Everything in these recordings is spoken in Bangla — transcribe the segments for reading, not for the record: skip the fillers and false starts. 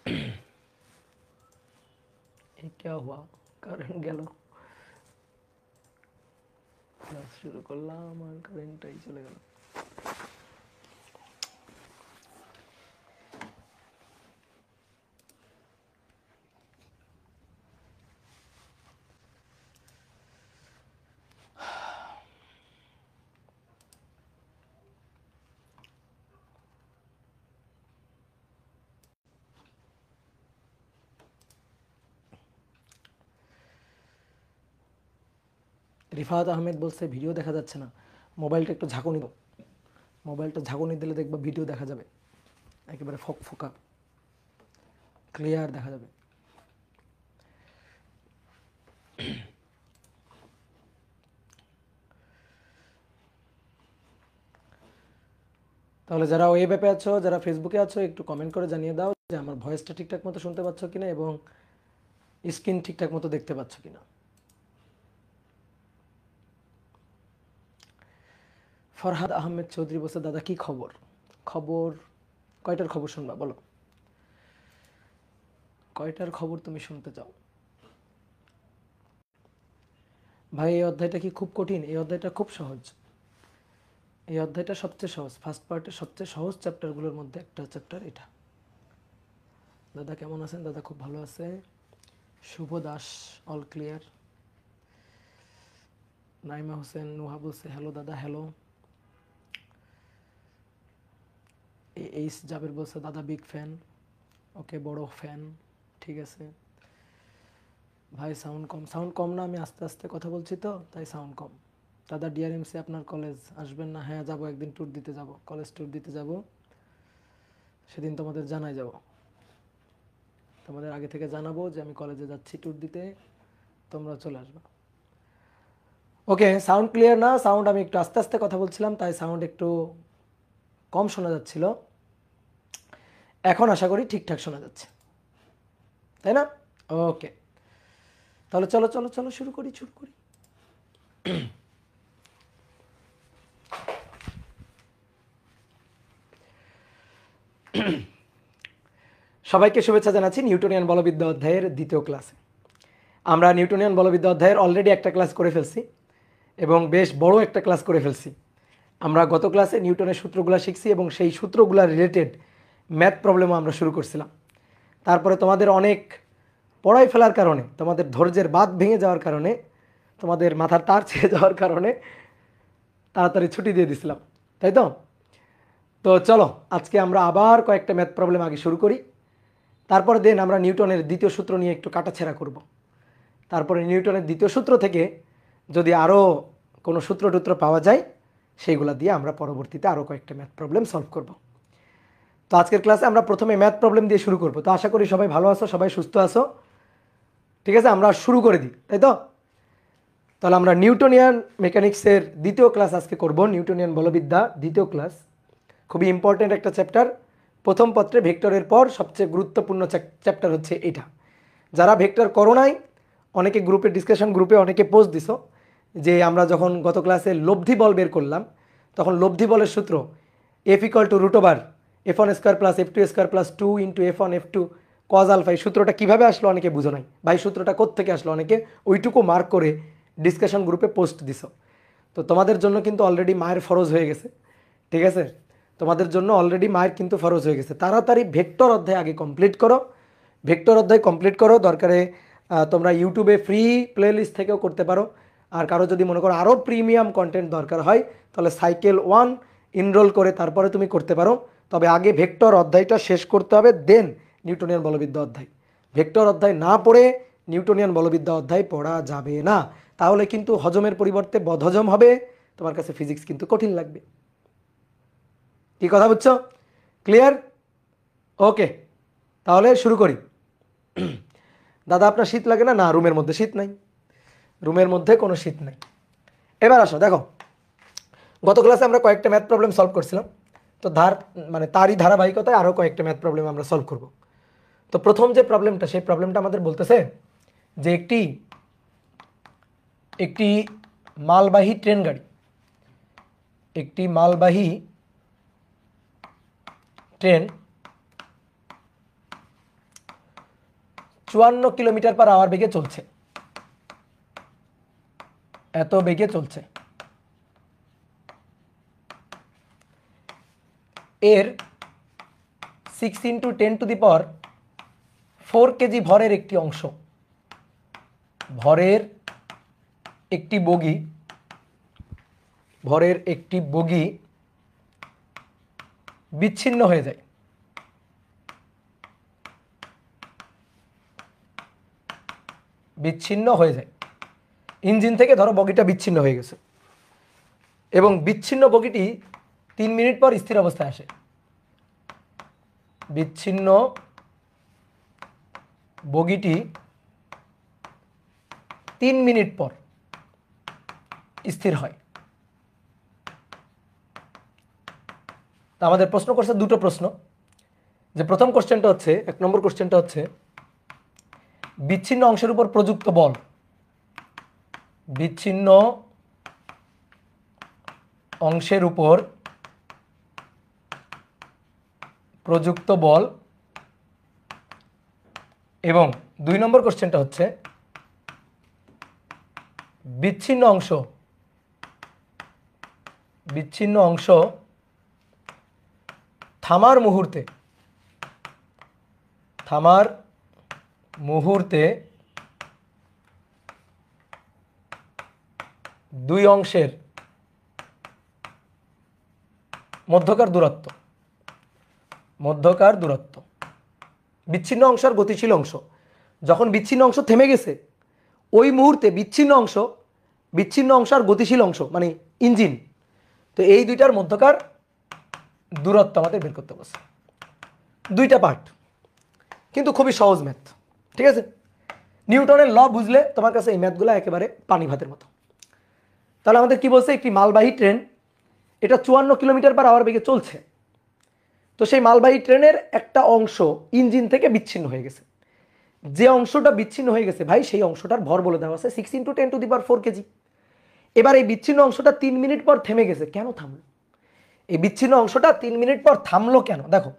ये क्या हुआ কারেন্ট গেল ক্লাস শুরু করলাম আর কারেন্টটাই চলে গেল রিফাত আহমেদ বলছে ভিডিও দেখা যাচ্ছে না মোবাইলটা একটু ঝাঁকুনি দাও মোবাইলটা ঝাঁকুনি দিলে দেখবা ভিডিও দেখা যাবে একেবারে ফকফকা ক্লিয়ার দেখা যাবে তাহলে যারা ওয়েব অ্যাপে আছো যারা ফেসবুকে আছো একটু কমেন্ট করে জানিয়ে দাও যে আমার ভয়েসটা ঠিকঠাক মতো শুনতে পাচ্ছ কিনা এবং স্ক্রিন ঠিকঠাক মতো দেখতে পাচ্ছ কিনা ফরহাদ আহমেদ চৌধুরী বলছে দাদা কি খবর খবর কয়টার খবর শুনবা বলো কয়টার খবর তুমি শুনতে চাও ভাই এই অধ্যায়টা কি খুব কঠিন এই অধ্যায়টা খুব সহজ এই অধ্যায়টা সবচেয়ে সহজ ফার্স্ট পার্টের সবচেয়ে সহজ চ্যাপ্টারগুলোর মধ্যে একটা চ্যাপ্টার এটা দাদা কেমন আছেন দাদা খুব ভালো আছে শুভ দাস অল ক্লিয়ার নাইমা হোসেন নুহা বলছে হ্যালো দাদা হ্যালো এইস জাবের বলছে দাদা বিগ ফ্যান ওকে বড় ফ্যান ঠিক আছে ভাই সাউন্ড কম না আমি আস্তে আস্তে কথা বলছি তো তাই সাউন্ড কম দাদা ডিআরএমসি আপনার কলেজ আসবেন না হ্যাঁ যাবো একদিন ট্যুর দিতে যাব কলেজ ট্যুর দিতে যাব সেদিন তোমাদের জানাই যাব তোমাদের আগে থেকে জানাবো যে আমি কলেজে যাচ্ছি ট্যুর দিতে তোমরা চলে আসবে ওকে সাউন্ড ক্লিয়ার না সাউন্ড আমি একটু আস্তে আস্তে কথা বলছিলাম তাই সাউন্ড একটু কম শোনা যাচ্ছিল এখন আশা করি ঠিকঠাক শোনা যাচ্ছে তাই না ওকে তাহলে চলো চলো চলো শুরু করি সবাইকে শুভেচ্ছা জানাচ্ছি নিউটনিয়ান বলবিদ্যা অধ্যায়ের দ্বিতীয় ক্লাসে আমরা নিউটনিয়ান বলবিদ্যা অধ্যায়ের অলরেডি একটা ক্লাস করে ফেলছি এবং বেশ বড় একটা ক্লাস করে ফেলছি আমরা গত ক্লাসে নিউটনের সূত্রগুলো শিখছি এবং সেই সূত্রগুলো রিলেটেড ম্যাথ প্রবলেমও আমরা শুরু করছিলাম তারপরে তোমাদের অনেক পড়াই ফেলার কারণে তোমাদের ধৈর্যের বাঁধ ভেঙে যাওয়ার কারণে তোমাদের মাথার তার ছেড়ে যাওয়ার কারণে তাড়াতাড়ি ছুটি দিয়ে দিছিলাম তাই তো তো চলো আজকে আমরা আবার কয়েকটা ম্যাথ প্রবলেম আগে শুরু করি তারপরে দেন আমরা নিউটনের দ্বিতীয় সূত্র নিয়ে একটু কাটাছেঁড়া করব তারপরে নিউটনের দ্বিতীয় সূত্র থেকে যদি আরও কোনো সূত্র পাওয়া যায় সেইগুলো দিয়ে আমরা পরবর্তীতে আরও কয়েকটা ম্যাথ প্রবলেম সলভ করব তো আজকের ক্লাসে আমরা প্রথমে ম্যাথ প্রবলেম দিয়ে শুরু করব তো আশা করি সবাই ভালো আছো সবাই সুস্থ আছো ঠিক আছে আমরা শুরু করে দিই তাই তো তাহলে আমরা নিউটনিয়ান মেকানিক্সের দ্বিতীয় ক্লাস আজকে করব নিউটনিয়ান বলবিদ্যা দ্বিতীয় ক্লাস খুবই ইম্পর্টেন্ট একটা চ্যাপ্টার প্রথম পত্রে ভেক্টরের পর সবচেয়ে গুরুত্বপূর্ণ চ্যাপ্টার হচ্ছে এটা যারা ভেক্টর করো নাই অনেকে গ্রুপে ডিসকাশন গ্রুপে অনেকে পোস্ট দিছো যে আমরা যখন গত ক্লাসে লব্ধি বল বের করলাম তখন লব্ধি বলের সূত্র F equal to root over f1 square plus f2 square plus 2 into f1 f2 cos alpha এই সূত্রটা কীভাবে আসলো অনেকে বুঝো নাই ভাই সূত্রটা কোত্থেকে আসলো অনেকে ওইটুকু মার্ক করে ডিসকাশন গ্রুপে পোস্ট দিছো তো তোমাদের জন্য কিন্তু অলরেডি মায়ের ফরজ হয়ে গেছে ঠিক আছে তোমাদের জন্য অলরেডি মায়ের কিন্তু ফরজ হয়ে গেছে তাড়াতাড়ি ভেক্টর অধ্যায় আগে কমপ্লিট করো ভেক্টর অধ্যায় কমপ্লিট করো দরকারে তোমরা ইউটিউবে ফ্রি প্লেলিস্ট থেকেও করতে পারো আর কারো যদি মনে করো আরও প্রিমিয়াম কন্টেন্ট দরকার হয় তাহলে সাইকেল 1 এনরোল করে তারপরে তুমি করতে পারো তবে আগে ভেক্টর অধ্যায়টা শেষ করতে হবে দেন নিউটনিয়ান বলবিদ্যা অধ্যায় ভেক্টর অধ্যায় না পড়ে নিউটনিয়ান বলবিদ্যা অধ্যায় পড়া যাবে না তাহলে কিন্তু হজমের পরিবর্তে বদহজম হবে তোমার কাছে ফিজিক্স কিন্তু কঠিন লাগবে কি কথা বুঝছো ক্লিয়ার ওকে তাহলে শুরু করি দাদা আপনার শীত লাগে না না রুমের মধ্যে শীত নাই রুমের মধ্যে কোনো শীত নাই এবার আসো দেখো গত ক্লাসে আমরা কয়েকটা ম্যাথ প্রবলেম সলভ করছিলাম তো তারই ধারাবাহিকতায় আরও কয়েকটা ম্যাথ প্রবলেম আমরা সলভ করব তো প্রথম যে প্রবলেমটা সেই প্রবলেমটা আমাদের বলতেছে যে একটি মালবাহী ট্রেন গাড়ি একটি মালবাহী ট্রেন 54 কিলোমিটার পার আওয়ার বেগে চলছে, এত বেগে চলছে। এর 6 × 10⁴ কেজি ভরের একটি অংশ, ভরের একটি বগি বিচ্ছিন্ন হয়ে যায়। ইঞ্জিন থেকে ধরো বগিটা বিচ্ছিন্ন হয়ে গেছে এবং বিচ্ছিন্ন বগিটি 3 মিনিট পর স্থির অবস্থায় আসে। বিচ্ছিন্ন বগিটি 3 মিনিট পর স্থির হয়। তা আমাদের প্রশ্ন করছে দুটো প্রশ্ন, যে প্রথম কোশ্চেনটা হচ্ছে, 1 নম্বর কোশ্চেনটা হচ্ছে বিচ্ছিন্ন অংশের উপর প্রযুক্ত বল, বিচ্ছিন্ন অংশের উপর প্রযুক্ত বল, এবং 2 নম্বর কোশ্চেনটা হচ্ছে বিচ্ছিন্ন অংশ থামার মুহূর্তে 2 অংশের মধ্যকার দূরত্ব, বিচ্ছিন্ন অংশ আর গতিশীল অংশ। যখন বিচ্ছিন্ন অংশ থেমে গেছে ওই মুহূর্তে বিচ্ছিন্ন অংশ আর গতিশীল অংশ মানে ইঞ্জিন, তো এই দুইটার মধ্যকার দূরত্ব আমাদের বের করতে বলছে। 2টা পার্ট, কিন্তু খুবই সহজ ম্যাথ, ঠিক আছে। নিউটনের ল বুঝলে তোমার কাছে এই ম্যাথগুলো একেবারে পানি ভাতের মতো। তাহলে আমাদের কি বলছে, একটি মালবাহী ট্রেন, এটা 54 কিলোমিটার পার আওয়ার বেগে চলছে। তো সেই মালবাহী ট্রেনের একটা অংশ ইঞ্জিন থেকে বিচ্ছিন্ন হয়ে গেছে। যে অংশটা বিচ্ছিন্ন হয়ে গেছে ভাই, সেই অংশটার ভর বলে দেওয়া আছে 6 × 10⁴ কেজি। এবার এই বিচ্ছিন্ন অংশটা 3 মিনিট পর থেমে গেছে। কেন থামলো? এই বিচ্ছিন্ন অংশটা 3 মিনিট পর থামলো কেন? দেখো,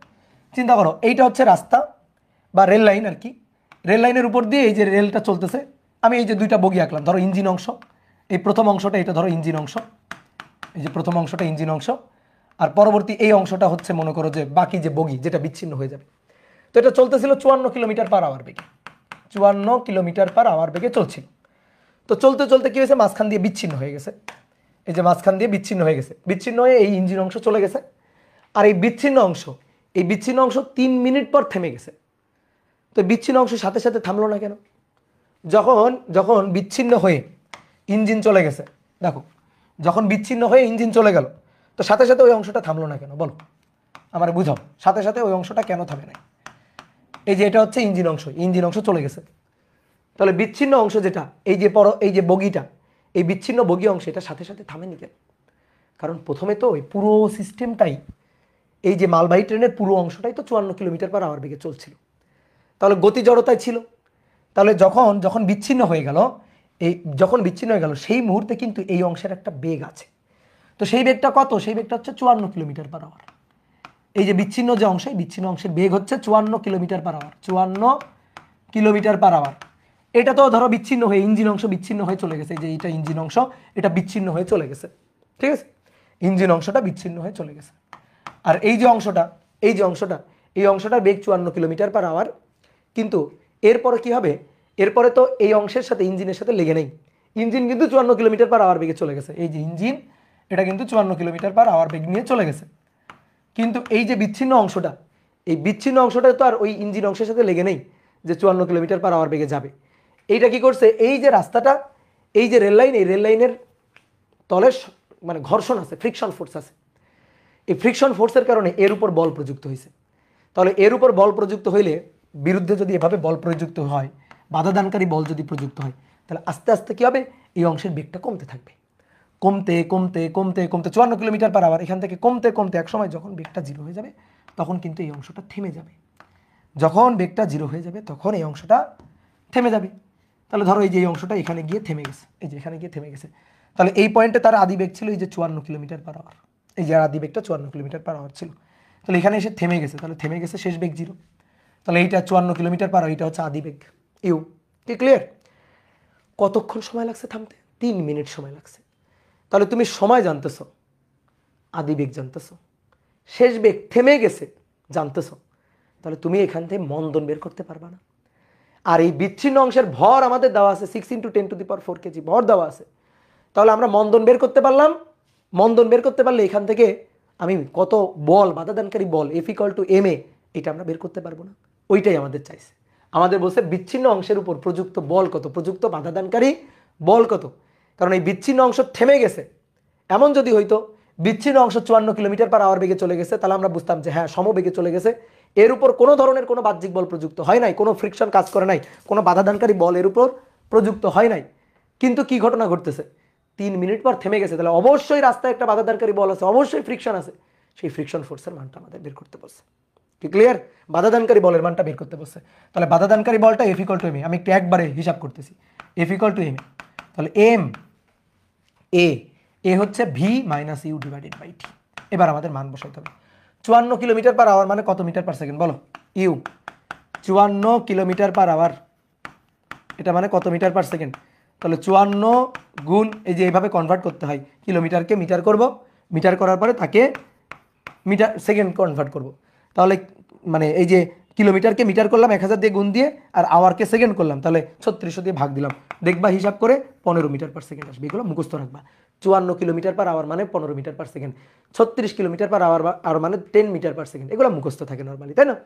চিন্তা করো, এইটা হচ্ছে রাস্তা বা রেল লাইন আর কি। রেল লাইনের উপর দিয়ে এই যে রেলটা চলতেছে, আমি এই যে 2টা বগি আঁকলাম, ধরো ইঞ্জিন অংশ, এই প্রথম অংশটা এটা ধরো ইঞ্জিন অংশ, এই যে প্রথম অংশটা ইঞ্জিন অংশ, আর পরবর্তী এই অংশটা হচ্ছে মনে করো যে বাকি যে বগি যেটা বিচ্ছিন্ন হয়ে যাবে। তো এটা চলতেছিল 54 কিলোমিটার পার আওয়ার বেগে, 54 কিলোমিটার পার আওয়ার বেগে চলছিল। তো চলতে চলতে কি হয়েছে, মাঝখান দিয়ে বিচ্ছিন্ন হয়ে গেছে। এই যে মাঝখান দিয়ে বিচ্ছিন্ন হয়ে গেছে, বিচ্ছিন্ন হয়ে এই ইঞ্জিন অংশ চলে গেছে। আর এই বিচ্ছিন্ন অংশ 3 মিনিট পর থেমে গেছে। তো বিচ্ছিন্ন অংশ সাথে সাথে থামলো না কেন? যখন বিচ্ছিন্ন হয়ে ইঞ্জিন চলে গেছে, দেখো, যখন বিচ্ছিন্ন হয়ে ইঞ্জিন চলে গেল, তো সাথে সাথে ওই অংশটা থামলো না কেন? বলো, আমার বুঝাও, সাথে সাথে ওই অংশটা কেন থামে নাই? এই যে এটা হচ্ছে ইঞ্জিন অংশ চলে গেছে। তাহলে বিচ্ছিন্ন অংশ যেটা, এই যে বগিটা, এই বিচ্ছিন্ন বগি অংশ এটা সাথে সাথে থামেনি কেন? কারণ প্রথমে তো ওই পুরো সিস্টেমটাই, এই যে মালবাহী ট্রেনের পুরো অংশটাই তো 54 কিলোমিটার পার আওয়ার বেগে চলছিল। তাহলে গতি জড়তায় ছিল। তাহলে যখন বিচ্ছিন্ন হয়ে গেল, সেই মুহূর্তে কিন্তু এই অংশের একটা বেগ আছে। তো সেই বেগটা কত? সেই বেগটা হচ্ছে 54 কিলোমিটার পার আওয়ার। এই যে বিচ্ছিন্ন যে অংশ, বিচ্ছিন্ন অংশের বেগ হচ্ছে 54 kilometre per hour, 54 kilometre per hour. এটা তো ধরো বিচ্ছিন্ন হয়ে ইঞ্জিন অংশ বিচ্ছিন্ন হয়ে চলে গেছে, এই যে এটা ইঞ্জিন অংশ, এটা বিচ্ছিন্ন হয়ে চলে গেছে, ঠিক আছে। ইঞ্জিন অংশটা বিচ্ছিন্ন হয়ে চলে গেছে। আর এই অংশটার বেগ 54 কিলোমিটার পার আওয়ার। কিন্তু এরপরে কি হবে? এরপরে তো এই অংশের সাথে ইঞ্জিনের সাথে লেগে নেই। ইঞ্জিন কিন্তু 54 কিলোমিটার পার আওয়ার বেগে চলে গেছে। এই যে ইঞ্জিন, এটা কিন্তু 54 কিলোমিটার পার আওয়ার বেগ নিয়ে চলে গেছে। কিন্তু এই যে বিচ্ছিন্ন অংশটা তো আর ওই ইঞ্জিন অংশের সাথে লেগে নেই যে 54 কিলোমিটার পার আওয়ার বেগে যাবে। এইটা কি করছে? এই যে রাস্তাটা, এই যে রেল লাইন, এই রেল লাইনের তলে মানে ঘর্ষণ আছে, ফ্রিকশন ফোর্স আছে। এই ফ্রিকশন ফোর্সের কারণে এর উপর বল প্রযুক্ত হয়েছে। তাহলে এর উপর বল প্রযুক্ত হইলে, বিরুদ্ধে যদি এভাবে বল প্রযুক্ত হয়, বাধাদানকারী বল যদি প্রযুক্ত হয়, তাহলে আস্তে আস্তে কি হবে? এই অংশের বেগটা কমতে থাকবে, কমতে 54 কিলোমিটার পার আওয়ার, এখান থেকে কমতে এক সময় যখন বেগটা 0 হয়ে যাবে, তখন কিন্তু এই অংশটা থেমে যাবে। যখন বেগটা 0 হয়ে যাবে তখন এই অংশটা থেমে যাবে। তাহলে ধরো এই যে এই অংশটা এখানে গিয়ে থেমে গেছে, এই যে এখানে গিয়ে থেমে গেছে। তাহলে এই পয়েন্টে তার আদি বেগ ছিল এই যে 54 কিলোমিটার পার আওয়ার, এই যে আদি বেগটা 54 কিলোমিটার পার আওয়ার ছিল। তাহলে এখানে এসে থেমে গেছে, তাহলে থেমে গেছে, শেষ বেগ 0। তাহলে এইটা 54 কিলোমিটার পার আওয়ার, এটা হচ্ছে আদি বেগ। ইউ। কি ক্লিয়ার? কতক্ষণ সময় লাগছে থামতে? 3 মিনিট সময় লাগছে। তাহলে তুমি সময় জানতেছো, আদি বেগ জানতেছো, শেষ বেগ থেমে গেছে জানতেছো, তাহলে তুমি এখান থেকে মন্দন বের করতে পারবা না। আর এই বিচ্ছিন্ন অংশের ভর আমাদের দেওয়া আছে 6 × 10⁴ কেজি ভর দেওয়া আছে। তাহলে আমরা মন্দন বের করতে পারলাম। মন্দন বের করতে পারলে এখান থেকে আমি কত বল, বাধাদানকারী বল F=ma, এটা আমরা বের করতে পারবো না। ওইটাই আমাদের চাইছে। আমাদের বলছে বিচ্ছিন্ন অংশের উপর প্রযুক্ত বল কত, প্রযুক্ত বাধাদানকারী বল কত। কারণ এই বিচ্ছিন্ন অংশ থেমে গেছে। এমন যদি হইতো বিচ্ছিন্ন অংশ 54 কিলোমিটার/আওয়ার বেগে চলে গেছে, তাহলে আমরা বুঝতাম যে হ্যাঁ সমবেগে চলে গেছে, এর উপর কোনো ধরনের কোনো বাহ্যিক বল প্রযুক্ত হয় নাই, কোনো ফ্রিকশন কাজ করে নাই, কোনো বাধাদানকারী বল এর উপর প্রযুক্ত হয় নাই। কিন্তু কি ঘটনা ঘটতেছে? 3 মিনিট পর থেমে গেছে, তাহলে অবশ্যই রাস্তায় একটা বাধাদানকারী বল আছে, অবশ্যই ফ্রিকশন আছে। সেই ফ্রিকশন ফোর্সের মানটা আমাদের বের করতে বলছে। কি ক্লিয়ার? বাধাদানকারী বলের মানটা বের করতে বলছে। তাহলে বাধাদানকারী বলটা F=ma, আমি একটু একবারে হিসাব করতেছি। F=ma, তাহলে এ হচ্ছে v - u/t। এবার আমাদের মান বসাইতে হবে। 54 কিলোমিটার/আওয়ার মানে কত মিটার/সেকেন্ড বলো? ইউ। 54 কিলোমিটার/আওয়ার এটা মানে কত মিটার/সেকেন্ড? তাহলে 54 গুণ এই যে এইভাবে কনভার্ট করতে হয়, কিলোমিটারকে মিটার করব, মিটার করার পরে তাকে মিটার সেকেন্ড কনভার্ট করব। তাহলে মানে এই যে কিলোমিটারকে মিটার করলাম 1000 দিয়ে গুণ দিয়ে, আর আওয়ারকে সেকেন্ড করলাম, তাহলে 3600 দিয়ে ভাগ দিলাম। দেখবা হিসাব করে 15 মিটার/সেকেন্ড আসবে। এগুলো মুখস্থ রাখবা। 54 কিলোমিটার/আওয়ার মানে 15 মিটার/সেকেন্ড, 36 কিলোমিটার/আওয়ার মানে 10 মিটার/সেকেন্ড। এগুলো মুখস্থ থাকে নর্মালি, তাই না?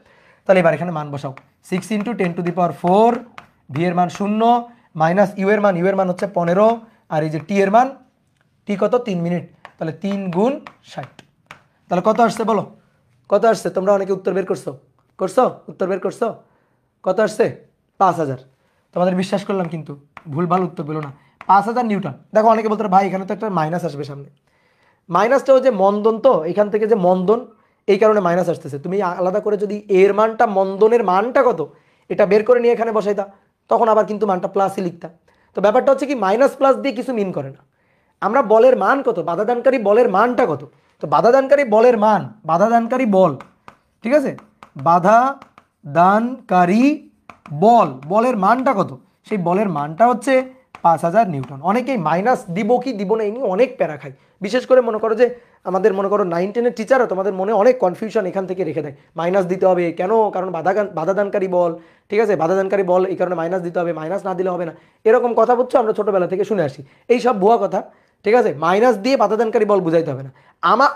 তাহলে এবার এখানে মান বসাও। 6 × 10⁴, ভি এর মান 0 মাইনাস ইউ এর মান হচ্ছে 15, আর এই যে টি এর মান, টি কত? 3 মিনিট। তাহলে 3 × 60। তাহলে কত আসছে বলো? কত আসছে? তোমরা অনেকে উত্তর বের করছো, উত্তর বের করছো? কত আসছে? 5000। তোমাদের বিশ্বাস করলাম, কিন্তু ভুলভাল উত্তর পেলো না। 5000 নিউটন। দেখো অনেকে বলতে ভাই এখানে তো একটা মাইনাস আসবে সামনে। মাইনাসটাও যে মন্দন, তো এখান থেকে যে মন্দন, এই কারণে মাইনাস আসতেছে। তুমি আলাদা করে যদি এর মানটা, মন্দনের মানটা কত এটা বের করে নিয়ে এখানে বসাইতা, তখন আবার কিন্তু মানটা প্লাসই লিখতা। তো ব্যাপারটা হচ্ছে কি, মাইনাস প্লাস দিয়ে কিছু মিন করে না। আমরা বলের মান কত, বাধাদানকারী বলের মানটা কত, তো বাধাদানকারী বলের মান, বাধাদানকারী বল, ঠিক আছে, বাধা দানকারী বলের মানটা কত, সেই বলের মানটা হচ্ছে 5000 নিউটন। অনেকেই মাইনাস দিব কি দিব না এই নিয়ে অনেক প্যারা খায়। বিশেষ করে মনে করো যে আমাদের মনে করো 9-10-এর টিচারও তোমাদের মনে অনেক কনফিউশন এখান থেকে রেখে দেয়। মাইনাস দিতে হবে কেন? কারণ বাধাদানকারী বল, ঠিক আছে, বাধাদানকারী বল এই কারণে মাইনাস দিতে হবে, মাইনাস না দিলে হবে না, এরকম কথা বুঝছো আমরা ছোটবেলা থেকে শুনে আসি। এই সব ভুয়া কথা, ঠিক আছে। মাইনাস দিয়ে বাধাদানকারী বল বুঝাইতে হবে না।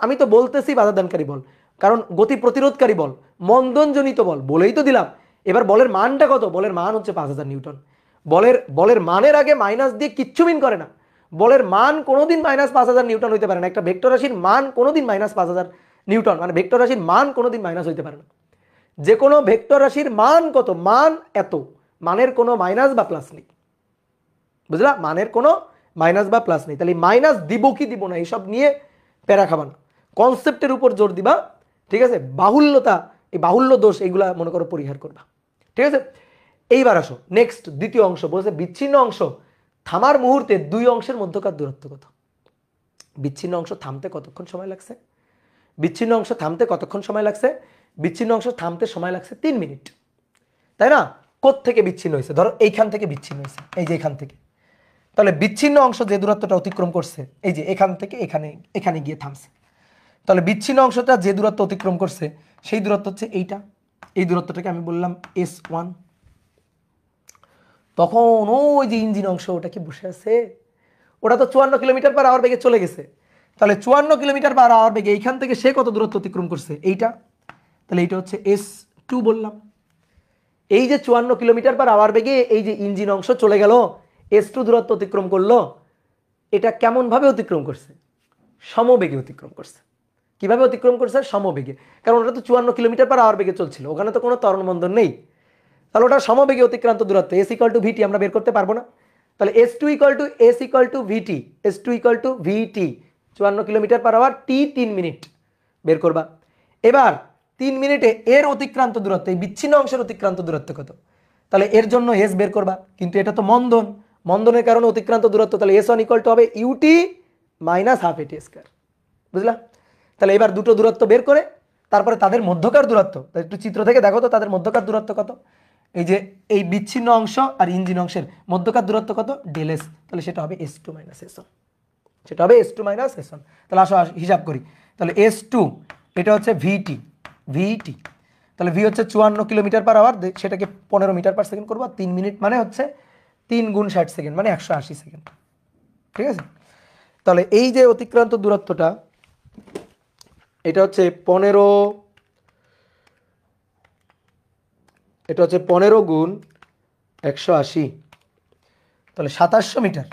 আমি তো বলতেছি বাধাদানকারী বল, কারণ গতি প্রতিরোধকারী বল, মন্দনজনিত বল বলেই তো দিলাম। এবার বলের মানটা কত? বলের মান হচ্ছে 5000 নিউটন। বলের মানের আগে মাইনাস দিয়ে কিচ্ছু মিন করে না। বলের মান কোনোদিন -5000 নিউটন হইতে পারে না। একটা ভেক্টর রাশির মান কোনোদিন -5000 নিউটন, মানে ভেক্টর রাশির মান কোনোদিন মাইনাস হইতে পারে না। যে কোনো ভেক্টর রাশির মান কত? মান এত, মানের কোনো মাইনাস বা প্লাস নেই, বুঝলা? মানের কোনো মাইনাস বা প্লাস নেই। তাহলে মাইনাস দিব কি দিব না এইসব নিয়ে প্যারা খাবা না, কনসেপ্টের উপর জোর দিবা, ঠিক আছে। বাহুল্যতা, এই বাহুল্য দোষ এইগুলা মনে করো পরিহার করবা, ঠিক আছে। এইবার আসো নেক্সট, দ্বিতীয় অংশ বলছে বিচ্ছিন্ন অংশ থামার মুহূর্তে দুই অংশের মধ্যকার দূরত্ব কত? বিচ্ছিন্ন অংশ থামতে কতক্ষণ সময় লাগছে? বিচ্ছিন্ন অংশ থামতে কতক্ষণ সময় লাগছে? বিচ্ছিন্ন অংশ থামতে সময় লাগছে 3 মিনিট, তাই না? কোত্থেকে বিচ্ছিন্ন হয়েছে? ধরো এইখান থেকে বিচ্ছিন্ন হয়েছে, এই যে এখান থেকে। তাহলে বিচ্ছিন্ন অংশ যে দূরত্বটা অতিক্রম করছে, এই যে এখান থেকে এখানে গিয়ে থামছে। তাহলে বিচ্ছিন্ন অংশটা যে দূরত্ব অতিক্রম করছে সেই দূরত্ব হচ্ছে এইটা। এই দূরত্বটাকে আমি বললাম S1। তখন ওই যে ইঞ্জিন অংশ ওটা কি বসে আছে? ওটা তো 54 কিলোমিটার/আওয়ার বেগে চলে গেছে। তাহলে 54 কিলোমিটার/আওয়ার বেগে এইখান থেকে সে কত দূরত্ব অতিক্রম করছে? এইটা। তাহলে এইটা হচ্ছে S2 বললাম। এই যে 54 কিলোমিটার/আওয়ার বেগে এই যে ইঞ্জিন অংশ চলে গেল, S2 দূরত্ব অতিক্রম করলো। এটা কেমন ভাবে অতিক্রম করছে? সমবেগে অতিক্রম করছে। কিভাবে অতিক্রম করছে? সমবেগে। কারণ ওটা তো 54 কিলোমিটার/আওয়ার বেগে চলছিল, ওখানে তো কোনো ত্বরণ বন্ধন নেই। তাহলে ওটা সমবেগে অতিক্রান্ত দূরত্ব S=VT আমরা বের করতে পারবো না। তাহলে S=VT, S2=VT, 54 কিলোমিটার/আওয়ার, টি 3 মিনিট বের করবা। এবার 3 মিনিটে এর অতিক্রান্ত দূরত্ব, এই বিচ্ছিন্ন অংশের অতিক্রান্ত দূরত্ব কত? তাহলে এর জন্য S বের করবা, কিন্তু এটা তো মন্দনের কারণে অতিক্রান্ত দূরত্ব, তাহলে S1 হবে UT - ½ AT², বুঝলা? তাহলে এবার দুটো দূরত্ব বের করে তারপরে তাদের মধ্যকার দূরত্ব, একটু চিত্র থেকে দেখো তো তাদের মধ্যকার দূরত্ব কত। এই যে এই বিচ্ছিন্ন অংশ আর ইঞ্জিন অংশের মধ্যকার দূরত্ব কত ডেল এস, তাহলে সেটা হবে S2 মাইনাস S1, সেটা হবে S2 মাইনাস S1। তাহলে আসো হিসাব করি, তাহলে S2 এটা হচ্ছে ভিটি, তাহলে ভি হচ্ছে 54 কিলোমিটার পার আওয়ার, সেটাকে 15 মিটার পার সেকেন্ড করবো, 3 মিনিট মানে হচ্ছে 3 গুণ 60 সেকেন্ড মানে 180 সেকেন্ড, ঠিক আছে। তাহলে এই যে অতিক্রান্ত দূরত্বটা এটা হচ্ছে 15 গুণ 180, তাহলে 2700 মিটার,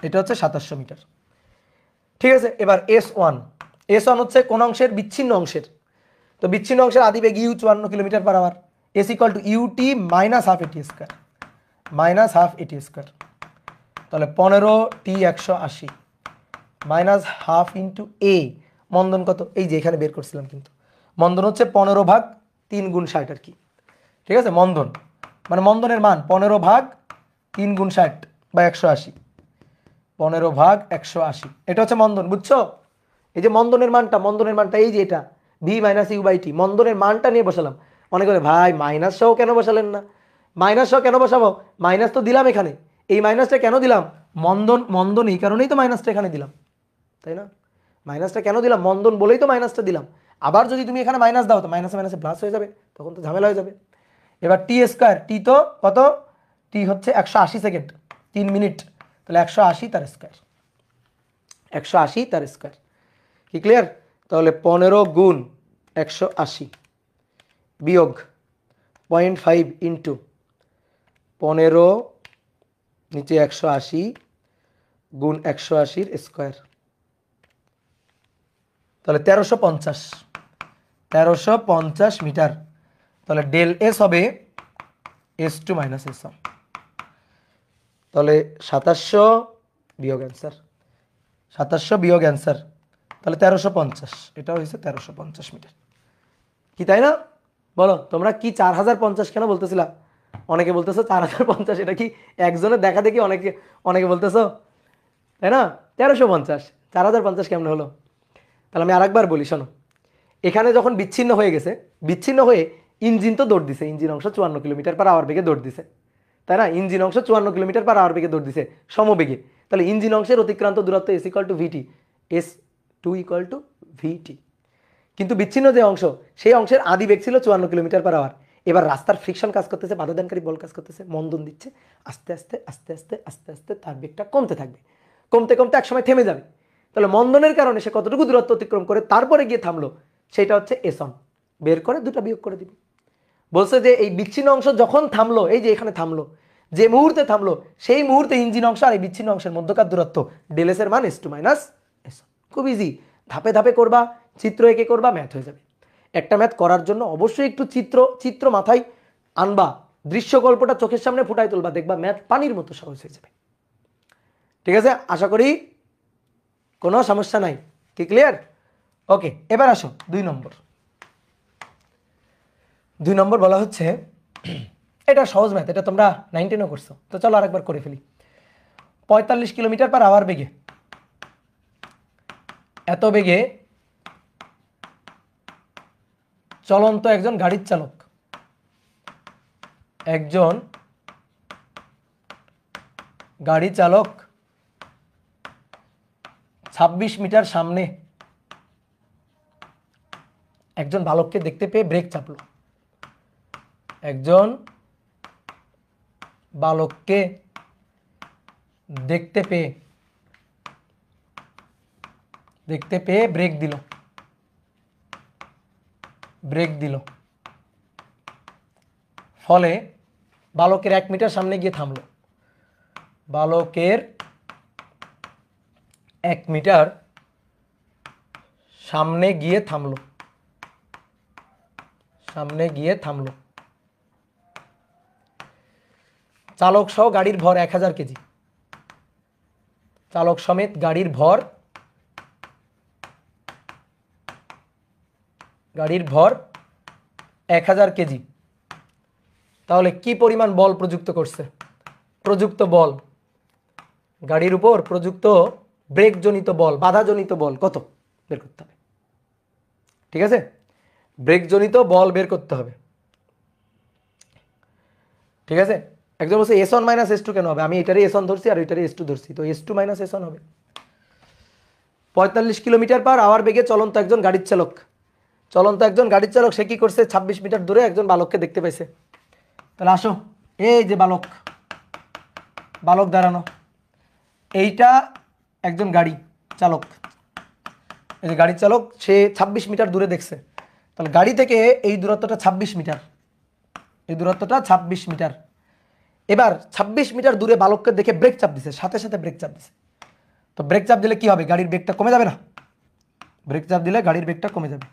এটা হচ্ছে 2700 মিটার, ঠিক আছে। এবার S1 হচ্ছে কোন অংশের বিচ্ছিন্ন অংশের, তো বিচ্ছিন্ন অংশের আদি বেগ U 54 kilometre per hour, S equal to UT minus half এটি স্কোয়ার, তাহলে 15t 180 মাইনাস হাফ ইন্টু এ, মন্দন কত এই যে এখানে বের করছিলাম, কিন্তু মন্দন হচ্ছে 15 ভাগ 3 গুণ 60 আর কি, ঠিক আছে। মন্দন মানে মন্দনের মান 15 ভাগ 3 গুণ 60 বা 180, 15 ভাগ 180, এটা হচ্ছে মন্দন, বুঝছো। এই যে মন্দনের মানটা এই যে এটা V minus you by T, মন্দনের মানটা নিয়ে বসালাম। মনে করে ভাই মাইনাস সহ কেন বসালেন না, মাইনাস সহ কেন বসাবো, মাইনাস তো দিলাম এখানে, এই মাইনাসটা কেন দিলাম, মন্দন এই কারণেই তো মাইনাসটা এখানে দিলাম, তাই না। মাইনাসটা কেন দিলাম, মন্দন বলেই তো মাইনাসটা দিলাম। আবার যদি তুমি এখানে মাইনাস দাও তো মাইনাসে মাইনাসে প্লাস হয়ে যাবে, তখন তো ঝামেলা হয়ে যাবে। এবার টি স্কোয়ার, টি তো কত, টি হচ্ছে 180 সেকেন্ড 3 মিনিট, তাহলে 180 তার স্কোয়ার, কি ক্লিয়ার। তাহলে 15 গুণ 180 বিয়োগ 0.5 ইন্টু 15 নিচে 180 গুণ 180 স্কোয়ার, তাহলে 1350 মিটার, তাহলে ডেল এস হবে S2 মাইনাস S1, তাহলে 2700 বিয়োগ অ্যান্সার, তাহলে 1350, এটাও হয়েছে 1350 মিটার, কি তাই না। বলো তোমরা কি 4050 কেন বলতেছিলা, অনেকে বলতেছো 4050, এটা কি একজনের দেখা দেখি অনেকে বলতেছো, তাই না। 1350 4050 কেমন হলো। তাহলে আমি আরেকবার বলি, শোনো, এখানে যখন বিচ্ছিন্ন হয়ে ইঞ্জিন তো দৌড় দিছে, ইঞ্জিন অংশ 54 কিলোমিটার পার আওয়ার বেগে দৌড় দিছে, তাই না। ইঞ্জিন অংশ 54 কিলোমিটার পার আওয়ার বেগে দৌড় দিছে সমবেগে, তাহলে ইঞ্জিন অংশের অতিক্রান্ত দূরত্ব S equal to VT, S2 equal to VT. কিন্তু বিচ্ছিন্ন যে অংশ, সেই অংশের আদি বেগ ছিল 54 কিলোমিটার পার আওয়ার। এবার রাস্তার ফ্রিকশন কাজ করতেছে, বাধাদানকারী বল কাজ করতেছে, মন্দন দিচ্ছে, আস্তে আস্তে আস্তে আস্তে আস্তে আস্তে তার বেগটা কমতে থাকবে, কমতে কমতে একসময় থেমে যাবে। তাহলে মন্দনের কারণে সে কতটুকু দূরত্ব অতিক্রম করে তারপরে গিয়ে থামলো, সেটা হচ্ছে S1, বের করে দুটা বিয়োগ করে দিব। বলছে যে এই বিচ্ছিন্ন অংশ যখন থামলো, এই যে এখানে থামলো, যে মুহূর্তে থামলো সেই মুহূর্তে ইঞ্জিন অংশ আর এই বিচ্ছিন্ন অংশের মধ্যকার দূরত্ব ডেল এস এর মান S2 মাইনাস S1। খুব ইজি, ধাপে ধাপে করবা, চিত্র এঁকে করবা, ম্যাথ হয়ে যাবে। একটা ম্যাথ করার জন্য অবশ্যই একটু চিত্র মাথায় আনবা, দৃশ্যকল্পটা চোখের সামনে ফুটাই তুলবা, দেখবা ম্যাথ পানির মতো সহজ হয়ে যাবে। ঠিক আছে, আশা করি কোনো সমস্যা নাই, কি ক্লিয়ার। ওকে, এবার আসো 2 নম্বর বলা হচ্ছে, এটা সহজ ম্যাথ, এটা তোমরা 19ও করছো, তো চলো আরেকবার করে ফেলি। 45 কিলোমিটার পার আওয়ার বেগে, এত বেগে চলন্ত একজন গাড়ির চালক 26 মিটার সামনে একজন বালককে দেখতে পেয়ে ব্রেক চাপলো, একজন বালককে দেখতে পেয়ে ব্রেক দিল, ফলে বালকের 1 মিটার সামনে গিয়ে থামলো, বালকের 1 মিটার সামনে গিয়ে থামলো, চালক সহ গাড়ির ভর 1000 কেজি, চালক সমেত গাড়ির ভর 1000 কেজি। তাহলে কি পরিমাণ বল প্রযুক্ত করছে, প্রযুক্ত বল গাড়ির উপর প্রযুক্ত ব্রেকজনিত বল, বাধাজনিত বল কত বের করতে হবে। ঠিক আছে, ব্রেকজনিত বল বের করতে হবে। ঠিক আছে, একজন বলছে S1 মাইনাস S2 কেন হবে, আমি এটারই S1 ধরছি আর এটারই S2 ধরছি, তো S2 মাইনাস S1 হবে। 45 কিলোমিটার পার আওয়ার বেগে চলন্ত একজন গাড়ির চালক, সে কি করছে, 26 মিটার দূরে একজন বালককে দেখতে পাইছে। তাহলে আসো, এই যে বালক দাঁড়ানো, এইটা একজন গাড়ি চালক, এই যে গাড়ির চালক, সে 26 মিটার দূরে দেখছে। তাহলে গাড়ি থেকে এই দূরত্বটা 26 মিটার, এই দূরত্বটা 26 মিটার। এবার 26 মিটার দূরে বালককে দেখে ব্রেক চাপ দিছে, সাথে সাথে ব্রেক চাপ দিছে। তো ব্রেক চাপ দিলে কি হবে, গাড়ির বেগটা কমে যাবে না? ব্রেক চাপ দিলে গাড়ির বেগটা কমে যাবে।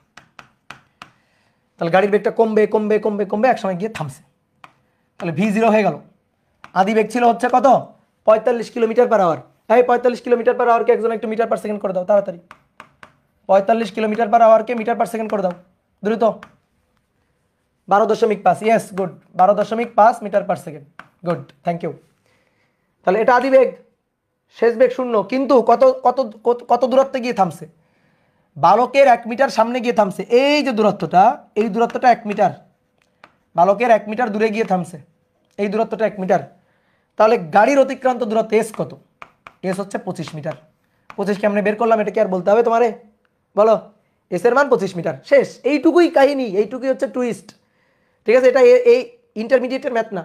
তাহলে গাড়ির বেগটা কমবে কমবে কমবে কমবে, একসময় গিয়ে থামছে। তাহলে V0 হয়ে গেল। আদি বেগ ছিল হচ্ছে কত, 45 কিলোমিটার পার আওয়ার। এই 45 কিলোমিটার পার আওয়ারকে একজন একটু মিটার পার সেকেন্ড করে দাও তাড়াতাড়ি। 45 কিলোমিটার পার আওয়ারকে মিটার পার সেকেন্ড করে দাও দ্রুত। 12.5, yes good, 12.5 metre per second, good, thank you. তাহলে এটা আদি বেগ, শেষ বেগ 0, কিন্তু কত কত কত দূরত্বে গিয়ে থামছে, বালকের 1 মিটার সামনে গিয়ে থামছে। এই যে দূরত্বটা, এই দূরত্বটা 1 মিটার, বালকের 1 মিটার দূরে গিয়ে থামছে, এই দূরত্বটা 1 মিটার। তাহলে গাড়ির অতিক্রান্ত দূরত্ব এস কত, এস হচ্ছে 25 মিটার। 25 কেমনে বের করলাম, এটা কি আর বলতে হবে তোমারে, বলো। এস এর মান 25 মিটার, শেষ, এইটুকুই কাহিনী, এইটুকুই হচ্ছে টুইস্ট। ঠিক আছে, এটা এই ইন্টারমিডিয়েটের ম্যাথ না,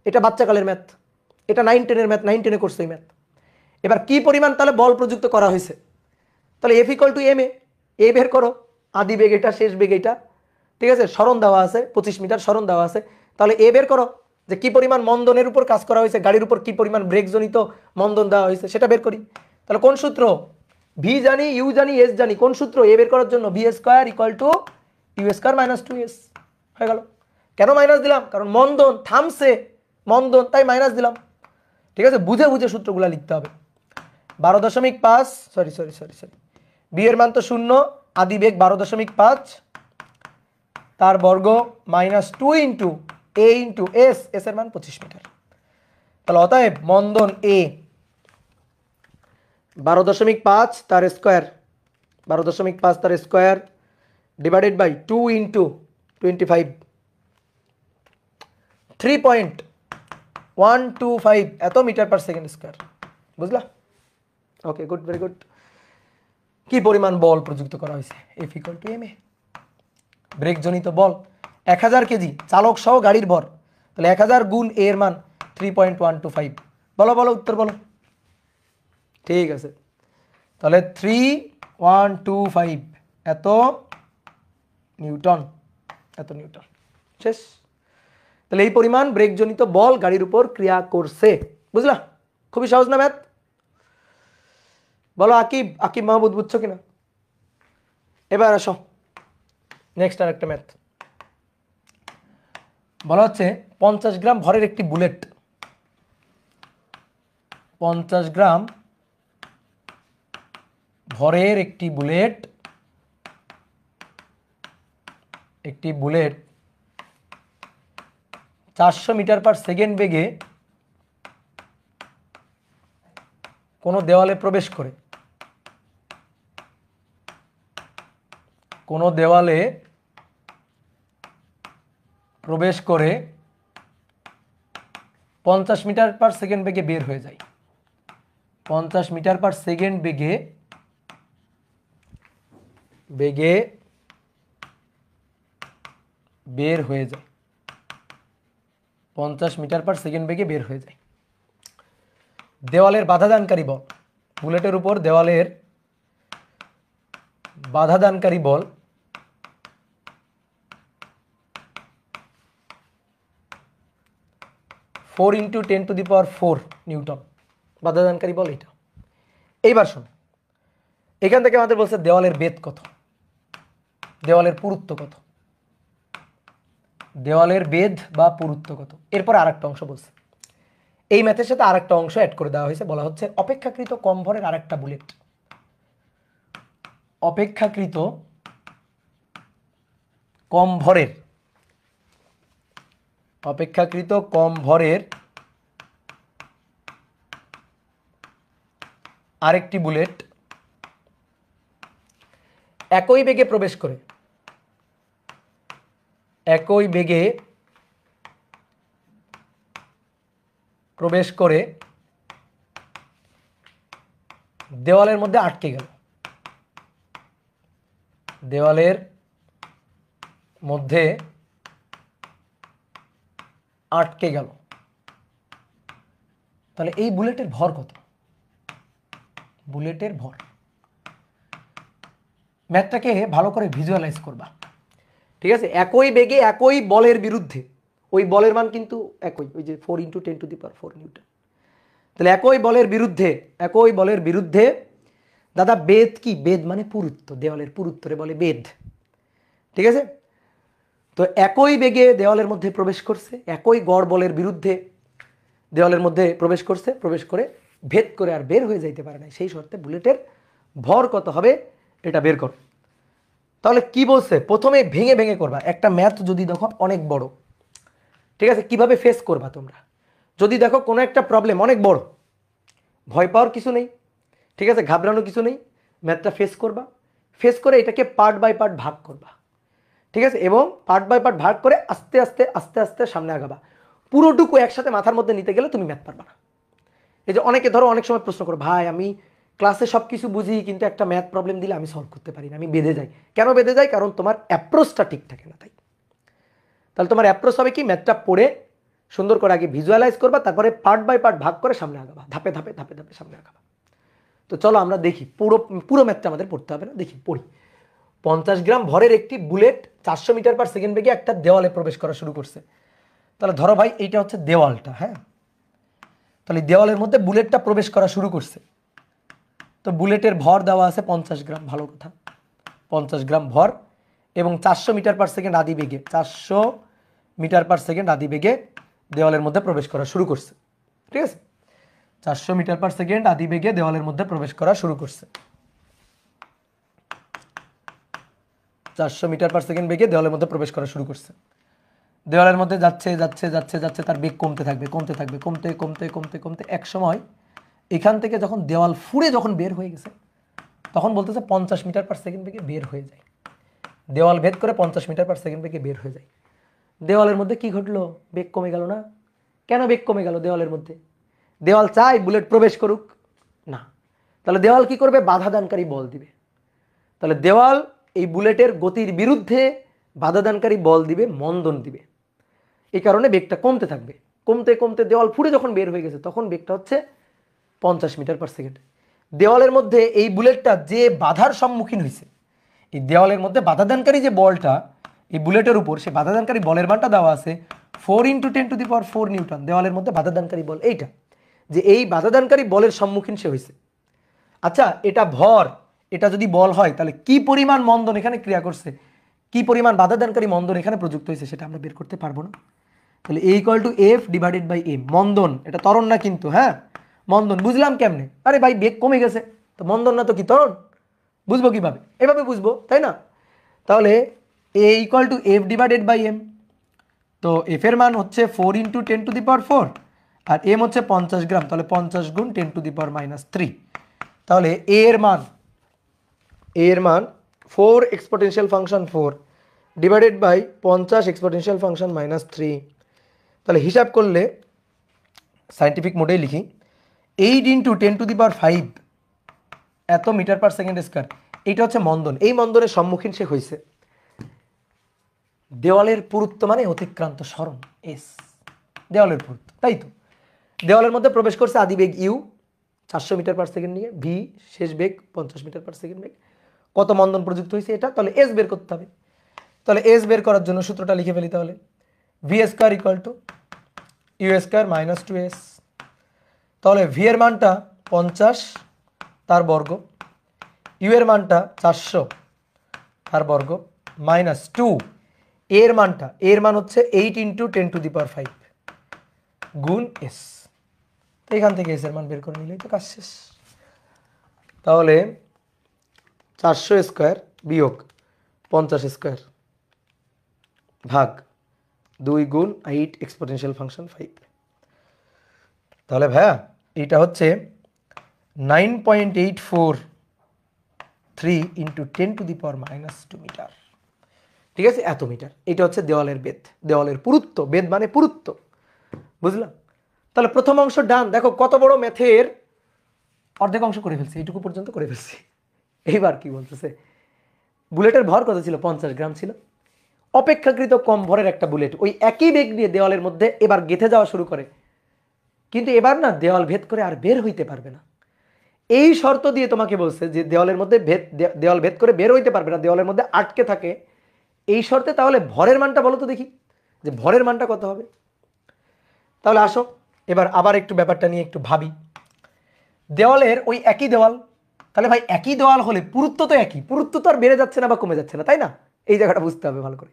এটা বাচ্চাকালের ম্যাথ, এটা 9-10-এর ম্যাথ, 9-10-এ করছে এই ম্যাথ। এবার কি পরিমাণ তাহলে বল প্রযুক্ত করা হয়েছে, তাহলে F = ma, এ বের করো, আদি বেগ এটা, শেষ বেগ এটা। ঠিক আছে, স্মরণ দেওয়া আছে 25 মিটার, স্মরণ দেওয়া আছে। তাহলে এ বের করো যে কি পরিমাণ মন্দনের উপর কাজ করা হয়েছে, গাড়ির উপর কি পরিমাণ ব্রেক জনিত মন্দন দেওয়া হয়েছে, সেটা বের করি। তাহলে কোন সূত্র, ভি জানি, ইউ জানি, এস জানি, কোন সূত্র এ বের করার জন্য, v² = u² - 2s হয়ে গেল। কেন মাইনাস দিলাম, কারণ মন্দন থামছে, মন্দন, তাই মাইনাস দিলাম। ঠিক আছে, বুঝে বুঝে সূত্রগুলো লিখতে হবে। 12.5, সরি, বি এর মান তো 0, আদি বেগ 12.5, তার বর্গ -2 into a into S, S এর মান 25 মিটার। তাহলে অতএব মন্দন এ 12.5 তার স্কোয়ার, 12.5 তার স্কোয়ার ডিভাইডেড বাই 2 ইন্টু 25, 3.125 এত মিটার পার সেকেন্ড স্কোয়ার। বুঝলা? ওকে, গুড, ভেরি গুড। কি পরিমাণ বল প্রযুক্ত করা হয়েছে, F = ma, ব্রেক জনিত বল 1000 কেজি, চালক সহ গাড়ির ভর, তাহলে 1000 গুণ a এর মান 3.125। বলো বলো, উত্তর বলো। ঠিক আছে, তাহলে 3125 এত নিউটন, এত নিউটন, শেষ। তাহলে এই পরিমাণ ব্রেক জনিত বল গাড়ির উপর ক্রিয়া করছে। বুঝলা? খুবই সহজ না ম্যাথ? বলো আকিব মাহমুদ, বুঝছো কিনা? এবার আসো নেক্সট আর একটা ম্যাথ। বলা হচ্ছে 50 গ্রাম ভরের একটি বুলেট, 50 গ্রাম ভরের একটি বুলেট 400 মিটার পার সেকেন্ড বেগে কোনো দেওয়ালে প্রবেশ করে, কোনো দেওয়ালে প্রবেশ করে 50 মিটার পার সেকেন্ড বেগে বের হয়ে যায়, 50 মিটার পার সেকেন্ড বেগে বের হয়ে যায়, 50 মিটার পার সেকেন্ড বেগে বের হয়ে যায়। দেওয়ালের বাধাদানকারী বল, বুলেটের উপর দেওয়ালের বাধাদানকারী বল 4 × 10⁴ নিউটন, বাধাদানকারী বল এটা। এইবার শোনো, এখান থেকে আমাদের বলছে দেওয়ালের বেধ কত, দেওয়ালের পুরুত্ব কত, দেওয়ালের বেধ বা পুরুত্ব কত। এরপর আরেকটা অংশ বলছে, এই ম্যাথের সাথে আরেকটা অংশ অ্যাড করে দেওয়া হয়েছে, বলা হচ্ছে অপেক্ষাকৃত কম ভরের আরেকটা বুলেট, অপেক্ষাকৃত কম ভরের আরেকটি বুলেট একই বেগে প্রবেশ করে, একই বেগে প্রবেশ করে দেওয়ালের মধ্যে আটকে গেল, দেওয়ালের মধ্যে আটকে গেল, তাহলে এই বুলেটের ভর কত? বুলেটের ভর, ম্যাথটাকে ভালো করে ভিজুয়ালাইজ করবা, ঠিক আছে? একই বেগে একই বলের বিরুদ্ধে, ওই বলের মান কিন্তু একই, ওই যে 4 × 10⁴ নিউটন। তাহলে একই বলের বিরুদ্ধে দাদা বেদ কি? বেদ মানে পুরুত্ব, দেওয়ালের পুরুত্বরে বলে বেদ, ঠিক আছে? তো একই বেগে দেওয়ালের মধ্যে প্রবেশ করছে, একই গড় বলের বিরুদ্ধে দেওয়ালের মধ্যে প্রবেশ করছে, প্রবেশ করে ভেদ করে আর বের হয়ে যাইতে পারে না, সেই শর্তে বুলেটের ভর কত হবে এটা বের করো। তাহলে কি বলছে? প্রথমে ভেঙে ভেঙে করবা। একটা ম্যাথ যদি দেখো অনেক বড়, ঠিক আছে, কিভাবে ফেস করবা তোমরা? যদি দেখো কোনো একটা প্রবলেম অনেক বড়, ভয় পাওয়ার কিছু নেই, ঠিক আছে, ঘাবড়ানোর কিছু নেই, ম্যাথটা ফেস করবা, ফেস করে এটাকে পার্ট বাই পার্ট ভাগ করবা, ঠিক আছে, এবং পার্ট বাই পার্ট ভাগ করে আস্তে আস্তে আস্তে আস্তে সামনে আগাবা। পুরোটুকু একসাথে মাথার মধ্যে নিতে গেলে তুমি ম্যাথ পারবা না। এই যে অনেকে ধরো অনেক সময় প্রশ্ন করো, ভাই আমি ক্লাসে সব কিছু বুঝি কিন্তু একটা ম্যাথ প্রবলেম দিলে আমি সলভ করতে পারি না, আমি বেঁধে যাই। কেন বেঁধে যাই? কারণ তোমার অ্যাপ্রোচটা ঠিক থাকে না। তাই তাহলে তোমার অ্যাপ্রোচ হবে কি? ম্যাথটা পড়ে সুন্দর করে আগে ভিজুয়ালাইজ করবা, তারপরে পার্ট বাই পার্ট ভাগ করে সামনে আগাবা, ধাপে ধাপে ধাপে ধাপে সামনে আগাবা। তো চলো আমরা দেখি, পুরো ম্যাথটা আমাদের পড়তে হবে না, দেখি পড়ি। 50 গ্রাম ভরের একটি বুলেট 400 মিটার/সেকেন্ড বেগে একটা দেওয়ালে প্রবেশ করা শুরু করছে। তাহলে ধরো ভাই এইটা হচ্ছে দেওয়ালটা, হ্যাঁ, তাহলে দেওয়ালের মধ্যে বুলেটটা প্রবেশ করা শুরু করছে। তো বুলেটের ভর দেওয়া আছে 50 গ্রাম, ভালো কথা, 50 গ্রাম ভর, এবং 400 মিটার/সেকেন্ড আদি বেগে, 400 মিটার/সেকেন্ড আদি বেগে দেওয়ালের মধ্যে প্রবেশ করা শুরু করছে, ঠিক আছে? 400 মিটার/সেকেন্ড আদি বেগে দেওয়ালের মধ্যে প্রবেশ করা শুরু করছে, 400 মিটার/সেকেন্ড বেগে দেওয়ালের মধ্যে প্রবেশ করা শুরু করছে। দেওয়ালের মধ্যে যাচ্ছে যাচ্ছে যাচ্ছে যাচ্ছে, তার বেগ কমতে থাকবে, কমতে থাকবে, কমতে কমতে কমতে কমতে এক সময় এখান থেকে যখন দেওয়াল ফুঁড়ে যখন বের হয়ে গেছে, তখন বলতেছে 50 মিটার/সেকেন্ড বেগে বের হয়ে যায়। দেওয়াল ভেদ করে 50 মিটার/সেকেন্ড বেগে বের হয়ে যায়। দেওয়ালের মধ্যে কি ঘটলো? বেগ কমে গেল না? কেন বেগ কমে গেল দেওয়ালের মধ্যে? দেওয়াল চাই বুলেট প্রবেশ করুক না, তাহলে দেওয়াল কি করবে? বাধাদানকারী বল দিবে। তাহলে দেওয়াল এই বুলেটের গতির বিরুদ্ধে বাধাদানকারী বল দিবে, মন্দন দিবে। এই কারণে বেগটা কমতে থাকবে, কমতে কমতে দেওয়াল ফুঁড়ে যখন বের হয়ে গেছে তখন বেগটা হচ্ছে 50 মিটার/সেকেন্ড। দেওয়ালের মধ্যে এই বুলেটটা যে বাধার সম্মুখীন হয়েছে, এই দেওয়ালের মধ্যে বাধাদানকারী যে বলটা এই বুলেটের উপর, সে বাধাদানকারী বলের মানটা দেওয়া আছে 4 × 10⁴ নিউটন। দেওয়ালের মধ্যে বাধাদানকারী বল এইটা, যে এই বাধাদানকারী বলের সম্মুখীন সে হয়েছে। আচ্ছা, এটা ভর, এটা যদি বল হয় তাহলে কি পরিমাণ মন্দন এখানে ক্রিয়া করছে, কি পরিমাণ বাধাদানকারী মন্দন এখানে প্রযুক্ত হয়েছে, সেটা আমরা বের করতে পারবো না। তাহলে A = F/m। মন্দন, এটা ত্বরণ না কিন্তু, হ্যাঁ, মন্দন। বুঝলাম কেমনে? আরে ভাই বেগ কমে গেছে, তো মন্দন না তো কি ত্বরণ? বুঝবো কিভাবে? এভাবে বুঝবো, তাই না? তাহলে A = F/m। তো এফ এর মান হচ্ছে 4 × 10⁴, আর এম হচ্ছে 50 গ্রাম, তাহলে 50 × 10⁻³ তাহলে এ এর মান 4 exponential function 4 divided by 50 exponential function -3। তাহলে হিসাব করলে সায়েন্টিফিক মোডেই লিখি, 8 × 10⁵ এত মিটার/সেকেন্ড²। এইটা হচ্ছে মন্দন। এই মন্দনের সম্মুখীন সে হয়েছে। দেওয়ালের পুরুত্ব মানে অতিক্রান্ত সরণ, এস, দেওয়ালের পুরুত্ব, তাই তো। দেওয়ালের মধ্যে প্রবেশ করছে আদি বেগ ইউ 400 মিটার/সেকেন্ড নিয়ে, ভি শেষ বেগ 50 মিটার/সেকেন্ড বেগ। কত মন্দন প্রযুক্ত হয়েছে এটা? তাহলে এস বের করতে হবে। তাহলে এস বের করার জন্য সূত্রটা লিখে ফেলি। তাহলে v² = u² - 2s। তাহলে ভি এর মানটা 50 তার বর্গ, ইউ এর মানটা 400 তার বর্গ, -2 এর মানটা, এর মান হচ্ছে 8 × 10⁵ গুণ এস। তো এখান থেকে এস এর মান বের করে নিলেই তো কাজ শেষ। তাহলে 400² বিয়োগ 50² ভাগ 2 × 8 এক্সপোনেনশিয়াল ফাংশন 5। তাহলে ভাইয়া এইটা হচ্ছে 9.843 × 10⁻² মিটার, ঠিক আছে? এত মিটার। এটা হচ্ছে দেওয়ালের বেদ, দেওয়ালের পুরুত্ব। বেদ মানে পুরুত্ব, বুঝলাম? তাহলে প্রথম অংশ ডান। দেখো কত বড় ম্যাথের অর্ধেক অংশ করে ফেলছি, এইটুকু পর্যন্ত করে ফেলছি। এইবার কি বলতেছে, বুলেটের ভর কত ছিল? 50 গ্রাম ছিল। অপেক্ষাকৃত কম ভরের একটা বুলেট ওই একই বেগ নিয়ে দেওয়ালের মধ্যে এবার গেঁথে যাওয়া শুরু করে, কিন্তু এবার না দেওয়াল ভেদ করে আর বের হইতে পারবে না। এই শর্ত দিয়ে তোমাকে বলছে যে দেওয়ালের মধ্যে দেওয়াল ভেদ করে বের হইতে পারবে না, দেওয়ালের মধ্যে আটকে থাকে, এই শর্তে তাহলে ভরের মানটা বলো তো দেখি, যে ভরের মানটা কত হবে। তাহলে আসো এবার আবার একটু ব্যাপারটা নিয়ে একটু ভাবি। দেওয়ালের ওই একই দেওয়াল, তাহলে ভাই একই দেওয়াল হলে পুরুত্ব তো একই, পুরুত্ব তো আর বেড়ে যাচ্ছে না বা কমে যাচ্ছে না, তাই না? এই জায়গাটা বুঝতে হবে ভালো করে।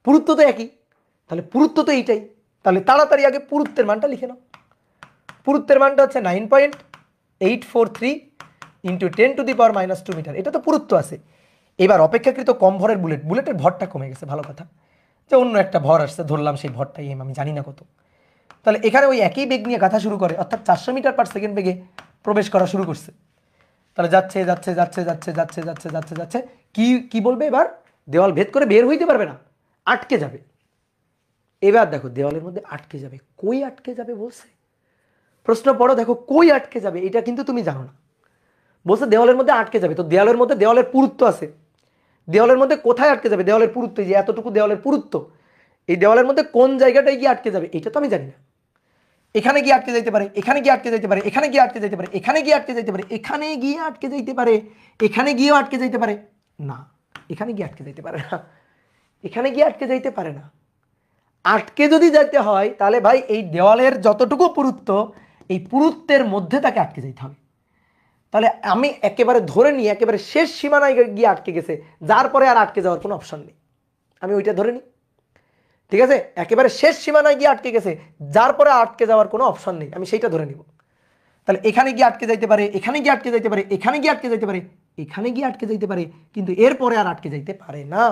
পুরুত্ব তো একই, তাহলে পুরুত্ব তো এইটাই। তাহলে তাড়াতাড়ি আগে পুরুত্বের মানটা লিখে নাও। পুরুত্বের মানটা হচ্ছে 9.843 ইন্টু 10⁻² মিটার, এটা তো পুরুত্ব আছে। এবার অপেক্ষাকৃত কম ভরের বুলেটের ভরটা কমে গেছে, ভালো কথা, যে অন্য একটা ভর আসছে, ধরলাম সেই ভরটাই আমি জানি না কত। তাহলে এখানে ওই একই বেগ নিয়ে গাথা শুরু করে, অর্থাৎ 400 মিটার পার সেকেন্ড বেগে প্রবেশ করা শুরু করছে। তাহলে যাচ্ছে যাচ্ছে যাচ্ছে যাচ্ছে যাচ্ছে যাচ্ছে যাচ্ছে যাচ্ছে, কি কি বলবে এবার? দেওয়াল ভেদ করে বের হইতে পারবে না, আটকে যাবে। এবার দেখো দেওয়ালের মধ্যে আটকে যাবে, কই আটকে যাবে বলছে? প্রশ্ন পড়ো, দেখো কই আটকে যাবে, এটা কিন্তু তুমি জানো না। বলছে দেওয়ালের মধ্যে আটকে যাবে, তো দেওয়ালের মধ্যে দেওয়ালের পুরুত্ব আছে, দেওয়ালের মধ্যে কোথায় আটকে যাবে? দেওয়ালের পুরুত্ব, যে এতটুকু দেওয়ালের পুরুত্ব, এই দেওয়ালের মধ্যে কোন জায়গাটায় গিয়ে আটকে যাবে এটা তো আমি জানি না। এখানে গিয়ে আটকে যাইতে পারে, এখানে গিয়ে আটকে যাইতে পারে, এখানে গিয়ে আটকে যাইতে পারে, এখানে গিয়ে আটকে যাইতে পারে, এখানে গিয়ে আটকে যাইতে পারে, এখানে গিয়েও আটকে যাইতে পারে না, এখানে গিয়ে আটকে যাইতে পারে না, এখানে গিয়ে আটকে যাইতে পারে না। আটকে যদি যাইতে হয় তাহলে ভাই এই দেওয়ালের যতটুকু পুরুত্ব, এই পুরুত্বের মধ্যে তাকে আটকে যাইতে হবে। তাহলে আমি একেবারে ধরে নিই একেবারে শেষ সীমানায় গিয়ে আটকে গেছে, যার পরে আর আটকে যাওয়ার কোনো অপশন নেই, আমি ওইটা ধরে নিই। ঠিক আছে, একেবারে শেষ সীমানায় গিয়ে আটকে গেছে, যার পরে আটকে যাওয়ার কোনো অপশন নেই, আমি সেইটা ধরে নিব। তাহলে এখানে গিয়ে আটকে যাইতে পারে, এখানে গিয়ে আটকে যাইতে পারে, এখানে গিয়ে আটকে যাইতে পারে, এখানে গিয়ে আটকে যাইতে পারে, কিন্তু এরপরে আর আটকে যাইতে পারে না।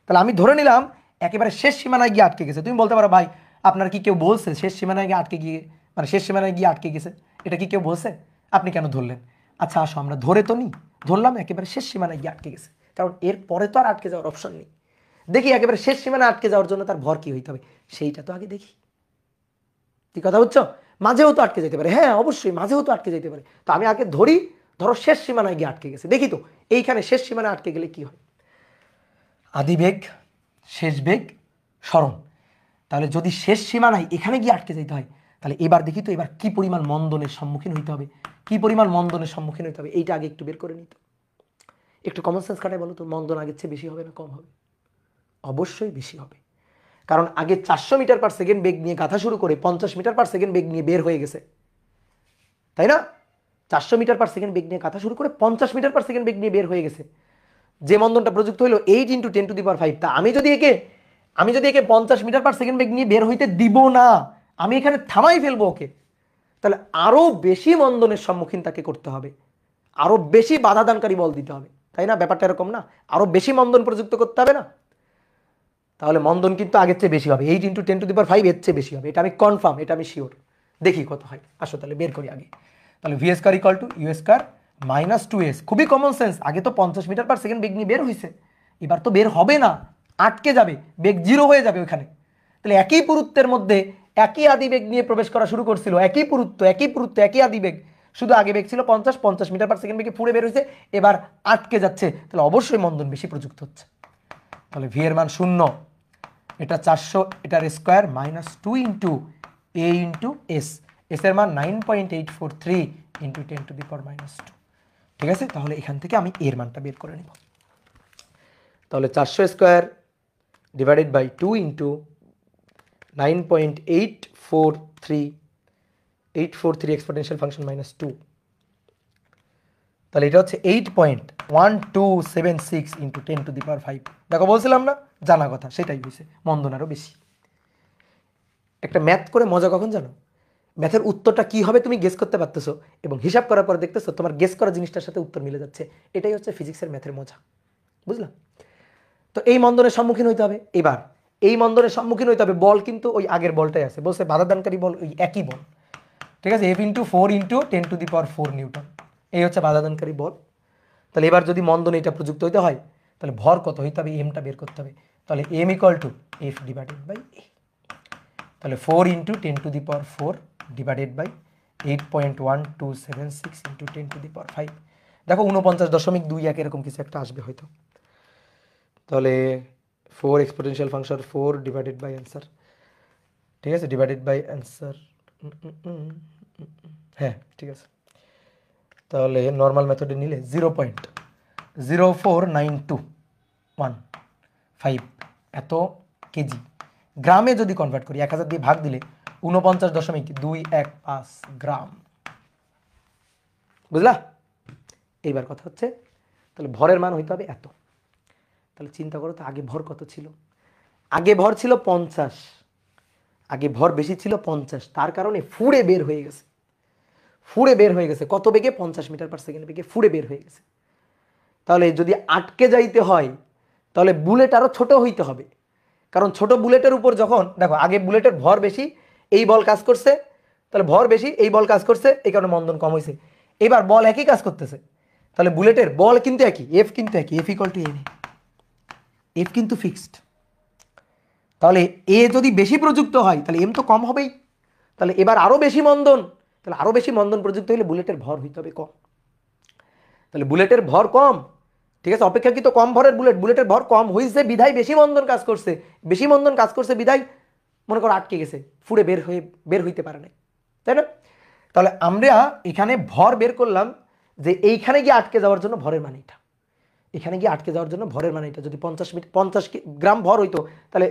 তাহলে আমি ধরে নিলাম একেবারে শেষ সীমানায় গিয়ে আটকে গেছে। তুমি বলতে পারো ভাই আপনার কি কেউ বলছে শেষ সীমানায় গিয়ে আটকে গিয়ে, মানে শেষ সীমানায় গিয়ে আটকে গেছে, এটা কি কেউ বলছে? আপনি কেন ধরলেন? আচ্ছা আসো আমরা ধরে তো নিই, ধরলাম একেবারে শেষ সীমানায় গিয়ে আটকে গেছে, কারণ এর পরে তো আর আটকে যাওয়ার অপশন নেই। দেখি একেবারে শেষ সীমানায় আটকে যাওয়ার জন্য তার ভর কি হইতে হবে, সেইটা তো আগে দেখি। কি কথা বুঝছো? মাঝেও তো আটকে যেতে পারে, হ্যাঁ অবশ্যই মাঝেও তো আটকে যেতে পারে। তো আমি আগে ধরি, ধরো শেষ সীমানায় গিয়ে আটকে গেছে, দেখি তো এইখানে শেষ সীমানায় আটকে গেলে কি হয়। আদি বেগ, শেষ বেগ, স্মরণ। তাহলে যদি শেষ সীমানায় এখানে গিয়ে আটকে যেতে হয়, তাহলে এবার দেখি তো এবার কি পরিমাণ মন্দনের সম্মুখীন হইতে হবে, কি পরিমাণ মন্দনের সম্মুখীন হইতে হবে, এইটা আগে একটু বের করে নিত। একটু কমন সেন্স খাটায় বলো তো, মন্দন আগের চেয়ে বেশি হবে না কম হবে? অবশ্যই বেশি হবে, কারণ আগে 400 মিটার পার সেকেন্ড বেগ নিয়ে গাথা শুরু করে 50 মিটার পার সেকেন্ড বেগ নিয়ে বের হয়ে গেছে, তাই না? 400 মিটার পার সেকেন্ড বেগ নিয়ে গাথা শুরু করে 50 মিটার পার সেকেন্ড বেগ নিয়ে বের হয়ে গেছে। যে মন্দনটা প্রযুক্ত হলো 8 × 10⁵, তা আমি যদি একে 50 মিটার পার সেকেন্ড বেগ নিয়ে বের হইতে দিব না, আমি এখানে থামাই ফেলবো ওকে, তাহলে আরো বেশি মন্দনের সম্মুখীন তাকে করতে হবে, আরো বেশি বাধা দানকারী বল দিতে হবে, তাই না? ব্যাপারটা এরকম না? আরো বেশি মন্দন প্রযুক্ত করতে হবে না? তাহলে মন্দন কিন্তু আগের চেয়ে বেশি হবে, 8 × 10⁵ এর চেয়ে বেশি হবে, এটা আমি কনফার্ম, এটা আমি শিওর। দেখি কত হয়, আসো তাহলে বের করি আগে। তাহলে V square equal to U square minus 2s, খুবই কমন সেন্স। আগে তো 50 মিটার পার সেকেন্ড বেগ নিয়ে বের হয়েছে, এবার তো বের হবে না, আটকে যাবে, বেগ 0 হয়ে যাবে ওইখানে। তাহলে একই পুরুত্বের মধ্যে একই আদি বেগ নিয়ে প্রবেশ করা শুরু করছিল, একই পুরুত্ব একই আদি বেগ, শুধু আগে বেগ ছিল 50 মিটার পার সেকেন্ড বেগে ফুড়ে বের হয়েছে, এবার আটকে যাচ্ছে, তাহলে অবশ্যই মন্দন বেশি প্রযুক্ত হচ্ছে। তাহলে ভি এর মান 0, এটা 400, এটার square minus 2 × a × s, S এর মান 9.843 × 10⁻²। ঠিক আছে, তাহলে এখান থেকে আমি এর মানটা বের করে নিব। তাহলে 400 square divided by 2 × 9.843 exponential function -2, তাহলে এটা হচ্ছে 8.1276 × 10⁵। দেখো বলছিলাম না জানা কথা, সেটাই হয়েছে, মন্দন আরও বেশি। একটা ম্যাথ করে মজা কখন জানো? ম্যাথের উত্তরটা কি হবে তুমি গেস করতে পারতেছো, এবং হিসাব করার পর দেখতেছো তোমার গেস করা জিনিসটার সাথে উত্তর মিলে যাচ্ছে, এটাই হচ্ছে ফিজিক্সের ম্যাথের মজা, বুঝলাম? তো এই মন্দনের সম্মুখীন হইতে হবে। এবার এই মন্দনের সম্মুখীন হইতে হবে, বল কিন্তু ওই আগের বলটাই আছে, বলছে বাধাদানকারী বল ওই একই বল, ঠিক আছে, F × 4 × 10⁴ নিউটন, এই হচ্ছে বাধাদানকারী বল। তাহলে এবার যদি মন্দন এটা প্রযুক্ত হইতে হয়, তাহলে ভর কত হইতে হবে, এমটা বের করতে হবে। তাহলে M = F/A। তাহলে 4 ইন্টু 10⁴ ডিভাইডেড বাই 8.1276 ইন্টু 10⁵। দেখো 49.21 এরকম কিছু একটা আসবে হয়তো। তাহলে 4 exponential function 4 divided by answer, ঠিক আছে, ডিভাইডেড বাই অ্যান্সার, হ্যাঁ ঠিক আছে। তাহলে নর্মাল মেথডে নিলে 0.04921 এত কেজি। গ্রামে যদি কনভার্ট করি 1000 দিয়ে ভাগ দিলে 49.215 গ্রাম, বুঝলা? এইবার কথা হচ্ছে তাহলে ভরের মান হইতে হবে এত। তাহলে চিন্তা করো তো আগে ভর কত ছিল? আগে ভর ছিল 50, আগে ভর বেশি ছিল 50, তার কারণে ফুড়ে বের হয়ে গেছে। ফুড়ে বের হয়ে গেছে কত বেগে? 50 মিটার পার সেকেন্ড বেগে ফুড়ে বের হয়ে গেছে। তাহলে যদি আটকে যাইতে হয় তাহলে বুলেট আরো ছোট হইতে হবে, কারণ ছোট বুলেটের উপর যখন দেখো আগে বুলেটের ভর বেশি, এই বল কাজ করছে, তাহলে ভর বেশি এই বল কাজ করছে, এই কারণে মন্দন কম হয়েছে। এবার বল একই কাজ করতেছে, তাহলে বুলেটের বল কিন্তু একই, এফ কিন্তু একই, F equal two N, F কিন্তু ফিক্সড। তাহলে এ যদি বেশি প্রযুক্ত হয় তাহলে এম তো কম হবেই। তাহলে এবার আরো বেশি মন্দন, তাহলে আরো বেশি মন্দন প্রযুক্ত হলে বুলেটের ভর হইতে হবে কম। তাহলে বুলেটের ভর কম, ঠিক আছে, অপেক্ষাকৃত কম ভরের বুলেট, বুলেটের ভর কম হয়েছে বিধায় বেশি মন্দন কাজ করছে, বেশি মন্দন কাজ করছে বিধায় মনে করো আটকে গেছে, ফুড়ে বের হইতে পারে নাই, তাই না? তাহলে আমরা এখানে ভর বের করলাম যে এইখানে গিয়ে আটকে যাওয়ার জন্য ভরের মান এটা, এখানে গিয়ে আটকে যাওয়ার জন্য ভরের মান এটা। যদি 50 গ্রাম ভর হইতো তাহলে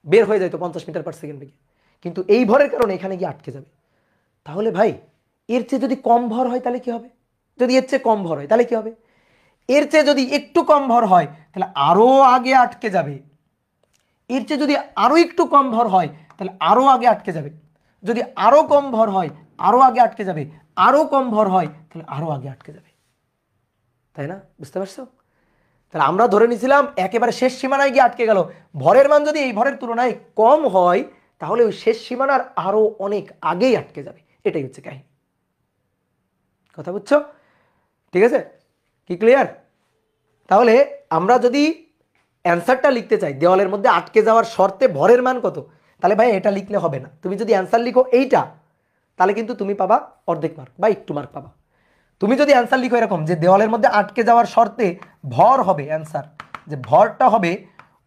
বের হয়ে যাইতো 50 মিটার পার সেকেন্ড বেগে, কিন্তু এই ভরের কারণে এখানে গিয়ে আটকে যাবে। তাহলে ভাই এর চেয়ে যদি কম ভর হয় তাহলে কি হবে? যদি এর চেয়ে কম ভর হয় তাহলে কি হবে? এর চেয়ে যদি একটু কম ভর হয় তাহলে আরো আগে আটকে যাবে, এর চেয়ে যদি আরো একটু কম ভর হয় তাহলে আরো আগে আটকে যাবে, যদি আরো কম ভর হয় আরো আগে আটকে যাবে, আরো কম ভর হয় তাহলে আরো আগে আটকে যাবে, তাই না? বুঝতে পারছো? তাহলে আমরা ধরে নিয়েছিলাম একেবারে শেষ সীমানায় গিয়ে আটকে গেল, ভরের মান যদি এই ভরের তুলনায় কম হয় তাহলে ওই শেষ সীমানার আরো অনেক আগেই আটকে যাবে, এটাই হচ্ছে কাহিনী। কথা বুঝছো? ঠিক আছে, কি ক্লিয়ার? তাহলে আমরা যদি অ্যান্সারটা লিখতে চাই দেওয়ালের মধ্যে আটকে যাওয়ার শর্তে ভরের মান কত, তাহলে ভাই এটা লিখলে হবে না। তুমি যদি অ্যান্সার লিখো এইটা তাহলে কিন্তু তুমি পাবা অর্ধেক মার্ক বা একটু মার্ক পাবা। তুমি যদি অ্যান্সার লিখো এরকম যে দেওয়ালের মধ্যে আটকে যাওয়ার শর্তে ভর হবে, অ্যান্সার যে ভরটা হবে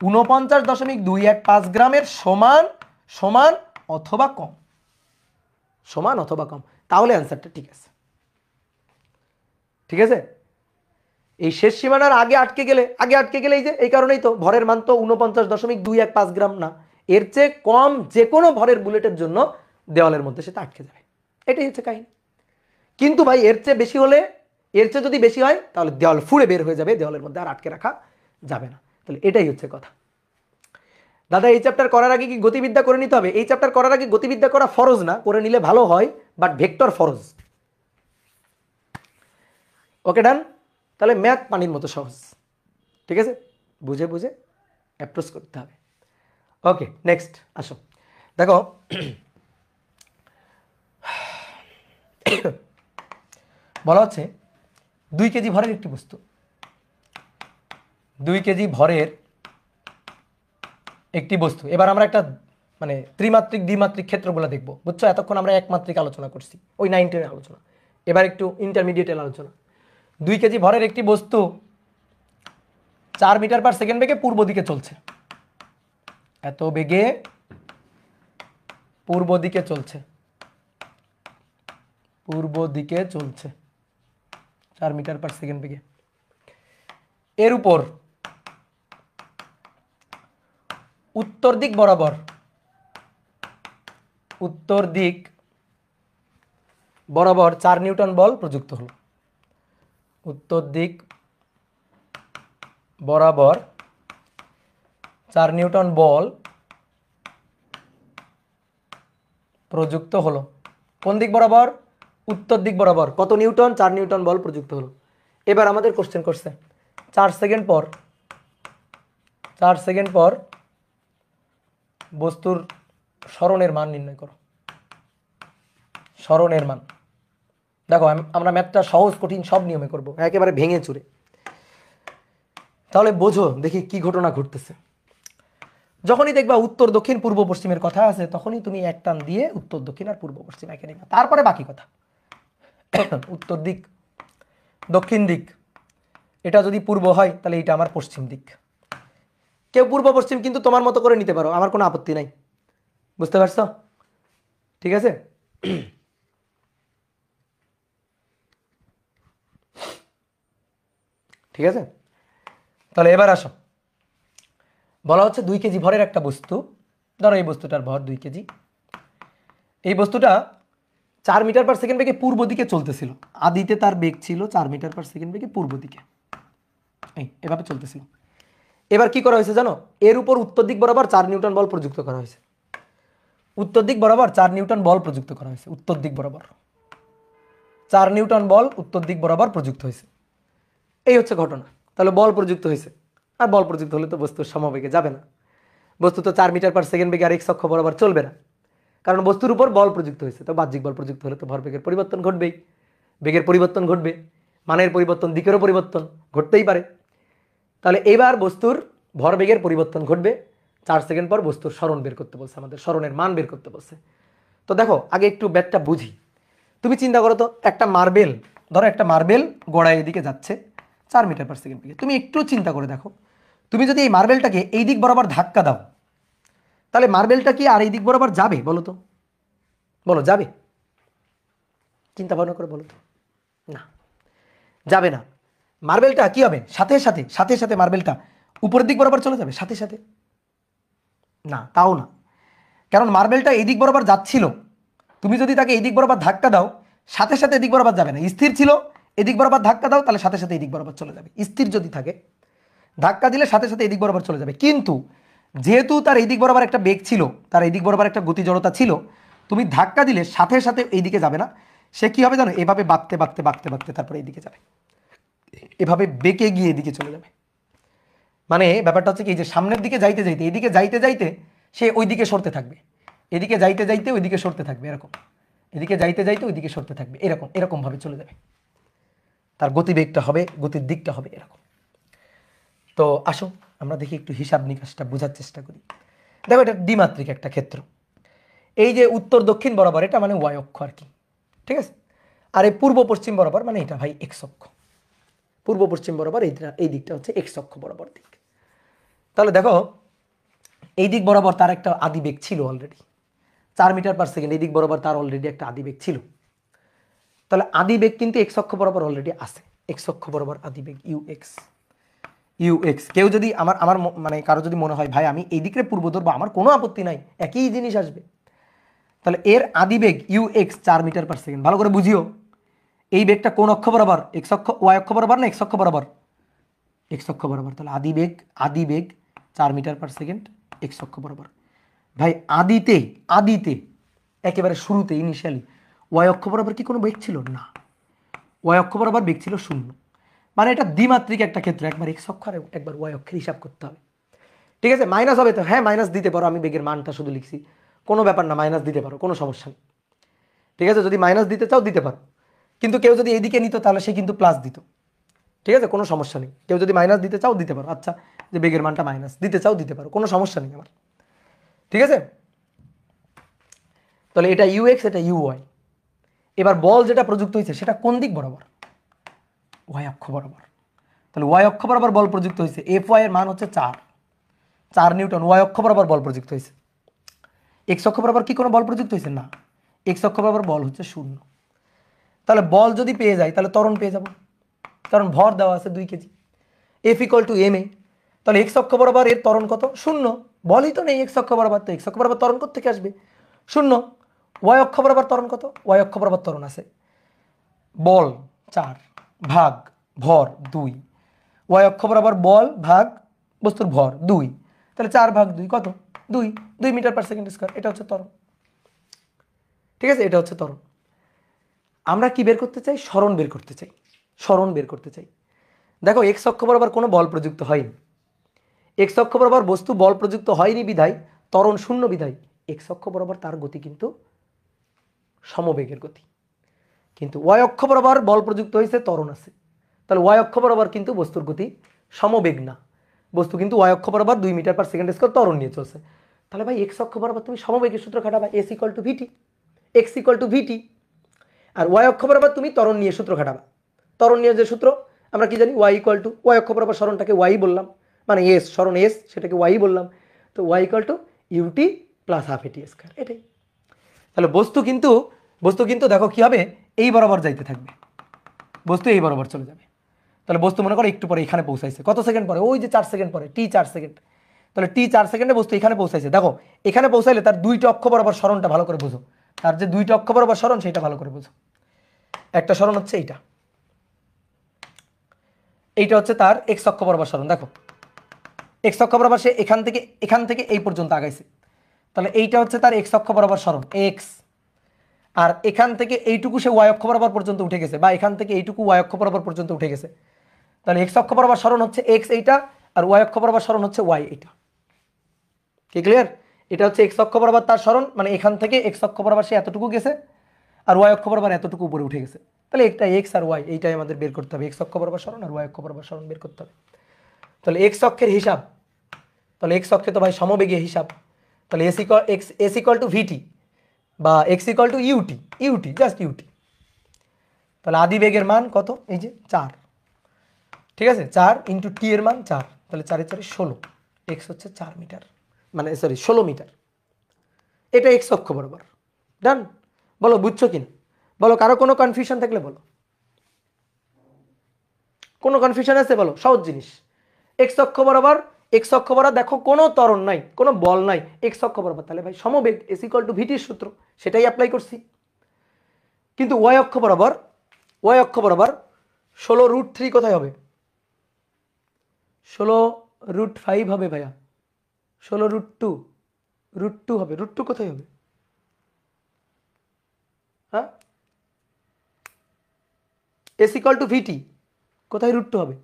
49.215 গ্রামের সমান সমান অথবা কম, সমান অথবা কম, তাহলে অ্যান্সারটা ঠিক আছে। ঠিক আছে, এই শেষ সীমানার আগে আটকে গেলে এই যে এই কারণেই তো ভরের মান তো 49.215 গ্রাম না, এর চেয়ে কম যে কোনো ভরের বুলেটের জন্য দেওয়ালের মধ্যে সেটা আটকে যাবে, এটাই হচ্ছে কাহিনী। কিন্তু ভাই এর চেয়ে বেশি হলে, এর চেয়ে যদি বেশি হয় তাহলে দেওয়াল ফুঁড়ে বের হয়ে যাবে, দেওয়ালের মধ্যে আর আটকে রাখা যাবে না। তাহলে এটাই হচ্ছে কথা। দাদা এই চ্যাপ্টার করার আগে কি গতিবিদ্যা করে নিতে হবে? এই চ্যাপ্টার করার আগে গতিবিদ্যা করা ফরজ না, করে নিলে ভালো হয়, বাট ভেক্টর ফরজ। ওকে ডান। তাহলে ম্যাথ পানির মতো সহজ, ঠিক আছে, বুঝে বুঝে অ্যাপ্রোচ করতে হবে। ওকে নেক্সট আসো, দেখো বলা হচ্ছে 2 কেজি ভরের একটি বস্তু, 2 কেজি ভরের একটি বস্তু। এবার আমরা একটা মানে ত্রিমাত্রিক দ্বিমাত্রিক ক্ষেত্রগুলো দেখবো, বুঝছো? এতক্ষণ আমরা একমাত্রিক আলোচনা করছি, ওই 9 10 আলোচনা, এবার একটু ইন্টারমিডিয়েট আলোচনা। 2 কেজি ভরের একটি বস্তু 4 মিটার পার সেকেন্ড বেগে পূর্ব দিকে চলছে, এত বেগে পূর্ব দিকে চলছে, পূর্ব দিকে চলছে 4 মিটার পার সেকেন্ড বেগে। এর উপর উত্তর দিক বরাবর, উত্তর দিক বরাবর 4 নিউটন বল প্রযুক্ত হলো, উত্তর দিক বরাবর 4 নিউটন বল প্রযুক্ত হলো। কোন দিক বরাবর? উত্তর দিক বরাবর। কত নিউটন? 4 নিউটন বল প্রযুক্ত হলো। এবার আমাদের কোশ্চেন করছে 4 সেকেন্ড পর, 4 সেকেন্ড পর বস্তুর সরণের মান নির্ণয় করো। সরণের মান দেখো, আমরা ম্যাথটা সহজ কঠিন সব নিয়মে করব, একেবারে ভেঙে চুরে। তাহলে বোঝো দেখি কি ঘটনা ঘটতেছে। যখনই দেখবা উত্তর দক্ষিণ পূর্ব পশ্চিমের কথা আছে তখনই তুমি এক টান দিয়ে উত্তর দক্ষিণ আর পূর্ব পশ্চিম একে নেবা, তারপরে বাকি কথা। উত্তর দিক, দক্ষিণ দিক, এটা যদি পূর্ব হয় তাহলে এটা আমার পশ্চিম দিক। কেউ পূর্ব পশ্চিম কিন্তু তোমার মতো করে নিতে পারো, আমার কোনো আপত্তি নাই। বুঝতে পারছো? ঠিক আছে। ঠিক আছে, তাহলে এবার আসো, বলা হচ্ছে 2 কেজি ভরের একটা বস্তু, ধরো এই বস্তুটার ভর 2 কেজি, এই বস্তুটা 4 মিটার পার সেকেন্ড বেগে পূর্ব দিকে চলতেছিল। আদিতে তার বেগ ছিল 4 মিটার পার সেকেন্ড বেগে পূর্ব দিকে, এভাবে চলতেছিল। এবার কি করা হয়েছে জানো? এর উপর উত্তর দিক বরাবর 4 নিউটন বল প্রযুক্ত করা হয়েছে। উত্তর দিক বরাবর 4 নিউটন বল প্রযুক্ত করা হয়েছে, উত্তর দিক বরাবর 4 নিউটন বল উত্তর দিক বরাবর প্রযুক্ত হয়েছে। এই হচ্ছে ঘটনা। তাহলে বল প্রযুক্ত হয়েছে, আর বল প্রযুক্ত হলে তো বস্তুর সমবেগে যাবে না, বস্তু তো 4 মিটার পার সেকেন্ড বেগে আর এক্স অক্ষ বরাবর চলবে না, কারণ বস্তুর উপর বল প্রযুক্ত হয়েছে। তো বাহ্যিক বল প্রযুক্ত হলে তো ভরবেগের পরিবর্তন ঘটবেই, বেগের পরিবর্তন ঘটবে, মানের পরিবর্তন, দিকেরও পরিবর্তন ঘটতেই পারে। তাহলে এবার বস্তুর ভরবেগের পরিবর্তন ঘটবে, 4 সেকেন্ড পর বস্তুর সরণ বের করতে বলছে, আমাদের সরণের মান বের করতে বলছে। তো দেখো আগে একটু ব্যাটটা বুঝি। তুমি চিন্তা করো তো, একটা মার্বেল, ধরো একটা মার্বেল গোড়ায় এদিকে যাচ্ছে 4 মিটার পার সেকেন্ড বেগে। তুমি একটু চিন্তা করে দেখো, তুমি যদি এই মার্বেলটাকে এই দিক বরাবর ধাক্কা দাও, তাহলে মার্বেলটা কি আর এই দিক বরাবর যাবে? বলো তো, বলো যাবে? চিন্তা ভাবনা করে বলো তো। না, যাবে না। মার্বেলটা কি হবে? সাথে সাথে সাথে সাথে মার্বেলটা উপরের দিক বরাবর চলে যাবে সাথে সাথে? না, তাও না। কারণ মার্বেলটা এই দিক বরাবর যাচ্ছিল, তুমি যদি তাকে এই দিক বরাবর ধাক্কা দাও, সাথে সাথে এদিক বরাবর যাবে না। স্থির ছিল, এদিক বরাবর ধাক্কা দাও তাহলে সাথে সাথে এদিক বরাবর চলে যাবে। স্থির যদি থাকে, ধাক্কা দিলে সাথে সাথে এদিক বরাবর চলে যাবে। কিন্তু যেহেতু তার এই দিক বরাবর একটা বেগ ছিল, তার এই দিক বরাবর একটা গতি জড়তা ছিল, তুমি ধাক্কা দিলে সাথে সাথে এই দিকে যাবে না। সে কি হবে জানো? এভাবে বাঁকতে বাঁকতে বাঁকতে বাঁকতে তারপরে এইদিকে যাবে, এভাবে বেঁকে গিয়ে এদিকে চলে যাবে। মানে ব্যাপারটা হচ্ছে কি, যে সামনের দিকে যাইতে যাইতে, এদিকে যাইতে যাইতে সে ওই দিকে সরতে থাকবে, এদিকে যাইতে যাইতে ওইদিকে সরতে থাকবে, এরকম, এদিকে যাইতে যাইতে ওইদিকে সরতে থাকবে, এরকম এরকম ভাবে চলে যাবে। তার গতিবেগটা হবে, গতির দিকটা হবে এরকম। তো আসো আমরা দেখি একটু হিসাব নিকাশটা বোঝার চেষ্টা করি। দেখো এটা দ্বিমাত্রিক একটা ক্ষেত্র। এই যে উত্তর দক্ষিণ বরাবর এটা মানে ওয়াই অক্ষ আর কি, ঠিক আছে। আর এই পূর্ব পশ্চিম বরাবর মানে এটা ভাই এক্স অক্ষ। পূর্ব পশ্চিম বরাবর এই দিকটা হচ্ছে এক্স অক্ষ বরাবর দিক। তাহলে দেখো এই দিক বরাবর তার একটা আদিবেগ ছিল অলরেডি 4 মিটার পার সেকেন্ড, এই দিক বরাবর তার অলরেডি একটা আদিবেগ ছিল। তাহলে আদিবেগ কিন্তু এক্স অক্ষ বরাবর অলরেডি আছে, এক্স অক্ষ বরাবর আদিবেগ ইউএক্স। ইউএক্স কেউ যদি আমার আমার মানে কারো যদি মনে হয় ভাই আমি এই দিকে পূর্ব ধরবো, আমার কোনো আপত্তি নাই, একই জিনিস আসবে। তাহলে এর আদিবেগ ইউএক্স 4 মিটার পার সেকেন্ড। ভালো করে বুঝিও, এই বেগটা কোন অক্ষ বরাবর? এক্স অক্ষ, ওয়াই অক্ষ বরাবর না এক্স অক্ষ বরাবর? এক্স অক্ষ বরাবর। তাহলে আদিবেগ 4 মিটার পার সেকেন্ড এক্স অক্ষ বরাবর। ভাই আদিতে আদিতে একেবারে শুরুতে ইনিশিয়ালি ওয়াই অক্ষ বরাবর কি কোনো বেগ ছিল? না, ওয়াই অক্ষ বরাবর বেগ ছিল 0। মানে এটা দ্বিমাত্রিক একটা ক্ষেত্র, একবার এক্স অক্ষ আর একবার ওয়াই অক্ষের হিসাব করতে হবে। ঠিক আছে, মাইনাস হবে তো, হ্যাঁ মাইনাস দিতে পারো, আমি বেগের মানটা শুধু লিখছি, কোনো ব্যাপার না, মাইনাস দিতে পারো, কোনো সমস্যা নেই। ঠিক আছে, যদি মাইনাস দিতে চাও দিতে পারো, কিন্তু কেউ যদি এইদিকে নিত তাহলে সে কিন্তু প্লাস দিত। ঠিক আছে, কোনো সমস্যা নেই, কেউ যদি মাইনাস দিতে চাও দিতে পারো। আচ্ছা, যে বেগের মানটা মাইনাস দিতে চাও দিতে পারো, কোনো সমস্যা নেই আমার। ঠিক আছে, তাহলে এটা ইউএক্স, এটা ইউওয়াই। এবার বল যেটা প্রযুক্ত হয়েছে সেটা কোন দিক বরাবর? ওয়াই অক্ষ বরাবর। তাহলে ওয়াই অক্ষ বরাবর বল প্রযুক্ত হয়েছে, এফ ওয়াই এর মান হচ্ছে 4 নিউটন। ওয়াই অক্ষ বরাবর বল প্রযুক্ত হয়েছে। এক্স অক্ষ বরাবর কি কোনো বল প্রযুক্ত হয়েছে? না, এক্স অক্ষ বরাবর বল হচ্ছে 0। তাহলে বল যদি পেয়ে যায় তাহলে ত্বরণ পেয়ে যাব, কারণ ভর দেওয়া আছে 2 KG. F equal to M A. তাহলে এক্স অক্ষ বরাবর এর ত্বরণ কত? 0। বলই তো নেই এক্স অক্ষ বরাবর, তো এক্স অক্ষ বরাবর ত্বরণ করতে আসবে 0। ওয়াই অক্ষ বরাবর ত্বরণ কত? ওয়াই অক্ষ বরাবর ত্বরণ আছে বল 4 ভাগ ভর 2। ওয়াই অক্ষ বরাবর বল ভাগ বস্তুর ভর 2, তাহলে 4 ভাগ 2 কত? 2, 2 মিটার পার সেকেন্ড স্কয়ার। এটা হচ্ছে ত্বরণ। ঠিক আছে, এটা হচ্ছে ত্বরণ। আমরা কি বের করতে চাই? সরণ বের করতে চাই, সরণ বের করতে চাই। দেখো এক্স অক্ষ বরাবর কোনো বল প্রযুক্ত হয়নি, এক্স অক্ষ বরাবর বস্তু বল প্রযুক্ত হয়নি বিধায় ত্বরণ 0 বিধায় এক্স অক্ষ বরাবর তার গতি কিন্তু সমবেগের গতি। কিন্তু ওয়াই অক্ষ বরাবর বল প্রযুক্ত হয়েছে, ত্বরণ আছে, তাহলে ওয়াই অক্ষ বরাবর কিন্তু বস্তুর গতি সমবেগ না। বস্তু কিন্তু ওয়াই অক্ষ বরাবর 2 মিটার পার সেকেন্ড স্কয়ার ত্বরণ নিয়ে চলছে। তাহলে ভাই এক্স অক্ষ বরাবর তুমি সমবেগের সূত্র খাটাবা, S equal to VT, X equal to VT. আর ওয়াই অক্ষ বরাবর তুমি ত্বরণ নিয়ে সূত্র খাটাবা। ত্বরণ নিয়ে যে সূত্র আমরা কি জানি, ওয়াই ইকুয়াল টু, ওয়াই অক্ষ বরাবর সরণটাকে ওয়াই বললাম, মানে এস, সরণ এস সেটাকে ওয়াই বললাম, তো Y equal to UT plus half AT square, এটাই। তাহলে বস্তু কিন্তু দেখো কি হবে, এই বরাবর যাইতে থাকবে, বস্তু এই বরাবর চলে যাবে। তাহলে বস্তু মনে করো একটু পরে এখানে পৌঁছাইছে, কত সেকেন্ড পরে, ওই যে 4 সেকেন্ড পরে, টি 4 সেকেন্ড। তাহলে টি 4 সেকেন্ডে বস্তু এখানে পৌঁছাইছে। দেখো এখানে পৌঁছাইলে তার 2টা অক্ষ বরাবর সরণটা ভালো করে বোঝো, তার যে 2টা অক্ষ বরাবর সরণ সেটা ভালো করে বোঝো। একটা সরণ হচ্ছে এইটা, এইটা হচ্ছে তার এক্স অক্ষ বরাবর সরণ। দেখো এক্স অক্ষ বরাবর সে এখান থেকে এই পর্যন্ত আগাইছে, তাহলে এইটা হচ্ছে তার এক্স অক্ষ বরাবর সরণ এক্স। আর এখান থেকে এইটুকু সে ওয়াই অক্ষ বরাবর পর্যন্ত উঠে গেছে, বা এখান থেকে এইটুকু ওয়াই অক্ষ বরাবর পর্যন্ত উঠে গেছে। তাহলে এক্স অক্ষ বরাবর সরণ হচ্ছে এক্স এইটা, আর ওয়াই অক্ষ বরাবর সরণ হচ্ছে ওয়াই এইটা। কি ক্লিয়ার? এটা হচ্ছে এক্স অক্ষ বরাবর তার সরণ, মানে এখান থেকে এক্স অক্ষ বরাবর সে এতটুকু গেছে, আর ওয়াই অক্ষ বরাবর এতটুকু উপরে উঠে গেছে। তাহলে একটা এক্স আর ওয়াই এইটাই আমাদের বের করতে হবে, এক্স অক্ষ বরাবর সরণ আর ওয়াই অক্ষ বরাবর সরণ বের করতে হবে। তাহলে এক্স অক্ষের হিসাব, তাহলে এক্স অক্ষে তো ভাই সমবেগীয় হিসাব, তাহলে এস ইকুয়াল টু ভিটি বা X equal to UT just UT. তাহলে আদি বেগের মান কত, এই যে 4, ঠিক আছে, 4 ইন্টু টি এর মান 4, তাহলে 4 4 16, এক্স হচ্ছে 4 মিটার, মানে সরি 16 মিটার। এটা এক্স অক্ষ বরাবর। ডান? বলো বুঝছো কিনা, বলো কারো কোনো কনফিউশন থাকলে বলো, কোনো কনফিউশন আছে বলো, সহজ জিনিস। এক্স অক্ষ বরাবর, এক্স অক্ষ বরাবর দেখো কোনো ত্বরণ নাই, কোনো বল নাই, এক্স অক্ষ বরাবর, তাহলে ভাই সমবেগ এস ইকুয়াল টু ভিটির সূত্র, সেটাই অ্যাপ্লাই করছি। কিন্তু ওয়াই অক্ষ বরাবর, ওয়াই অক্ষ বরাবর 16√3 কোথায় হবে, 16√5 হবে ভাইয়া, 16√2, √2 হবে, √2 কোথায় হবে, হ্যাঁ, এস ইকুয়াল টু ভিটি, কোথায় √2 হবে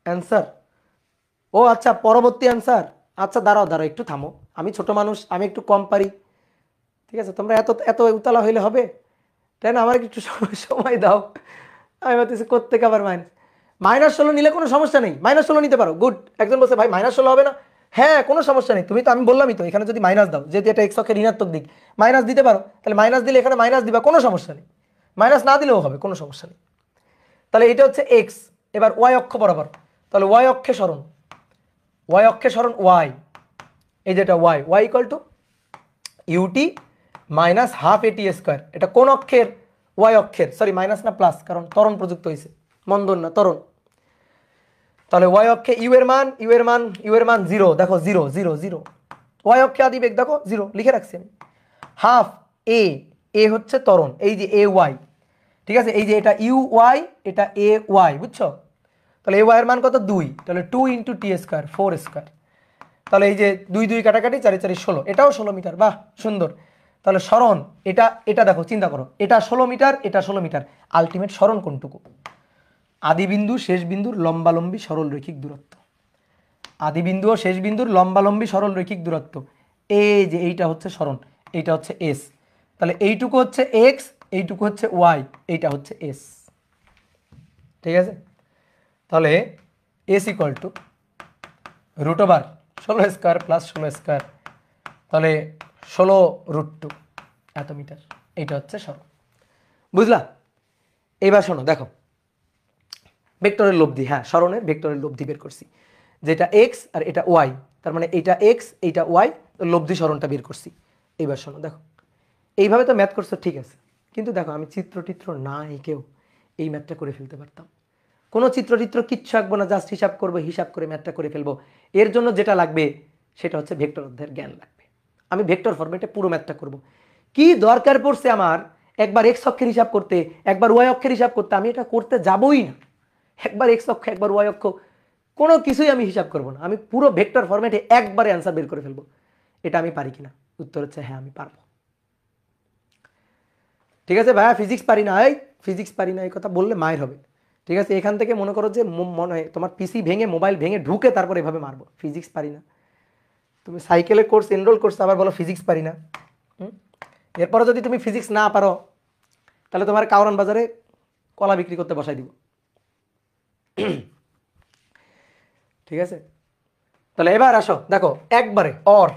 অ্যান্সার? ও আচ্ছা, পরবর্তী অ্যান্সার। আচ্ছা দাঁড়াও একটু থামো, আমি ছোট মানুষ, আমি একটু কম পারি, ঠিক আছে, তোমরা এত এত উতলা হইলে হবে, তাই না? আমার একটু সময় দাও, আমি ভাবতেছি কোত্থেকে আবার -16 নিলে কোনো সমস্যা নেই, -16 নিতে পারো, গুড। একজন বলছে ভাই -16 হবে না, হ্যাঁ কোনো সমস্যা নেই, তুমি তো, আমি বললামই তো, এখানে যদি মাইনাস দাও, যেহেতু এটা এক্স অক্ষের ঋণাত্মক দিক, মাইনাস দিতে পারো, তাহলে মাইনাস দিলে এখানে মাইনাস দিবা, কোনো সমস্যা নেই, মাইনাস না দিলেও হবে, কোনো সমস্যা নেই। তাহলে এটা হচ্ছে এক্স, এবার ওয়াই অক্ষ বরাবর, তাহলে ওয়াই অক্ষে সরণ, ওয়াই অক্ষে সরণ ওয়াই, এই যেটা Y, Y equal to UT minus half এটি স্কোয়ার। এটা কোন অক্ষের, ওয়াই অক্ষের, সরি মাইনাস না প্লাস, কারণ ত্বরণ প্রযুক্ত হয়েছে, মন্দন না ত্বরণ। তাহলে ওয়াই অক্ষে ইউ এর মান 0, দেখো 0 0 0, ওয়াই অক্ষে আদিবেগ দেখো 0 লিখে রাখছি আমি। হাফ এ হচ্ছে ত্বরণ, এই যে এ ওয়াই, ঠিক আছে, এই যে এটা ইউ ওয়াই, এটা এ ওয়াই, বুঝছো? তাহলে এ ওয়াই এর মান কত 2, তাহলে 2 ইন্টু টি স্কোয়ার 4 স্কোয়ার, তাহলে এই যে 2 2 কাটাকাটি 4 4 16, এটাও 16 মিটার, বাহ সুন্দর। তাহলে সরণ এটা দেখো, চিন্তা করো, এটা 16 মিটার, এটা 16 মিটার, আলটিমেট সরণ কোনটুকু? আদি বিন্দু শেষ বিন্দুর লম্বালম্বী সরল রৈখিক দূরত্ব, আদি বিন্দু ও শেষ বিন্দুর লম্বালম্বী সরল রৈখিক দূরত্ব, এই যে এইটা হচ্ছে সরণ, এইটা হচ্ছে এস, তাহলে এইটুকু হচ্ছে এক্স, এইটুকু হচ্ছে ওয়াই, এইটা হচ্ছে এস, ঠিক আছে। তাহলে S equal to √16 square plus 16 square, তাহলে 16√2 এত মিটার, এইটা হচ্ছে সরণ, বুঝলা? এইবার শোনো, দেখো ভেক্টরের লব্ধি, হ্যাঁ সরণের ভেক্টরের লব্ধি বের করছি, যেটা এক্স আর এটা ওয়াই, তার মানে এইটা এক্স এইটা ওয়াই, লব্ধি সরণটা বের করছি। এইবার শোনো, দেখো এইভাবে তো ম্যাথ করছো ঠিক আছে, কিন্তু দেখো আমি চিত্র না এঁকেও এই ম্যাথটা করে ফেলতে পারতাম, কোনো চিত্র কিচ্ছু আঁকবো না, জাস্ট হিসাব করবো, হিসাব করে ম্যাথটা করে ফেলবো। এর জন্য যেটা লাগবে সেটা হচ্ছে ভেক্টর অধ্যায়ের জ্ঞান লাগবে। আমি ভেক্টর ফরম্যাটে পুরো ম্যাথটা করব। কি দরকার পড়ছে আমার একবার এক্স অক্ষের হিসাব করতে, একবার ওয়াই অক্ষের হিসাব করতে? আমি এটা করতে যাবই না, একবার এক্স অক্ষ একবার ওয়াই অক্ষ, কোনো কিছুই আমি হিসাব করব না, আমি পুরো ভেক্টর ফরম্যাটে একবারে অ্যান্সার বের করে ফেলবো। এটা আমি পারি কিনা? উত্তর হচ্ছে হ্যাঁ আমি পারবো। ঠিক আছে ভাইয়া, ফিজিক্স পারি না, ফিজিক্স পারি না এই কথা বললে মায়ের হবে, ঠিক আছে? এখান থেকে মনে করো যে মনে হয় তোমার পিসি ভেঙে, মোবাইল ভেঙে ঢুকে তারপর এভাবে মারবো, ফিজিক্স পারি না। তুমি সাইকেলের কোর্স এনরোল করছো, আবার বলো ফিজিক্স পারি না। এরপরে যদি তুমি ফিজিক্স না পারো, তাহলে তোমার কাউরান বাজারে কলা বিক্রি করতে বসাই দিব। ঠিক আছে, তাহলে এবার আসো দেখো একবারে অর,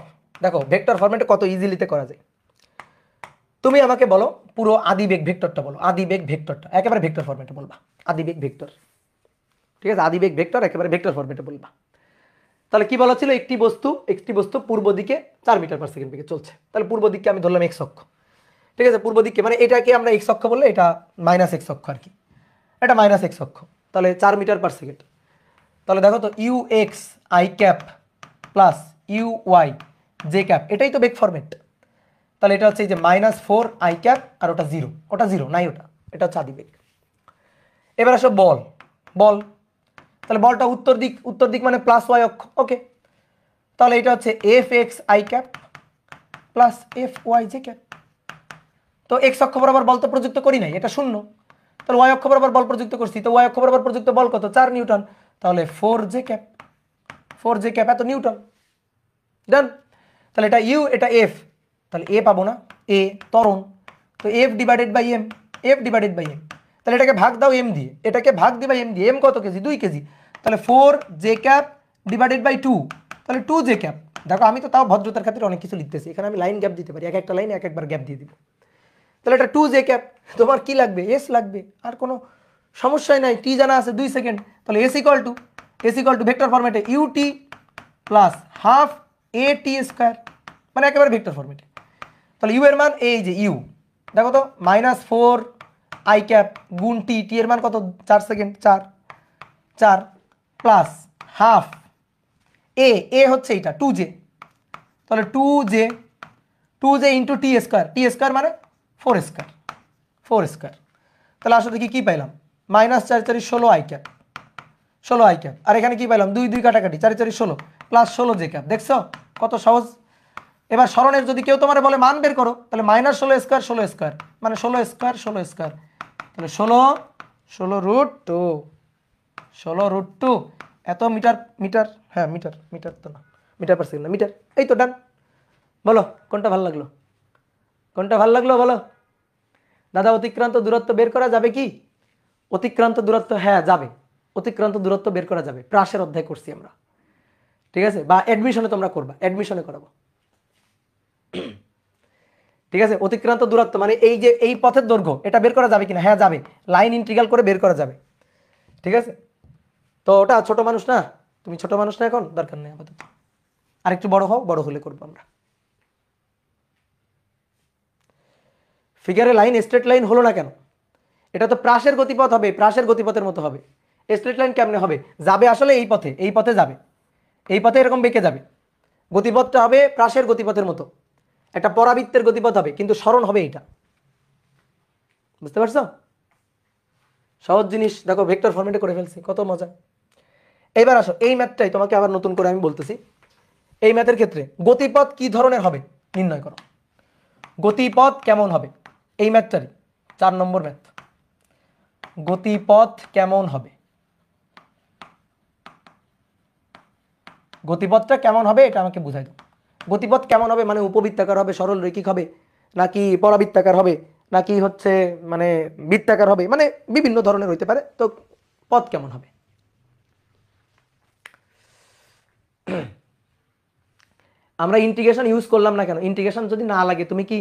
দেখো ভেক্টর ফরম্যাটে কত ইজিলিতে করা যায়। তুমি আমাকে বলো পুরো আদিবেগ ভেক্টরটা বলো, আদিবেগ ভেক্টরটা একেবারে ভেক্টর ফরম্যাটে বলবা, আদিবেগ ভেক্টর। ঠিক আছে, আদিবেগ ভেক্টর একেবারে ভেক্টর ফরম্যাটে বলবা। তাহলে কি বলা ছিল, একটি বস্তু পূর্ব দিকে 4 মিটার/সেকেন্ড বেগে চলছে। তাহলে পূর্ব দিককে আমি ধরলাম এক্স অক্ষ। ঠিক আছে, পূর্ব দিককে মানে এটাকে আমরা এক্স অক্ষ বললে এটা মাইনাস এক্স অক্ষ আর কি, এটা মাইনাস এক্স অক্ষ। তাহলে 4 মিটার/সেকেন্ড। তাহলে দেখো তো U X I cap plus U Y J cap, এটাই তো বেগ ফরম্যাট। তাহলে এটা হচ্ছে এই যে -4 আই ক্যাপ আর ওটা জিরো নাই, এটা হচ্ছে আদিবেগ। এবার আসো বল, তাহলে বলটা উত্তর দিক মানে প্লাস ওয়াই অক্ষ। ওকে, তাহলে এটা হচ্ছে F X I cap plus F Y J cap. তো এক্স অক্ষ বরাবর বল তো প্রযুক্ত করি নাই, এটা 0। তাহলে ওয়াই অক্ষ বরাবর বল প্রযুক্ত করছি, তো ওয়াই অক্ষ বরাবর প্রযুক্ত বল কত, 4 নিউটন। তাহলে 4 জে ক্যাপ এত নিউটন। ডান। তাহলে এটা ইউ এটা এফ, তাহলে এ পাবো না, এ ত্বরণ, তো এফ ডিভাইডেড বাই এম, তাহলে এটাকে ভাগ দাও এম দিয়ে, এটাকে ভাগ দিবা এম দিয়ে, এম কত কেজি, 2 কেজি। তাহলে 4 জে ক্যাপ ডিভাইডেড বাই 2, তাহলে 2 জে ক্যাপ। দেখো আমি তো তাও ভদ্রতার খাতিরে অনেক কিছু লিখতেছি, এখানে আমি লাইন গ্যাপ দিতে পারি, এক একটা লাইনে এক একবার গ্যাপ দিয়ে দিব। তাহলে এটা 2 জে ক্যাপ, তোমার কি লাগবে, এস লাগবে, আর কোনো সমস্যাই নাই, টি জানা আছে 2 সেকেন্ড। তাহলে এস ইকুয়াল টু ভেক্টর ফরম্যাটে ইউটি প্লাস হাফ এ টি স্কোয়ার, মানে একেবারে ভেক্টর ফরম্যাটে। তাহলে ইউ এর মান এই যে ইউ, দেখো তো -4 আই ক্যাপ গুণ টি, এর মান কত 4 সেকেন্ড, 4 প্লাস হাফ এ হচ্ছে এইটা 2 জে, তাহলে 2 জে ইন্টু টি স্কোয়ার মানে 4 স্কোয়ার। তাহলে আসলে কি পাইলাম, -4 4 16 আই ক্যাপ, আর এখানে কি পাইলাম 2 2 কাটাকাটি, 4 4 16 প্লাস 16 জে ক্যাপ। দেখছো কত সহজ। এবার স্মরণের যদি কেউ তোমার বলে মান বের করো, তাহলে -16 স্কোয়ার মানে 16 স্কোয়ার, তাহলে 16√2 এত মিটার, হ্যাঁ মিটার তো না, মিটার/সেকেন্ড না, মিটার। এই তো ডান। বলো কোনটা ভালো লাগলো বলো। দাদা অতিক্রান্ত দূরত্ব বের করা যাবে কি, অতিক্রান্ত দূরত্ব, হ্যাঁ যাবে, অতিক্রান্ত দূরত্ব বের করা যাবে, প্রাসের অধ্যায় করছি আমরা। ঠিক আছে, বা অ্যাডমিশনে তোমরা করবা, অ্যাডমিশনে করাবো। ঠিক আছে, অতিক্রান্ত দূরত্ব মানে এই যে এই পথের দৈর্ঘ্য, এটা বের করা যাবে কিনা, হ্যাঁ যাবে, লাইন ইন্টিগ্রাল করে বের করা যাবে। ঠিক আছে, তো ওটা ছোট মানুষ না, তুমি ছোট মানুষ না, এখন দরকার নেই আপাতত, আর একটু বড় হও, বড় হলে করবো আমরা। ফিগারে লাইন স্ট্রেট লাইন হলো না কেন, এটা তো প্রাসের গতিপথ হবে, প্রাসের গতিপথের মতো হবে। স্ট্রেট লাইন কেমনে হবে, যাবে আসলে এই পথে যাবে, এই পথে এরকম বেঁকে যাবে, গতিপথটা হবে প্রাসের গতিপথের মতো, একটা পরাবৃত্তের গতিপথ হবে, কিন্তু সরণ হবে এইটা। বুঝতে পারছো, সহজ জিনিস, দেখো ভেক্টর ফরম্যাটে করে ফেলছি, কত মজা। এইবার আসো এই ম্যাথটাই তোমাকে আবার নতুন করে আমি বলতেছি। এই ম্যাথের ক্ষেত্রে গতিপথ কি ধরনের হবে নির্ণয় করো, গতিপথ কেমন হবে, এই ম্যাথটারই 4 নম্বর ম্যাথ, গতিপথ কেমন হবে, গতিপথটা কেমন হবে এটা আমাকে বুঝাই দাও। গতিপথ কেমন হবে মানে উপবৃত্তাকার হবে, সরল রৈখিক হবে, নাকি পরাবৃত্তাকার হবে, নাকি হচ্ছে মানে বৃত্তাকার হবে, মানে বিভিন্ন ধরনের হইতে পারে, তো পথ কেমন হবে। আমরা ইন্টিগ্রেশন ইউজ করলাম না কেন, ইন্টিগ্রেশন যদি না লাগে, তুমি কি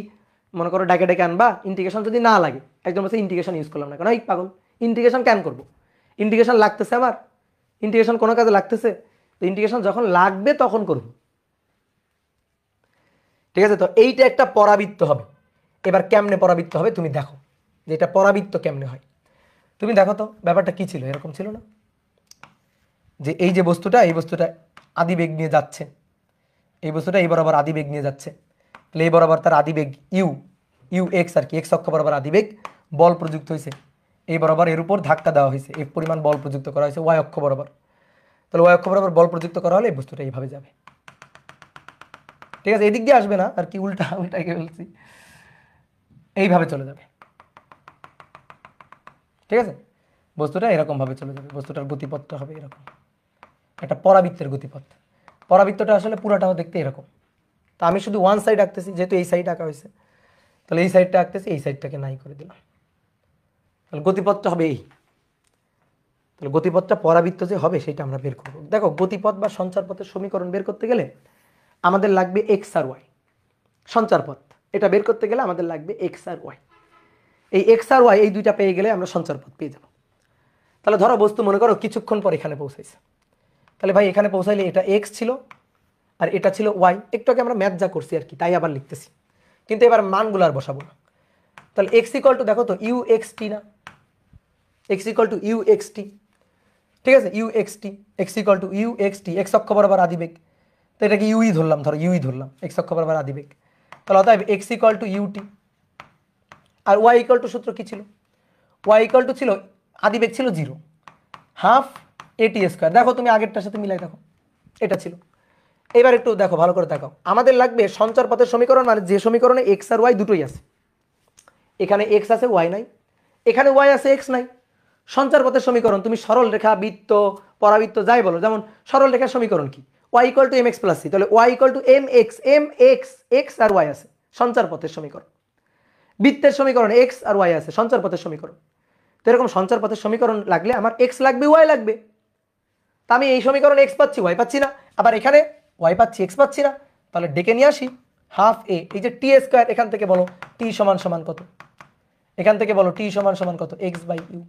মনে করো ডাকে আনবা, ইন্টিগ্রেশন যদি না লাগে, একদম বলছে ইন্টিগ্রেশন ইউজ করলাম না কেন, এই পাগল, ইন্টিগ্রেশন কেন করবো, ইন্টিগ্রেশন লাগতেছে, আবার ইন্টিগ্রেশন কোনো কাজে লাগতেছে, তো ইন্টিগ্রেশন যখন লাগবে তখন করব। ঠিক আছে, তো এইটা একটা পরাবৃত্ত হবে। এবার কেমনে পরাবৃত্ত হবে তুমি দেখো, যে এটা পরাবৃত্ত কেমনে হয়। তুমি দেখো তো ব্যাপারটা কি ছিল, এরকম ছিল না যে এই যে বস্তুটা, এই বস্তুটা আদিবেগ নিয়ে যাচ্ছে, এই বস্তুটা এই বরাবর আদিবেগ নিয়ে যাচ্ছে, তাহলে এই বরাবর তার আদিবেগ ইউ এক্স আর কি, এক্স অক্ষ বরাবর আদিবেগ, বল প্রযুক্ত হয়েছে এই বরাবর, এর উপর ধাক্কা দেওয়া হয়েছে, এই পরিমাণ বল প্রযুক্ত করা হয়েছে ওয়াই অক্ষ বরাবর, তাহলে ওয়াই অক্ষ বরাবর বল প্রযুক্ত করা হলে এই বস্তুটা এইভাবে যাবে। ঠিক আছে, এদিক দিয়ে আসবে না আর কি, উল্টাকে বলছি, এইভাবে চলে যাবে। ঠিক আছে, বস্তুটা এরকম ভাবে চলে যাবে, বস্তুটার গতিপথটা হবে এরকম, একটা পরাবৃত্তের গতিপথ। পরাবৃত্তটা আসলে পুরাটাও দেখতে এরকম, তা আমি শুধু ওয়ান সাইড আঁকতেছি, যেহেতু এই সাইড আঁকা হয়েছে, তাহলে এই সাইডটা আঁকতেছি, এই সাইডটাকে নাই করে দিলাম, তাহলে গতিপথটা হবে এই। তাহলে গতিপথটা পরাবৃত্ত যে হবে সেটা আমরা বের করব। দেখো গতিপথ বা সঞ্চারপথের সমীকরণ বের করতে গেলে আমাদের লাগবে এক্স আর ওয়াই। সঞ্চারপথ এটা বের করতে গেলে আমাদের লাগবে এক্স আর ওয়াই। এই এক্স আর ওয়াই এই দুইটা পেয়ে গেলে আমরা সঞ্চারপথ পেয়ে যাব। তাহলে ধরো বস্তু মনে করো কিছুক্ষণ পর এখানে পৌঁছাইছে, তাহলে ভাই এখানে পৌঁছাইলে এটা এক্স ছিল আর এটা ছিল ওয়াই। একটু আগে আমরা ম্যাথ যা করছি আর কি তাই আবার লিখতেছি, কিন্তু এবার মানগুলো আর বসাবো না। তাহলে এক্স ইকুয়াল টু দেখো তো ইউ এক্স টি না, X equal to you x T, ঠিক আছে, U x T, X equal to you x T, X অক্ষ বরাবর আদিবেগ, তো এটাকে ইউই ধরলাম, ধরো ইউই ধরলাম, এক্স অক্ষ বরাবর আদিবেগ। তাহলে অতএব এক্স ইকুয়াল টু ইউটি। আর ওয়াই ইকুয়াল টু সূত্র কি ছিল? ওয়াই ইকুয়াল টু ছিল আদিবেগ ছিল 0, হাফ এটি স্কোয়ার। দেখো তুমি আগেরটার সাথে মিলাই দেখো, এটা ছিল। এবার একটু দেখো ভালো করে দেখাও, আমাদের লাগবে সঞ্চারপথের সমীকরণ, মানে যে সমীকরণে এক্স আর ওয়াই দুটোই আছে। এখানে এক্স আছে ওয়াই নাই, এখানে ওয়াই আছে এক্স নাই। সঞ্চারপথের সমীকরণ তুমি সরল রেখা, বৃত্ত, পরাবৃত্ত যাই বলো, যেমন সরল রেখার সমীকরণ কি? Y equal to M X plus C, তাহলে Y equal to M X, M X, X আর ওয়াই আছে সঞ্চারপথের সমীকরণ। বৃত্তের সমীকরণ এক্স আর ওয়াই আছে সঞ্চারপথের সমীকরণ। তো এরকম সঞ্চারপথের সমীকরণ লাগলে আমার এক্স লাগবে, ওয়াই লাগবে। তা আমি এই সমীকরণে এক্স পাচ্ছি, ওয়াই পাচ্ছি না, আবার এখানে ওয়াই পাচ্ছি, এক্স পাচ্ছি না। তাহলে ডেকে নিয়ে আসি হাফ এ, এই যে টি স্কোয়ার, এখান থেকে বলো টি সমান সমান কত, এখান থেকে বলো টি সমান সমান কত, এক্স বাই ইউ।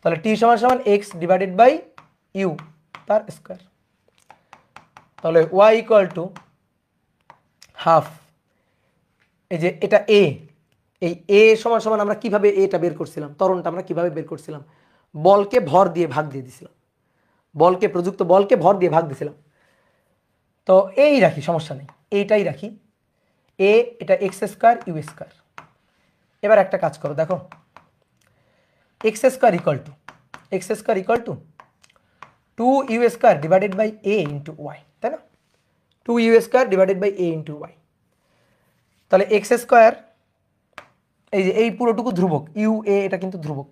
তাহলে টি সমান সমান এক্স ডিভাইডেড বাই ইউ তার স্কোয়ার। তাহলে ওয়াই ইকুয়াল টু হাফ, এই যে এটা এ, এই এ সমান সমান আমরা কিভাবে এটা বের করছিলাম, ত্বরণটা আমরা কিভাবে বের করছিলাম? বলকে ভর দিয়ে ভাগ দিয়ে দিছিলাম, বলকে প্রযুক্ত বলকে ভর দিয়ে ভাগ দিছিলাম। তো এই রাখি, সমস্যা নেই, এইটাই রাখি। এ এটা এক্স স্কোয়ার ইউ স্কোয়ার। এবার একটা কাজ করো, দেখো X square equal to, X square equal to 2 U square divided by A into Y, তাই না? 2 U square divided by A into Y. তাহলে এক্স স্কোয়ার, এই যে এই পুরোটুকু ধ্রুবক, ইউ এ এটা কিন্তু ধ্রুবক।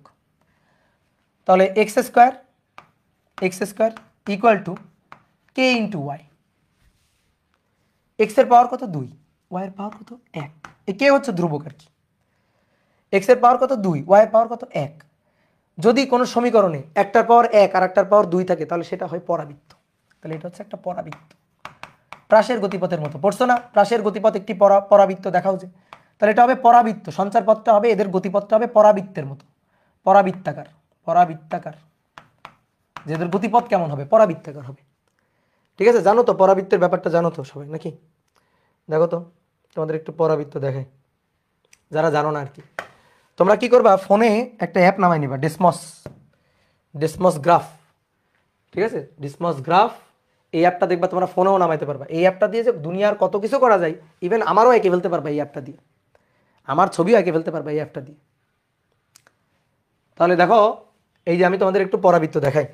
তাহলে X square equal to K into Y. X এর পাওয়ার কত 2, ওয়াই এর পাওয়ার কত 1, এই কে হচ্ছে ধ্রুবক আর কি। এক্স এর পাওয়ার কত 2, ওয়াই এর পাওয়ার কত 1। যদি কোনো সমীকরণে একটার পাওয়ার 1 আর একটার পাওয়ার 2 থাকে তাহলে সেটা হয় পরাবৃত্ত। তাহলে এটা হচ্ছে একটা পরাবৃত্ত, প্রাসের গতিপথের মতো। পড়ছো না প্রাসের গতিপথ একটি পরাবৃত্ত, দেখাও যে। তাহলে এটা হবে পরাবৃত্ত, সঞ্চারপথটা হবে, এদের গতিপথটা হবে পরাবৃত্তের মতো, পরাবৃত্তাকার, পরাবৃত্তাকার। যে এদের গতিপথ কেমন হবে? পরাবৃত্তাকার হবে। ঠিক আছে, জানো তো পরাবৃত্তের ব্যাপারটা, জানো তো সবাই নাকি? দেখো তো তোমাদের একটু পরাবৃত্ত দেখাই, যারা জানো না আর কি। তোমরা কি করবা, ফোনে একটা অ্যাপ নামাই নিবা, ডেসমস গ্রাফ। ঠিক আছে, ডেসমস গ্রাফ, এই অ্যাপটা দেখবা তোমরা ফোনেও নামাইতে পারবা। এই অ্যাপটা দিয়ে যে দুনিয়ার কত কিছু করা যায়, ইভেন আমারও এঁকে ফেলতে পারবা এই অ্যাপটা দিয়ে, আমার ছবিও এঁকে ফেলতে পারবা এই অ্যাপটা দিয়ে। তাহলে দেখো এই যে আমি তোমাদের একটু পরাবৃত্ত দেখাই।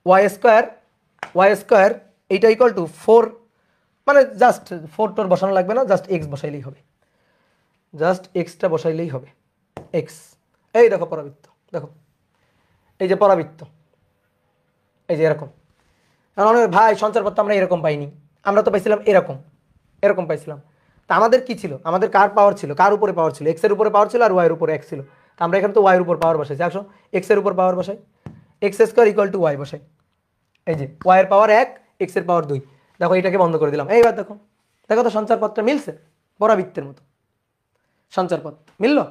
ওয়াই স্কোয়ার এইটা ইকুয়াল টু 4, মানে জাস্ট 4 টোর বসানো লাগবে না, জাস্ট এক্স বসাইলেই হবে, জাস্ট এক্সটা বসাইলেই হবে, এক্স। এই দেখো পরাবৃত্ত, দেখো এই যে পরাবৃত্ত, এই যে এরকম। কারণ ভাই সঞ্চারপথটা আমরা এরকম পাইনি, আমরা তো পাইছিলাম এরকম, এরকম পাইছিলাম। তা আমাদের কি ছিল, আমাদের কার পাওয়ার ছিল, কার উপরে পাওয়ার ছিল? এক্স এর উপরে পাওয়ার ছিল আর ওয়াই এর উপরে এক্স ছিল। তা আমরা এখানে তো ওয়াই এর উপর পাওয়ার বসাইছি, আসো এক্স এর উপর পাওয়ার বসাই, X square equal to Y বসাই। এই যে ওয়াই এর পাওয়ার 1, এক্স এর পাওয়ার 2। দেখো এটাকে বন্ধ করে দিলাম। এইবার দেখো, দেখো তো সঞ্চারপথটা মিলছে, পরাবৃত্তের মতো সঞ্চারপথ মিললো,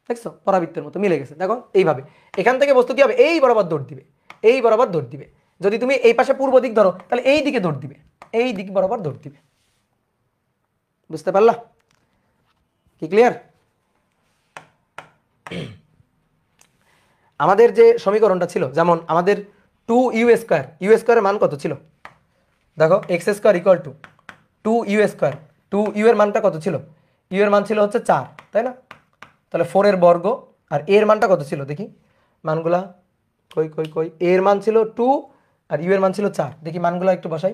দেখছো পরাবৃত্তের মতো মিলে গেছে। দেখো এইভাবে এখান থেকে বস্তু কি হবে, এই বরাবর দৌড় দিবে, এই বরাবর দৌড় দিবে। যদি তুমি এই পাশে পূর্ব দিক ধরো তাহলে এই দিকে দৌড় দিবে, এই দিক বরাবর দৌড় দিবে। বুঝতে পারলা কি? ক্লিয়ার? আমাদের যে সমীকরণটা ছিল, যেমন আমাদের 2 ইউ স্কোয়ার, ইউ স্কোয়ারের মান কত ছিল? দেখো X square equal to 2 U square, 2 U এর মানটা কত ছিল? ইউ এর মান ছিল হচ্ছে 4, তাই না? তাহলে 4 এর বর্গ, আর এর মানটা কত ছিল দেখি, মানগুলা কই কই কই, এর মান ছিল 2 আর ইউ এর মান ছিল 4, দেখি মানগুলা একটু বসাই।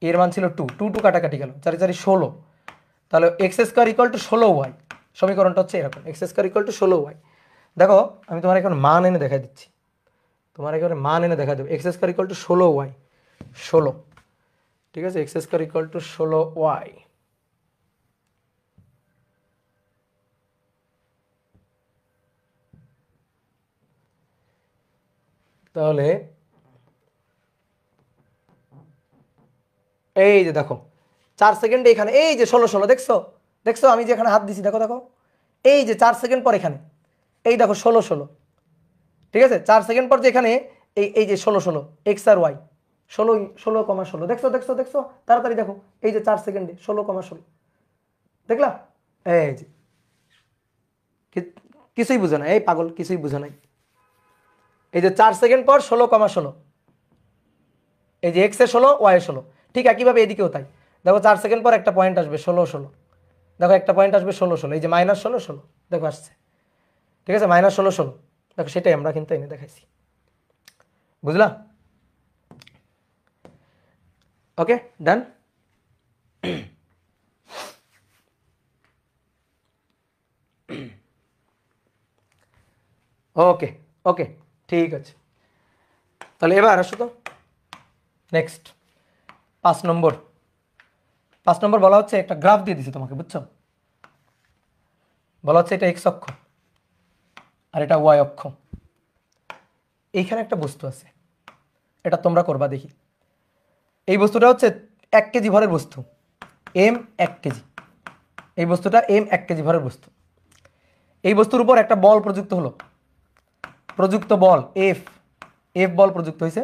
এর মান ছিল 2, 2 2 কাটাকাটি গেল, 4 4 16। তাহলে X square equal to 16 Y, সমীকরণটা হচ্ছে এরকম, X square equal to 16 Y. দেখো আমি তোমার এখন মান এনে দেখা দিচ্ছি, তোমার এখানে মান এনে দেখা দেবো। X square equal to 16 Y, 16, ঠিক আছে, X square equal to 16 Y. তাহলে এই যে দেখো 4 সেকেন্ডে এখানে এই যে 16 16 দেখছো দেখছো আমি যে এখানে হাত দিছি দেখো দেখো এই যে 4 সেকেন্ড পর এখানে এই দেখো 16 16 ঠিক আছে 4 সেকেন্ড পর যে এখানে এই এই যে 16 16 এক্স আর ওয়াই 16 16,16 দেখছো দেখছো দেখছো তাড়াতাড়ি দেখো এই যে 4 সেকেন্ডে 16,16 দেখলা এই যে কিছুই বুঝো না এই পাগল কিছুই বুঝো নাই এই যে 4 সেকেন্ড পর 16,16 এই যে এক্স এর 16 ওয়াই এর 16 ঠিক একইভাবে এদিকেও তাই দেখো 4 সেকেন্ড পর একটা পয়েন্ট আসবে 16 16 দেখো একটা পয়েন্ট আসবে 16 16 এই যে মাইনাস 16 16 দেখো আসছে ঠিক আছে মাইনাস 16 16 দেখো সেটাই আমরা কিন্তু এনে দেখাইছি বুঝলা ওকে ডান ওকে ওকে ঠিক আছে তাহলে এবার আসো তো নেক্সট 5 নম্বর বলা হচ্ছে একটা গ্রাফ দিয়ে দিছি তোমাকে বুঝছো বলা হচ্ছে এটা এক্স অক্ষ আর এটা ওয়াই অক্ষ এইখানে একটা বস্তু আছে এটা তোমরা করবা দেখি এই বস্তুটা হচ্ছে 1 কেজি ভরের বস্তু এম 1 কেজি এই বস্তুটা এম 1 কেজি ভরের বস্তু এই বস্তুর উপর একটা বল প্রযুক্ত হলো প্রযুক্ত বল এফ বল প্রযুক্ত হয়েছে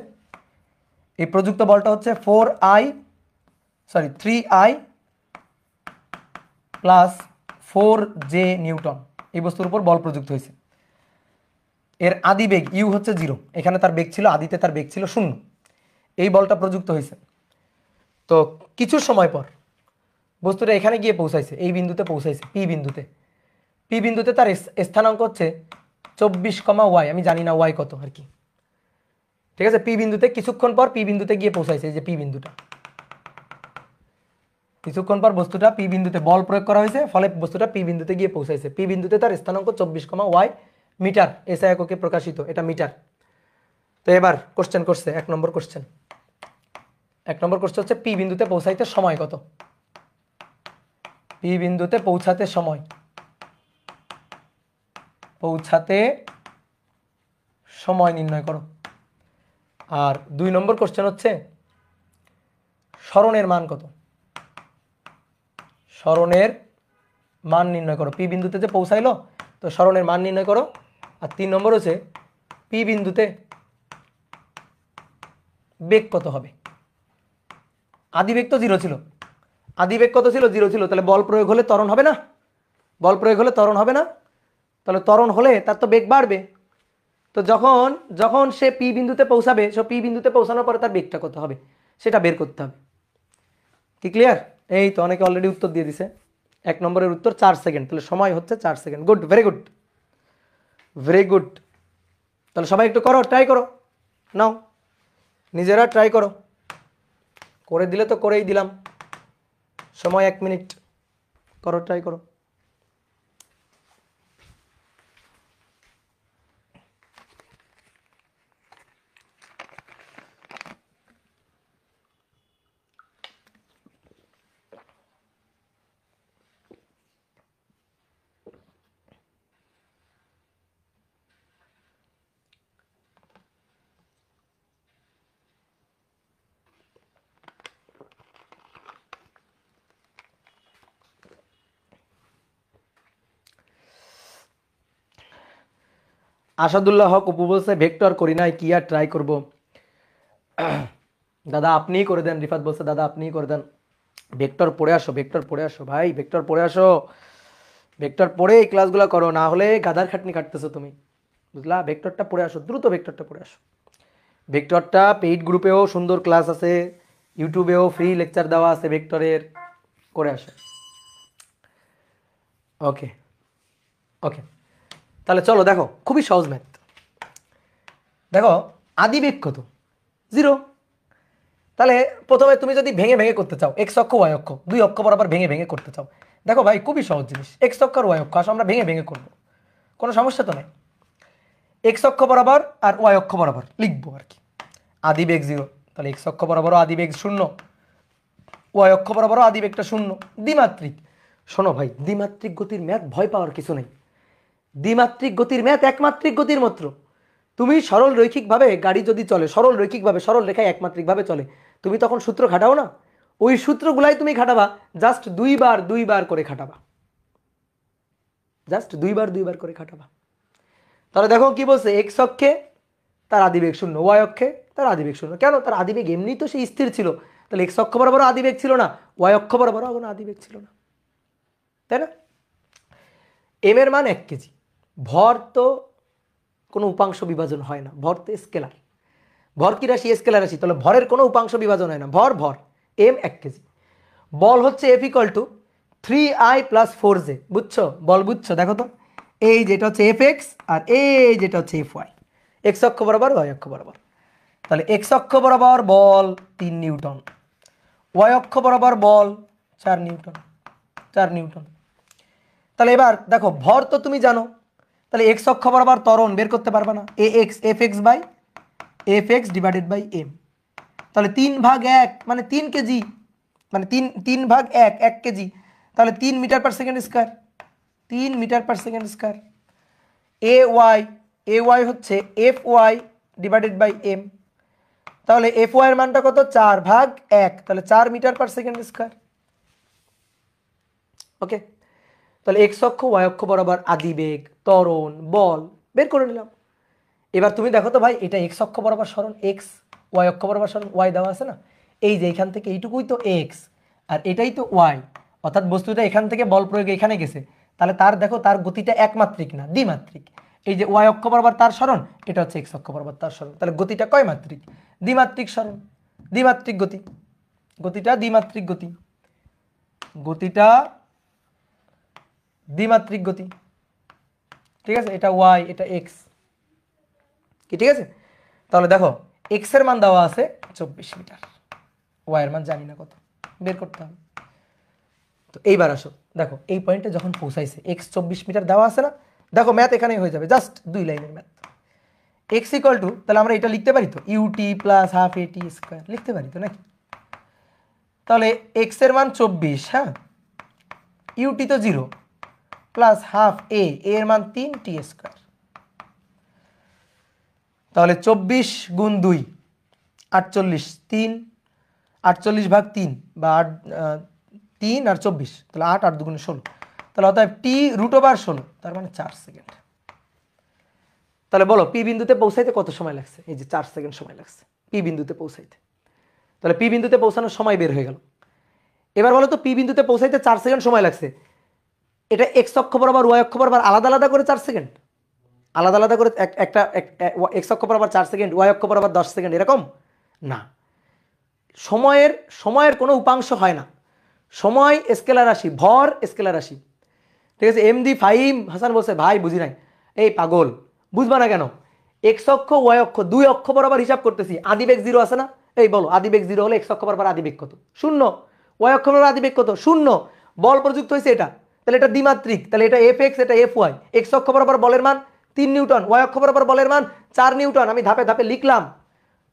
এই প্রযুক্ত বলটা হচ্ছে 3i প্লাস 4j নিউটন এই বস্তুর উপর বল প্রযুক্ত হয়েছে এর আদি বেগ ইউ হচ্ছে 0 এখানে তার বেগ ছিল আদিতে তার বেগ ছিল 0 এই বলটা প্রযুক্ত হয়েছে তো কিছু সময় পর বস্তুটা এখানে গিয়ে পৌঁছাইছে এই বিন্দুতে পৌঁছাইছে পি বিন্দুতে তার স্থানাঙ্ক হচ্ছে 24, আমি জানি না ওয়াই কত আর কি ঠিক আছে পি বিন্দুতে কিছুক্ষণ পর পি বিন্দুতে গিয়ে পৌঁছাইছে এই যে পি বিন্দুটা কিছুক্ষণ পর বস্তুটা পি বিন্দুতে বল প্রয়োগ করা হয়েছে ফলে বস্তুটা পি বিন্দুতে গিয়ে পৌঁছাইছে পি বিন্দুতে তার স্থানাঙ্ক 24, মিটার এসআই এককে প্রকাশিত এটা মিটার তো এবার কোশ্চেন করছে 1 নম্বর কোশ্চেন হচ্ছে পি বিন্দুতে পৌঁছাইতে সময় কত পি বিন্দুতে পৌঁছাতে সময় নির্ণয় করো আর 2 নম্বর কোশ্চেন হচ্ছে সরণের মান কত সরণের মান নির্ণয় করো পি বিন্দুতে যে পৌঁছাইলো তো সরণের মান নির্ণয় করো আর 3 নম্বর হচ্ছে পি বিন্দুতে বেগ কত হবে আদি বেগ তো 0 ছিল আদি বেগ কত ছিল 0 ছিল তাহলে বল প্রয়োগ হলে ত্বরণ হবে না তাহলে ত্বরণ হলে তার তো বেগ বাড়বে তো যখন সে পি বিন্দুতে পৌঁছাবে সে পি বিন্দুতে পৌঁছানোর পরে তার বেগটা কত হবে সেটা বের করতে হবে কি ক্লিয়ার এই তো অনেকে অলরেডি উত্তর দিয়ে দিছে 1 নম্বরের উত্তর 4 সেকেন্ড তাহলে সময় হচ্ছে 4 সেকেন্ড গুড ভেরি গুড তাহলে সবাই একটু করো ট্রাই করো নাও নিজেরা ট্রাই করো করে দিলে তো করেই দিলাম সময় 1 মিনিট করো ট্রাই করো আসাদুল্লাহ হক অপু বলছে ভেক্টর করি নাই কি আর ট্রাই করব দাদা আপনিই করে দেন রিফাত বলছে দাদা আপনিই করে দেন ভেক্টর পড়ে আসো ভাই ভেক্টর পড়ে এই ক্লাসগুলো করো না হলে গাধার খাটনি কাটতেছো তুমি বুঝলা ভেক্টরটা পড়ে আসো দ্রুত ভেক্টরটা পড়ে আসো ভেক্টরটা পেইড গ্রুপেও সুন্দর ক্লাস আছে ইউটিউবেও ফ্রি লেকচার দেওয়া আছে ভেক্টরের করে আসো ওকে তাহলে চলো দেখো খুবই সহজ ম্যাথ দেখো আদি বেগ কত 0 তাহলে প্রথমে তুমি যদি ভেঙে ভেঙে করতে চাও এক্স অক্ষ ওয়াই অক্ষ 2 অক্ষ বরাবর ভেঙে ভেঙে করতে চাও দেখো ভাই খুবই সহজ জিনিস এক্স অক্ষ আর ওয়াই অক্ষ আসলে আমরা ভেঙে ভেঙে করবো কোনো সমস্যা তো নাই এক্স অক্ষ বরাবর আর ওয়াই অক্ষ বরাবর লিখবো আর কি আদি বেগ 0 তাহলে এক্স অক্ষ বরাবরও আদি বেগ 0 ওয়াই অক্ষ বরাবরও আদি বেগটা 0 দ্বিমাত্রিক শোনো ভাই দ্বিমাত্রিক গতির ম্যাথ ভয় পাওয়ার কিছু নেই দ্বিমাত্রিক গতির ম্যাথ একমাত্রিক গতির মতো তুমি সরল রৈখিকভাবে গাড়ি যদি চলে, সরল রৈখিকভাবে সরল রেখায় একমাত্রিকভাবে চলে, তুমি তখন সূত্র খাটাও না, ওই সূত্রগুলাই তুমি খাটাবা, জাস্ট দুইবার করে খাটাবা, জাস্ট দুইবার করে খাটাবা। তাহলে দেখো কি বলছে, এক্স অক্ষে তার আদিবেগ শূন্য, ওয়াই অক্ষে তার আদিবেগ শূন্য। কেন? তার আদিবেগ এমনি তো সেই স্থির ছিল, তাহলে এক্স অক্ষ বরাবর আদিবেগ ছিল না, ওয়াই অক্ষ বরাবর কোনো আদিবেগ ছিল না, তাই না? এম এর মান 1 কেজি, ভর তো কোনো উপাংশ বিভাজন হয় না, ভর তো স্কেলার, ভর কি রাশি? স্কেলার রাশি, তাহলে ভরের কোনো উপাংশ বিভাজন হয় না, ভর ভর, এম 1 কেজি। বল হচ্ছে F equal two 3i + 4j, বুঝছো? বল বুঝছো? দেখো তো, এই যেটা হচ্ছে এফ এক্স আর এই যেটা হচ্ছে এফ ওয়াই, এক্স অক্ষ বরাবর ওয়াই অক্ষ বরাবর। তাহলে এক্স অক্ষ বরাবর বল 3 নিউটন, ওয়াই অক্ষ বরাবর বল 4 নিউটন, 4 নিউটন। তাহলে এবার দেখো ভর তো তুমি জানো, তাহলে এক্স অক্ষ বরাবর ত্বরণ বের করতে পারবে না, F X by F X divided by M. তাহলে 3/1 মানে 3 কেজি, মানে 3/1 1 কেজি, তাহলে 3 metre per second square, 3 metre per second square. A Y হচ্ছে F Y divided by M, তাহলে এফ ওয়াই এর মানটা কত? 4/1, তাহলে 4 metre per second square. Okay, তাহলে এক্স অক্ষ ওয়াই অক্ষ বরাবর আদিবেগ, ত্বরণ, বল বের করে নিলাম। এবার তুমি দেখো তো ভাই, এটা এক্স অক্ষ বরাবর সরণ এক্স, ওয়াই অক্ষ বরাবর সরণ ওয়াই দেওয়া আছে না, এই যে এখান থেকে এইটুকুই তো এক্স আর এটাই তো ওয়াই, অর্থাৎ বস্তুটা এখান থেকে বল প্রয়োগে এখানে গেছে, তাহলে তার দেখো তার গতিটা একমাত্রিক না দ্বিমাত্রিক। এই যে ওয়াই অক্ষ বরাবর তার সরণ, এটা হচ্ছে এক্স অক্ষ বরাবর তার সরণ, তাহলে গতিটা কয় মাত্রিক? দ্বিমাত্রিক সরণ, দ্বিমাত্রিক গতি, গতিটা দ্বিমাত্রিক গতি, গতিটা দ্বিমাত্রিক গতি। ঠিক আছে, এটা ওয়াই এটা এক্স, কি ঠিক আছে? তাহলে দেখো এক্স এর মান দেওয়া আছে 24 মিটার, ওয়াই এর মান জানি না কত, বের করতে হবে। তো এইবার আসো, দেখো এই পয়েন্টে যখন পৌঁছাইছে, এক্স 24 মিটার দেওয়া আছে না, দেখো ম্যাথ এখানেই হয়ে যাবে, জাস্ট 2 লাইনের ম্যাথ। এক্স ইকুয়াল টু, তাহলে আমরা এটা লিখতে পারি তো ইউটি প্লাস হাফ এটি স্কোয়ার, লিখতে পারি তো নাকি? তাহলে এক্স এর মান 24, হ্যাঁ, ইউটি তো 0 প্লাস হাফ এর মান 3 টি স্কোয়ার, তাহলে 24 গুণ 2 48, 3 48/3 বা 3 আর 24, তাহলে 8 আর 2 গুণে 16, তাহলে অতএব টি √16, তার মানে 4 সেকেন্ড। তাহলে বলো পি বিন্দুতে পৌঁছাইতে কত সময় লাগছে? এই যে 4 সেকেন্ড সময় লাগছে পি বিন্দুতে পৌঁছাইতে। তাহলে পি বিন্দুতে পৌঁছানোর সময় বের হয়ে গেল। এবার বলো তো পি বিন্দুতে পৌঁছাইতে 4 সেকেন্ড সময় লাগছে, এটা এক্স অক্ষ বরাবর ওয়াই অক্ষ বরাবর আলাদা আলাদা করে 4 সেকেন্ড, আলাদা আলাদা করে একটা এক্স অক্ষ বরাবর 4 সেকেন্ড, ওয়াই অক্ষ বরাবর 10 সেকেন্ড, এরকম না। সময়ের সময়ের কোনো উপাংশ হয় না, সময় স্কেলার রাশি, ভর স্কেলার রাশি। ঠিক আছে, এমডি ফাহিম হাসান বলছে ভাই বুঝি নাই। এই পাগল, বুঝবা না কেন? এক্স অক্ষ ওয়াই অক্ষ দুই অক্ষ বরাবর হিসাব করতেছি, আদিবেগ 0 আছে না? এই বলো আদিবেগ 0 হলে এক্স অক্ষ বরাবর আদিবেগ কত? 0। ওয়াই অক্ষ বরাবর আদিবেগ কত? 0। বল প্রযুক্ত হয়েছে এটা, তাহলে এটা দ্বিমাত্রিক, তাহলে এটা এফ এক্স এটা এফ ওয়াই। এক্স অক্ষ বরাবর বলের মান 3 নিউটন, ওয়াই অক্ষ বরাবর বলের মান 4 নিউটন। আমি ধাপে ধাপে লিখলাম,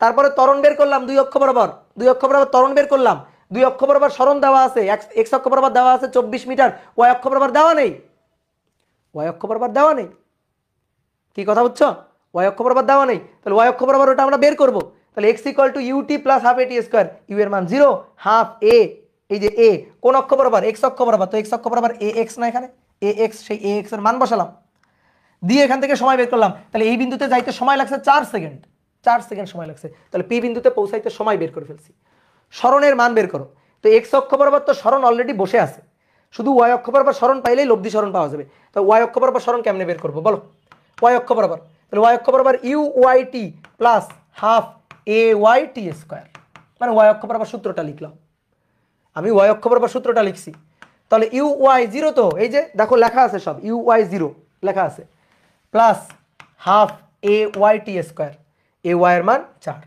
তারপরে ত্বরণ বের করলাম, দুই অক্ষ বরাবর ত্বরণ বের করলাম, দুই অক্ষ বরাবর সরণ দেওয়া আছে, এক্স অক্ষ বরাবর দেওয়া আছে 24 মিটার, ওয়াই অক্ষ বরাবর দেওয়া নেই, ওয়াই অক্ষ বরাবর দেওয়া নেই। কি কথা বুঝছো? ওয়াই অক্ষ বরাবর দেওয়া নেই, তাহলে ওয়াই অক্ষ বরাবর ওটা আমরা বের করব। তাহলে x equal to UT plus half এটি স্কোয়ার, ইউ এর মান 0, হাফ এ, এই যে এ কোন অক্ষ বরাবর? এক্স অক্ষ বরাবর, তো এক্স অক্ষ বরাবর এ এক্স না, এখানে এ এক্স, সেই এ এক্স এর মান বসালাম, দিয়ে এখান থেকে সময় বের করলাম। তাহলে এই বিন্দুতে যাইতে সময় লাগছে 4 সেকেন্ড, 4 সেকেন্ড সময় লাগছে, তাহলে পি বিন্দুতে পৌঁছাইতে সময় বের করে ফেলছি। সরণের মান বের করো, তো এক্স অক্ষ বরাবর তো সরণ অলরেডি বসে আছে, শুধু ওয়াই অক্ষ বরাবর সরণ পাইলেই লব্ধি সরণ পাওয়া যাবে। তো ওয়াই অক্ষ বরাবর সরণ কেমনে বের করবো বলো? ওয়াই অক্ষ বরাবর, তাহলে ওয়াই অক্ষ বরাবর u y t plus half a Y t square, মানে ওয়াই অক্ষ বরাবর সূত্রটা লিখলাম, আমি ওয়াই অক্ষ বরাবর সূত্রটা লিখছি। তাহলে ইউ ওয়াই 0, তো এই যে দেখো লেখা আছে সব, ইউ ওয়াই 0 লেখা আছে, plus half a Y t square, A Y এর মান 4,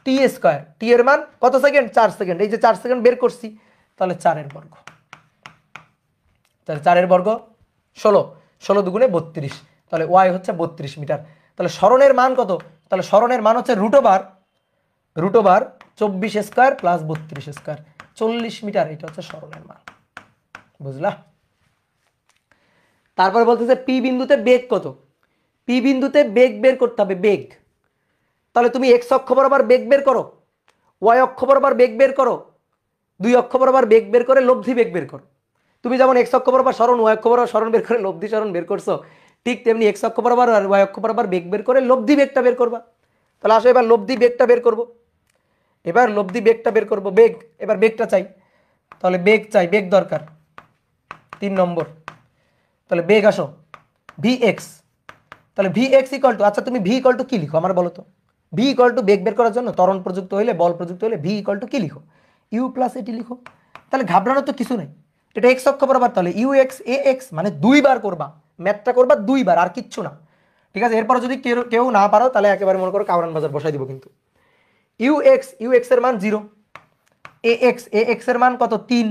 টি স্কোয়ার, টি এর মান কত সেকেন্ড? 4 সেকেন্ড, এই যে 4 সেকেন্ড বের করছি, তাহলে 4 এর বর্গ, তাহলে 4 এর বর্গ 16, 16 দুগুণে 32, তাহলে ওয়াই হচ্ছে 32 মিটার। তাহলে সরণের মান কত? তাহলে সরণের মান হচ্ছে √ওভার 24 স্কোয়ার প্লাস 32 স্কোয়ার, 40 মিটার, এটা হচ্ছে সরণের মান, বুঝলা? তারপরে বলতেছে পি বিন্দুতে বেগ কত? পি বিন্দুতে বেগ বের করতে হবে, বেগ। তাহলে তুমি এক্স অক্ষ বরাবর বেগ বের করো, ওয়াই অক্ষ বরাবর বেগ বের করো, দুই অক্ষ বরাবর বেগ বের করে লব্ধি বেগ বের করো। তুমি যেমন এক্স অক্ষ বরাবর সরণ, ওয়াই অক্ষ বরাবর সরণ বের করে লব্ধি সরণ বের করছো, ঠিক তেমনি এক্স অক্ষ বরাবর আর ওয়াই অক্ষ বরাবর বেগ বের করে লব্ধি বেগটা বের করবা। তাহলে আসো এবার লব্ধি বেগটা বের করব, এবার লব্ধি বেগটা বের করব, বেগ, এবার বেগটা চাই। তাহলে বেগ চাই, বেগ দরকার 3 নম্বর। তাহলে বেগ আসো ভি এক্স। তাহলে ভি এক্স ইকুয়াল টু, আচ্ছা তুমি ভি ইকুয়াল টু কি লিখো আমার বলো তো? ভি ইকুয়াল টু বেগ বের করার জন্য ত্বরণ প্রযুক্ত হইলে, বল প্রযুক্ত হইলে ভি ইকুয়াল টু কি লিখো? ইউ প্লাস এটি লিখো। তাহলে ঘাবড়ানোর তো কিছু নাই, এটা এক্স অক্ষ বরাবর, তাহলে ইউ এক্স এ এক্স মানে 2 বার করবা, ম্যাথটা করবা 2 বার, আর কিচ্ছু না। ঠিক আছে, এরপর যদি কেউ না পারো তাহলে একেবারে মনে করো কাউরান বাজার বসাই দিব। কিন্তু ইউ এক্স এর মান 0, এ এক্স এর মান কত 3,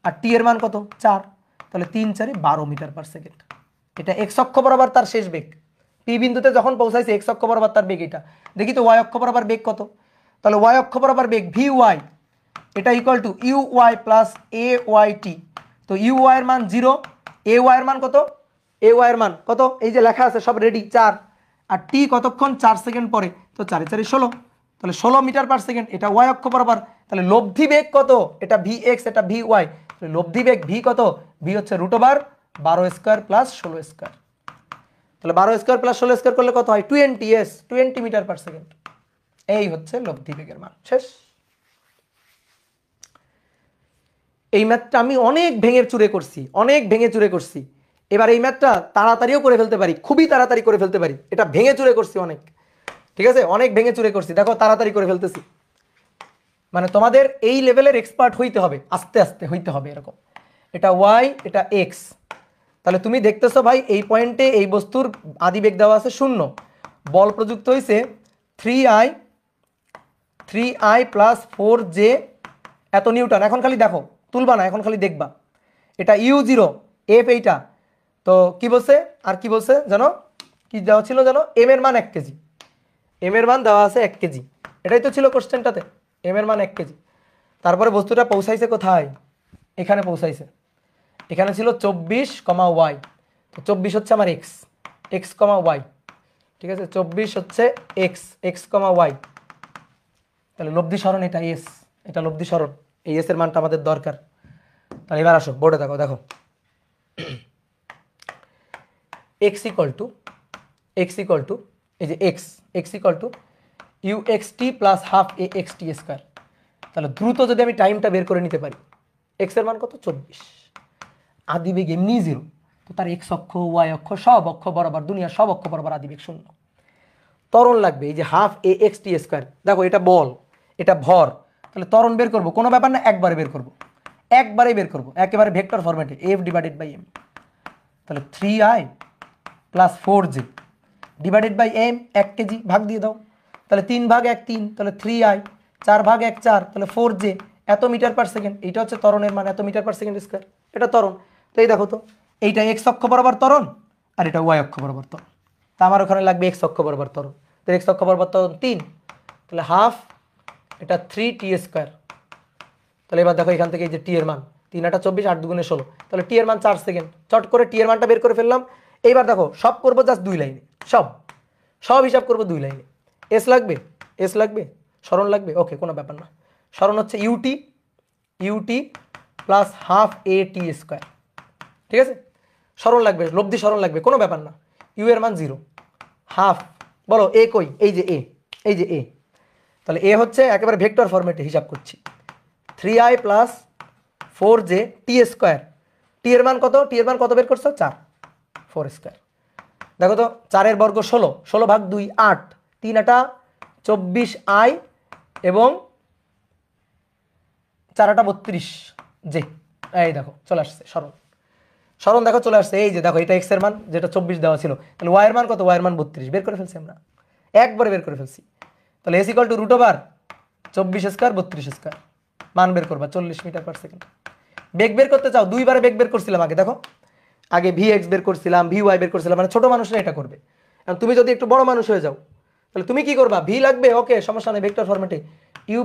আর টি এর মান কত 4, তাহলে 3 4 12 মিটার পার সেকেন্ড। এটা এক্স অক্ষ বরাবর তার শেষ বেগ, পি বিন্দুতে যখন পৌঁছাইছে এক্স অক্ষ বরাবর তার বেগ এটা। দেখি তো ওয়াই অক্ষ বরাবর বেগ কত? তাহলে ওয়াই অক্ষ বরাবর বেগ ভি ওয়াই, এটা equal to U Y plus A Y T. তো ইউ ওয়াই এর মান 0, এ ওয়াই এর মান কত? এ ওয়াই এর মান কত? এই যে লেখা আছে সব রেডি, 4, আর টি কতক্ষণ? 4 সেকেন্ড পরে, তো 4 4 16, তাহলে 16 মিটার পার সেকেন্ড। এটা ওয়াই অক্ষ বরাবর, তাহলে লব্ধি বেগ কত? এটা ভি এক্স, এটা ভি ওয়াই, লব্ধি বেগ ভি কত? ভি হচ্ছে √12 স্কয়ার প্লাস 16 স্কয়ার। তাহলে 12 স্কয়ার প্লাস 16 স্কয়ার করলে কত হয়? 20 মিটার পার সেকেন্ড। এই হচ্ছে লব্ধি বেগের মান। শেষ। এই ম্যাথটা আমি অনেক ভেঙে চুরে করছি, অনেক ভেঙে চুরে করছি। এবার এই ম্যাথটা তাড়াতাড়িও করে ফেলতে পারি, খুবই তাড়াতাড়ি করে ফেলতে পারি। এটা ভেঙে চুরে করছি অনেক, ঠিক আছে, অনেক ভেঙে চুরে করছি। দেখো তাড়াতাড়ি করে ফেলতেছি, মানে তোমাদের এই লেভেলের এক্সপার্ট হইতে হবে, আস্তে আস্তে হইতে হবে এরকম। এটা ওয়াই, এটা এক্স। তাহলে তুমি দেখতেছো ভাই এই পয়েন্টে এই বস্তুর আদিবেগ দেওয়া আছে 0, বল প্রযুক্ত হয়েছে 3i প্লাস 4j এত নিউটন। এখন খালি দেখো, তুলবা না, এখন খালি দেখবা। এটা u0, এফ এইটা, তো কি বলছে আর কি বলছে জানো? কি দেওয়া ছিল জানো? এম এর মান 1 কেজি, এম এর মান দেওয়া আছে 1 কেজি, এটাই তো ছিল কোশ্চেনটাতে, এম এর মান 1 কেজি। তারপরে বস্তুটা পৌঁছাইছে কোথায়? এখানে পৌঁছাইছে, এখানে ছিল 24, ওয়াই, তো 24 হচ্ছে আমার এক্স, এক্স কমা ওয়াই, ঠিক আছে, 24 হচ্ছে এক্স, এক্স কমা ওয়াই। তাহলে লব্ধি সরণ এটা এস, এটা লব্ধি সরণ, এই এস এর মানটা আমাদের দরকার। তাহলে এবার আসো বোর্ডে দেখো, দেখো এক্স ইকুয়াল টু এই যে x equal to you x t plus half a x t square. তাহলে দ্রুত যদি আমি টাইমটা বের করে নিতে পারি, এক্স এর মান কত? 24, আদিবেগ এমনি 0, তো তার এক্স অক্ষ ওয়াই অক্ষ সব অক্ষ বরাবর, দুনিয়া সব অক্ষ বরাবর আদিবেগ 0। ত্বরণ লাগবে এই যে half a x t square. দেখো এটা বল, এটা ভর, তাহলে ত্বরণ বের করবো, কোনো ব্যাপার না, একবারে বের করবো, একবারেই বের করবো, একেবারে ভেক্টর ফরম্যাটে, এফ ডিভাইডেড বাই এম। তাহলে 3i plus 4j divided by M, 1 KG, ভাগ দিয়ে দাও। তাহলে 3 ভাগ 1 3, তাহলে 3i, 4 ভাগ 1 4, তাহলে 4j এত মিটার পার সেকেন্ড। এইটা হচ্ছে ত্বরণের মান, এত মিটার পার সেকেন্ড স্কোয়ার, এটা ত্বরণ। তো এই দেখো তো, এইটা এক্স অক্ষ বরাবর ত্বরণ, আর এটা ওয়াই অক্ষ বরাবর ত্বরণ। তা আমার ওখানে লাগবে এক্স অক্ষ বরাবর ত্বরণ, তো এক্স অক্ষ বরাবর ত্বরণ 3, তাহলে হাফ, এটা 3t স্কোয়ার। তাহলে এবার দেখো এখান থেকে এই যে টি এর মান 3 8 24, 8 2 16, তাহলে টি এর মান 4 সেকেন্ড। চট করে টি এর মানটা বের করে ফেললাম। এইবার দেখো সব করবো জাস্ট 2 লাইনে, সব হিসাব করবো 2 লাইনে। এস লাগবে, সরণ লাগবে, ওকে, কোনো ব্যাপার না। সরণ হচ্ছে ইউটি প্লাস হাফ এ টি স্কোয়ার, ঠিক আছে। সরণ লাগবে, লব্ধি সরণ লাগবে, কোনো ব্যাপার না। ইউ এর মান 0, হাফ, বলো এ কই? এই যে এ, এই যে এ, তাহলে এ হচ্ছে একেবারে ভেক্টর ফরম্যাটে হিসাব করছি, 3i প্লাস 4j টি স্কোয়ার। টি এর মান কত? টি এর মান কত বের করছো? 4, 4 স্কোয়ার। দেখো তো 4 এর বর্গ 16, 16 ভাগ 2 8, 3 8 24i এবং 4 8 32 জে। এই দেখো চলে আসছে সরণ দেখো চলে আসছে। এই যে দেখো এটা এক্স এর মান, যেটা 24 দেওয়া ছিল, তাহলে ওয়াই এর মান কত? ওয়াই এর মান 32, বের করে ফেলছি আমরা, একবারে বের করে ফেলছি। তাহলে S equal two √24 square 32 square, মান বের করবা 40 মিটার পার সেকেন্ড। বেগ বের করতে চাও, 2 বারে বেগ বের করছিলাম আগে, দেখো আগে ভি এক্স বের করছিলাম, ভি ওয়াই বের করছিলাম, মানে ছোট মানুষরা এটা করবে। তুমি যদি একটু বড় মানুষ হয়ে যাও তাহলে তুমি কি করবা? ভি লাগবে, ওকে সমস্যা নেই, ভেক্টর ফরম্যাটে ইউ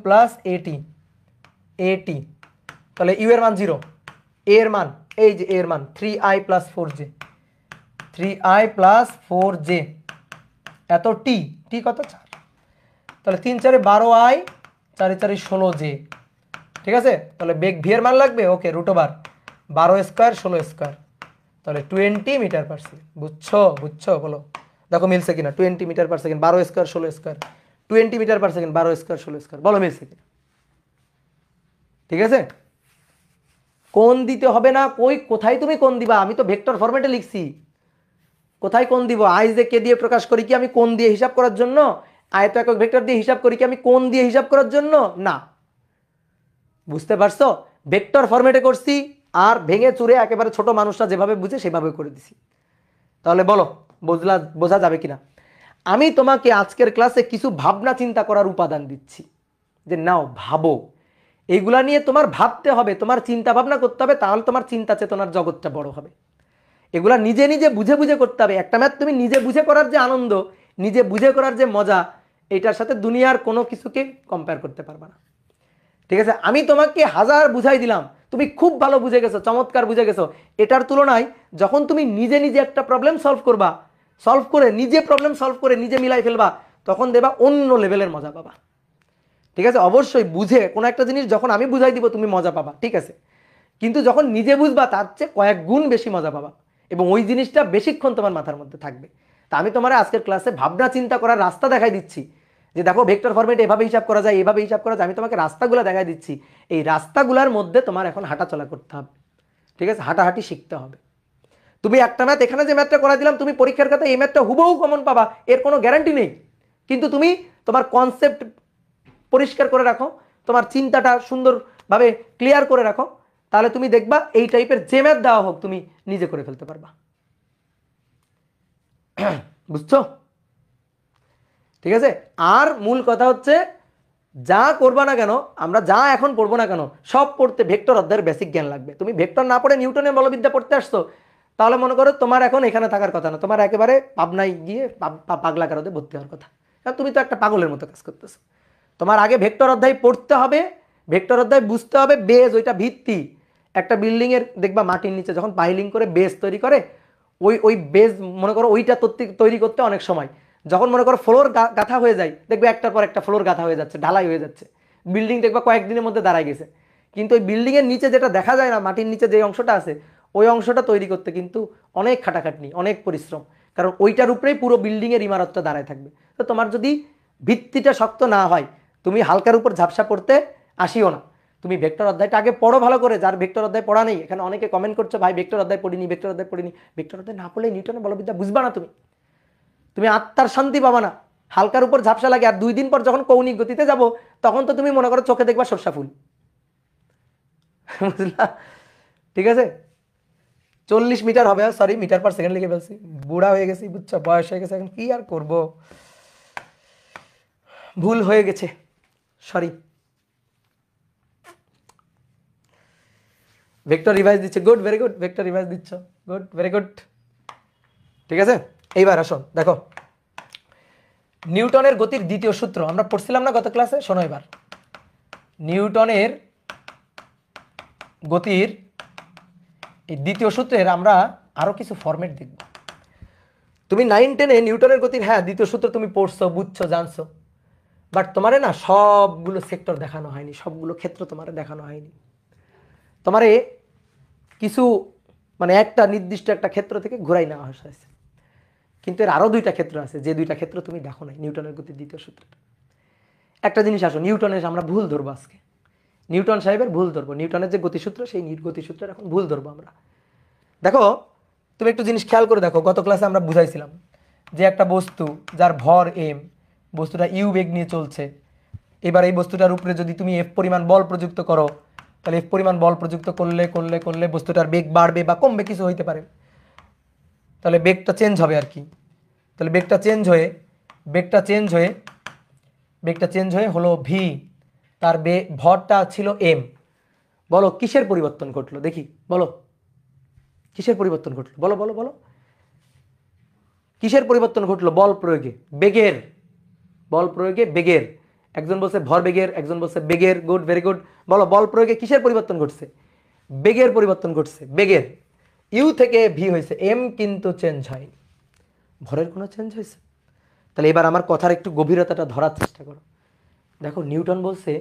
প্লাস এটি, তাহলে ইউ এর মান 0, এ এর মান এই যে এ এর মান 3i plus 4j, 3i plus 4j এত টি, টি কত 4, তাহলে 3 4 12i 4 4 16j, ঠিক আছে। তাহলে বেগ ভি এর মান লাগবে, ওকে, √12 স্কয়ার 16 স্কয়ার, তাহলে 20 মিটার পার সেকেন্ড। বুঝছো বুঝছো বলো, দেখো মিলছে কিনা। 20 metre per second 12 square 16 square, 20 metre per second 12 square 16 square, বলো মিলছে কিনা। ঠিক আছে, কোণ দিতে হবে না, কোথায় তুমি কোণ দিবা, আমি তো ভেক্টর ফরম্যাটে লিখছি, কোথায় কোণ দিব। আই যে কে দিয়ে প্রকাশ করি কি আমি কোণ দিয়ে হিসাব করার জন্য, আয়ত একক ভেক্টর দিয়ে হিসাব করি কি আমি কোণ দিয়ে হিসাব করার জন্য না। বুঝতে পারছো, ভেক্টর ফরম্যাটে করছি আর ভেঙে চুরে একেবারে ছোট মানুষরা যেভাবে বুঝে সেভাবে করে দিছি। তাহলে বলো বোঝা যাবে কিনা। আমি তোমাকে আজকের ক্লাসে কিছু ভাবনা চিন্তা করার উপাদান দিচ্ছি, যে নাও ভাবো, এইগুলা নিয়ে তোমার ভাবতে হবে, তোমার চিন্তা ভাবনা করতে হবে, তাহলে তোমার চিন্তা চেতনার জগৎটা বড় হবে। এগুলা নিজে নিজে বুঝে বুঝে করতে হবে। একটা ম্যাথ তুমি নিজে বুঝে করার যে আনন্দ, নিজে বুঝে করার যে মজা, এটার সাথে দুনিয়ার কোনো কিছুকে কম্পেয়ার করতে পারবা না। ঠিক আছে, আমি তোমাকে হাজার বুঝাই দিলাম, তুমি খুব ভালো বুঝে গেছো, চমৎকার বুঝে গেছো। এটার তুলনায় যখন তুমি নিজে নিজে একটা প্রবলেম সলভ করবা, সলভ করে নিজে প্রবলেম সলভ করে নিজে মিলাই ফেলবা, তখন দেবা অন্য লেভেলের মজা পাবা। ঠিক আছে, অবশ্যই বুঝে কোনো একটা জিনিস যখন আমি বুঝাই দিব তুমি মজা পাবা, ঠিক আছে, কিন্তু যখন নিজে বুঝবা তার চেয়ে কয়েক গুণ বেশি মজা পাবা, এবং ওই জিনিসটা বেশিক্ষণ তোমার মাথার মধ্যে থাকবে। তা আমি তোমার আজকের ক্লাসে ভাবনা চিন্তা করার রাস্তা দেখাই দিচ্ছি, যে দেখো ভেক্টর ফরম্যাটে এভাবে হিসাব করা যায়, এভাবে হিসাব করা যায়, আমি তোমাকে রাস্তাগুলো দেখাই দিচ্ছি। এই রাস্তাগুলোর মধ্যে তোমার এখন হাঁটাচলা করতে হবে, ঠিক আছে, হাঁটাহাঁটি শিখতে হবে। তুমি একটা ম্যাথ এখানে যে ম্যাথটা করা দিলাম, তুমি পরীক্ষার খাতায় এই ম্যাথটা হুবহু কমন পাবা, এর কোনো গ্যারান্টি নেই। কিন্তু তুমি তোমার কনসেপ্ট পরিষ্কার করে রাখো, তোমার চিন্তাটা সুন্দরভাবে ক্লিয়ার করে রাখো, তাহলে তুমি দেখবা এই টাইপের যে ম্যাথ দেওয়া হোক তুমি নিজে করে ফেলতে পারবা। বুঝছো? ঠিক আছে, আর মূল কথা হচ্ছে যা করবা না কেন, আমরা যা এখন পড়বো না কেন, সব পড়তে ভেক্টর অধ্যায়ের বেসিক জ্ঞান লাগবে। তুমি ভেক্টর না পড়ে নিউটনের বলবিদ্যা পড়তে আসছো, তাহলে মনে করো তোমার এখন এখানে থাকার কথা না, তোমার একেবারে পাবনায় গিয়ে পাগলা কারোতে ভর্তি হওয়ার কথা, কারণ তুমি তো একটা পাগলের মতো কাজ করতেছো। তোমার আগে ভেক্টর অধ্যায় পড়তে হবে, ভেক্টর অধ্যায় বুঝতে হবে, বেজ ওইটা ভিত্তি। একটা বিল্ডিং এর দেখবা মাটির নিচে যখন পাইলিং করে বেজ তৈরি করে, ওই বেজ মনে করো ওইটা তৈরি করতে অনেক সময়, যখন মনে করো ফ্লোর গাঁথা হয়ে যায়, দেখবে একটার পর একটা ফ্লোর গাঁথা হয়ে যাচ্ছে, ঢালাই হয়ে যাচ্ছে, বিল্ডিং দেখবা কয়েকদিনের মধ্যে দাঁড়ায় গেছে। কিন্তু ওই বিল্ডিং এর নিচে যেটা দেখা যায় না, মাটির নিচে যে অংশটা আছে, ওই অংশটা তৈরি করতে কিন্তু অনেক খাটাখাটনি, অনেক পরিশ্রম, কারণ ওইটার উপরেই পুরো বিল্ডিং এর ইমারতটা দাঁড়ায় থাকবে। তো তোমার যদি ভিত্তিটা শক্ত না হয়, তুমি হালকার উপর ঝাপসা পড়তে আসিও না। তুমি ভেক্টর অধ্যায়টা আগে পড়ো ভালো করে, যার ভেক্টর অধ্যায় পড়া নেই। এখানে অনেকে কমেন্ট করছো, ভাই ভেক্টর অধ্যায় পড়িনি, ভেক্টর অধ্যায় পড়িনি। ভেক্টর অধ্যায় না পড়লে নিউটনের বলবিদ্যা বুঝবা না, তুমি আত্মার শান্তি পাবা না। হালকার উপর ঝাপসা লাগে, আর 2 দিন পর যখন কৌণিক গতিতে যাব, তখন তো তুমি মনে করো চোখে দেখবা সরষা ফুল। বুঝলা? ঠিক আছে, 40 মিটার হবে, সরি মিটার পার সেকেন্ড লিখে ফেলছি, বুড়া হয়ে গেছি, বুঝছো, বয়স হয়ে গেছে, এখন কি আর করব, ভুল হয়ে গেছে, সরি। ভেক্টর রিভাইজ দিচ্ছে, good, very good, vector revise দিচ্ছ, গুড, ভেরি গুড। ঠিক আছে, এইবার আসো দেখো নিউটনের গতির দ্বিতীয় সূত্র আমরা পড়ছিলাম না গত ক্লাসে, শোনো এবার। নিউটনের গতির এই দ্বিতীয় সূত্রের আমরা আরো কিছু ফরম্যাট দেখব। তুমি 9-10-এ নিউটনের গতির, হ্যাঁ, দ্বিতীয় সূত্র তুমি পড়ছো, বুঝছো, জানছো, বাট তোমারে না সবগুলো সেক্টর দেখানো হয়নি, সবগুলো ক্ষেত্র তোমারে দেখানো হয়নি। তোমারে কিছু মানে একটা নির্দিষ্ট একটা ক্ষেত্র থেকে ঘুরাই নেওয়া হয়েছে, কিন্তু এর আরো 2টা ক্ষেত্র আছে, যে 2টা ক্ষেত্র তুমি দেখো নাই নিউটনের গতির দ্বিতীয় সূত্র। একটা জিনিস আসো, নিউটনের আমরা ভুল ধরবো আজকে, নিউটন সাহেবের ভুল ধরবো, নিউটনের যে গতিসূত্র সেই গতিসূত্রের এখন ভুল ধরবো আমরা। দেখো তুমি একটু জিনিস খেয়াল করে দেখো, গত ক্লাসে আমরা বুঝাইছিলাম যে একটা বস্তু যার ভর m, বস্তুটা ইউ বেগ নিয়ে চলছে, এবার এই বস্তুটার উপরে যদি তুমি এফ পরিমাণ বল প্রযুক্ত করো, তাহলে এফ পরিমাণ বল প্রযুক্ত করলে করলে করলে বস্তুটার বেগ বাড়বে বা কমবে, কিছু হইতে পারে, তাহলে বেগটা চেঞ্জ হবে আর কি। তাহলে বেগটা চেঞ্জ হয়ে হলো ভি, তার ভরটা ছিল এম। বলো কিসের পরিবর্তন ঘটলো, দেখি বলো কিসের পরিবর্তন ঘটলো, বলো বলো বলো, কিসের পরিবর্তন ঘটলো? বল প্রয়োগে, বেগের, বল প্রয়োগে বেগের। একজন বলছে ভর বেগের, একজন বলছে বেগের, গুড, ভেরি গুড। বলো বল প্রয়োগে কিসের পরিবর্তন ঘটছে? বেগের পরিবর্তন ঘটছে, বেগের। ইউ থেকে ভি হয়েছে, এম কিন্তু চেঞ্জ হয়নি, ভরের কোনো চেঞ্জ হয়েছে? তাহলে এবার আমার কথার একটু গভীরতাটা ধরার চেষ্টা করো। দেখো নিউটন বলছে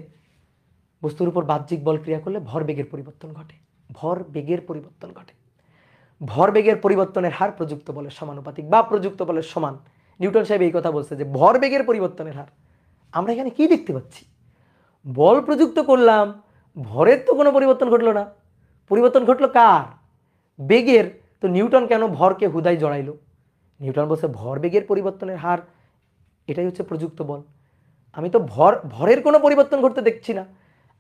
বস্তুর উপর বাহ্যিক বল ক্রিয়া করলে ভরবেগের পরিবর্তন ঘটে, ভরবেগের পরিবর্তন ঘটে। ভরবেগের পরিবর্তনের হার প্রযুক্ত বলের সমানুপাতিক বা প্রযুক্ত বলের সমান। নিউটন সাহেব এই কথা বলছে যে ভরবেগের পরিবর্তনের হার। আমরা এখানে কি দেখতে পাচ্ছি? বল প্রযুক্ত করলাম, ভরের তো কোনো পরিবর্তন ঘটলো না, পরিবর্তন ঘটলো কার? বেগের। তো নিউটন কেন ভরকে হুদাই জড়াইলো? নিউটন বলছে ভরবেগের পরিবর্তনের হার, এটাই হচ্ছে প্রযুক্ত বল। আমি তো ভরের কোনো পরিবর্তন ঘটতে দেখছি না,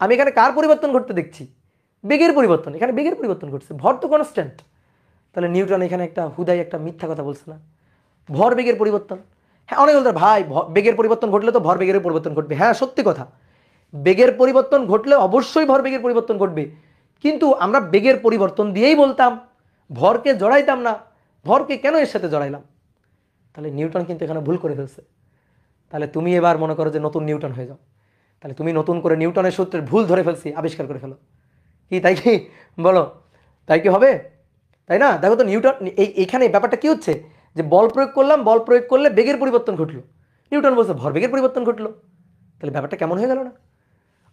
আমি এখানে কার পরিবর্তন ঘটতে দেখছি? বেগের পরিবর্তন। এখানে বেগের পরিবর্তন ঘটছে, ভর তো কনস্ট্যান্ট। তাহলে নিউটন এখানে একটা হুদাই একটা মিথ্যা কথা বলছে না, ভর বেগের পরিবর্তন। হ্যাঁ, অনেকে বলতে ভাই বেগের পরিবর্তন ঘটলে তো ভর বেগের পরিবর্তন ঘটবে। হ্যাঁ সত্যি কথা, বেগের পরিবর্তন ঘটলে অবশ্যই ভর বেগের পরিবর্তন ঘটবে, কিন্তু আমরা বেগের পরিবর্তন দিয়েই বলতাম, ভরকে জড়াইতাম না। ভরকে কেন এর সাথে জড়াইলাম? তাহলে নিউটন কিন্তু এখানে ভুল করে ফেলছে। তাহলে তুমি এবার মনে করো যে নতুন নিউটন হয়ে যাও, তাহলে তুমি নতুন করে নিউটনের সূত্রের ভুল ধরে ফেলছি আবিষ্কার করে ফেলো। কি তাই কি বলো? তাই কি হবে? তাই না? দেখো তো নিউটন এইখানে ব্যাপারটা কি হচ্ছে, যে বল প্রয়োগ করলাম, বল প্রয়োগ করলে বেগের পরিবর্তন ঘটলো, নিউটন বলছে ভরবেগের পরিবর্তন ঘটলো। তাহলে ব্যাপারটা কেমন হয়ে গেল না?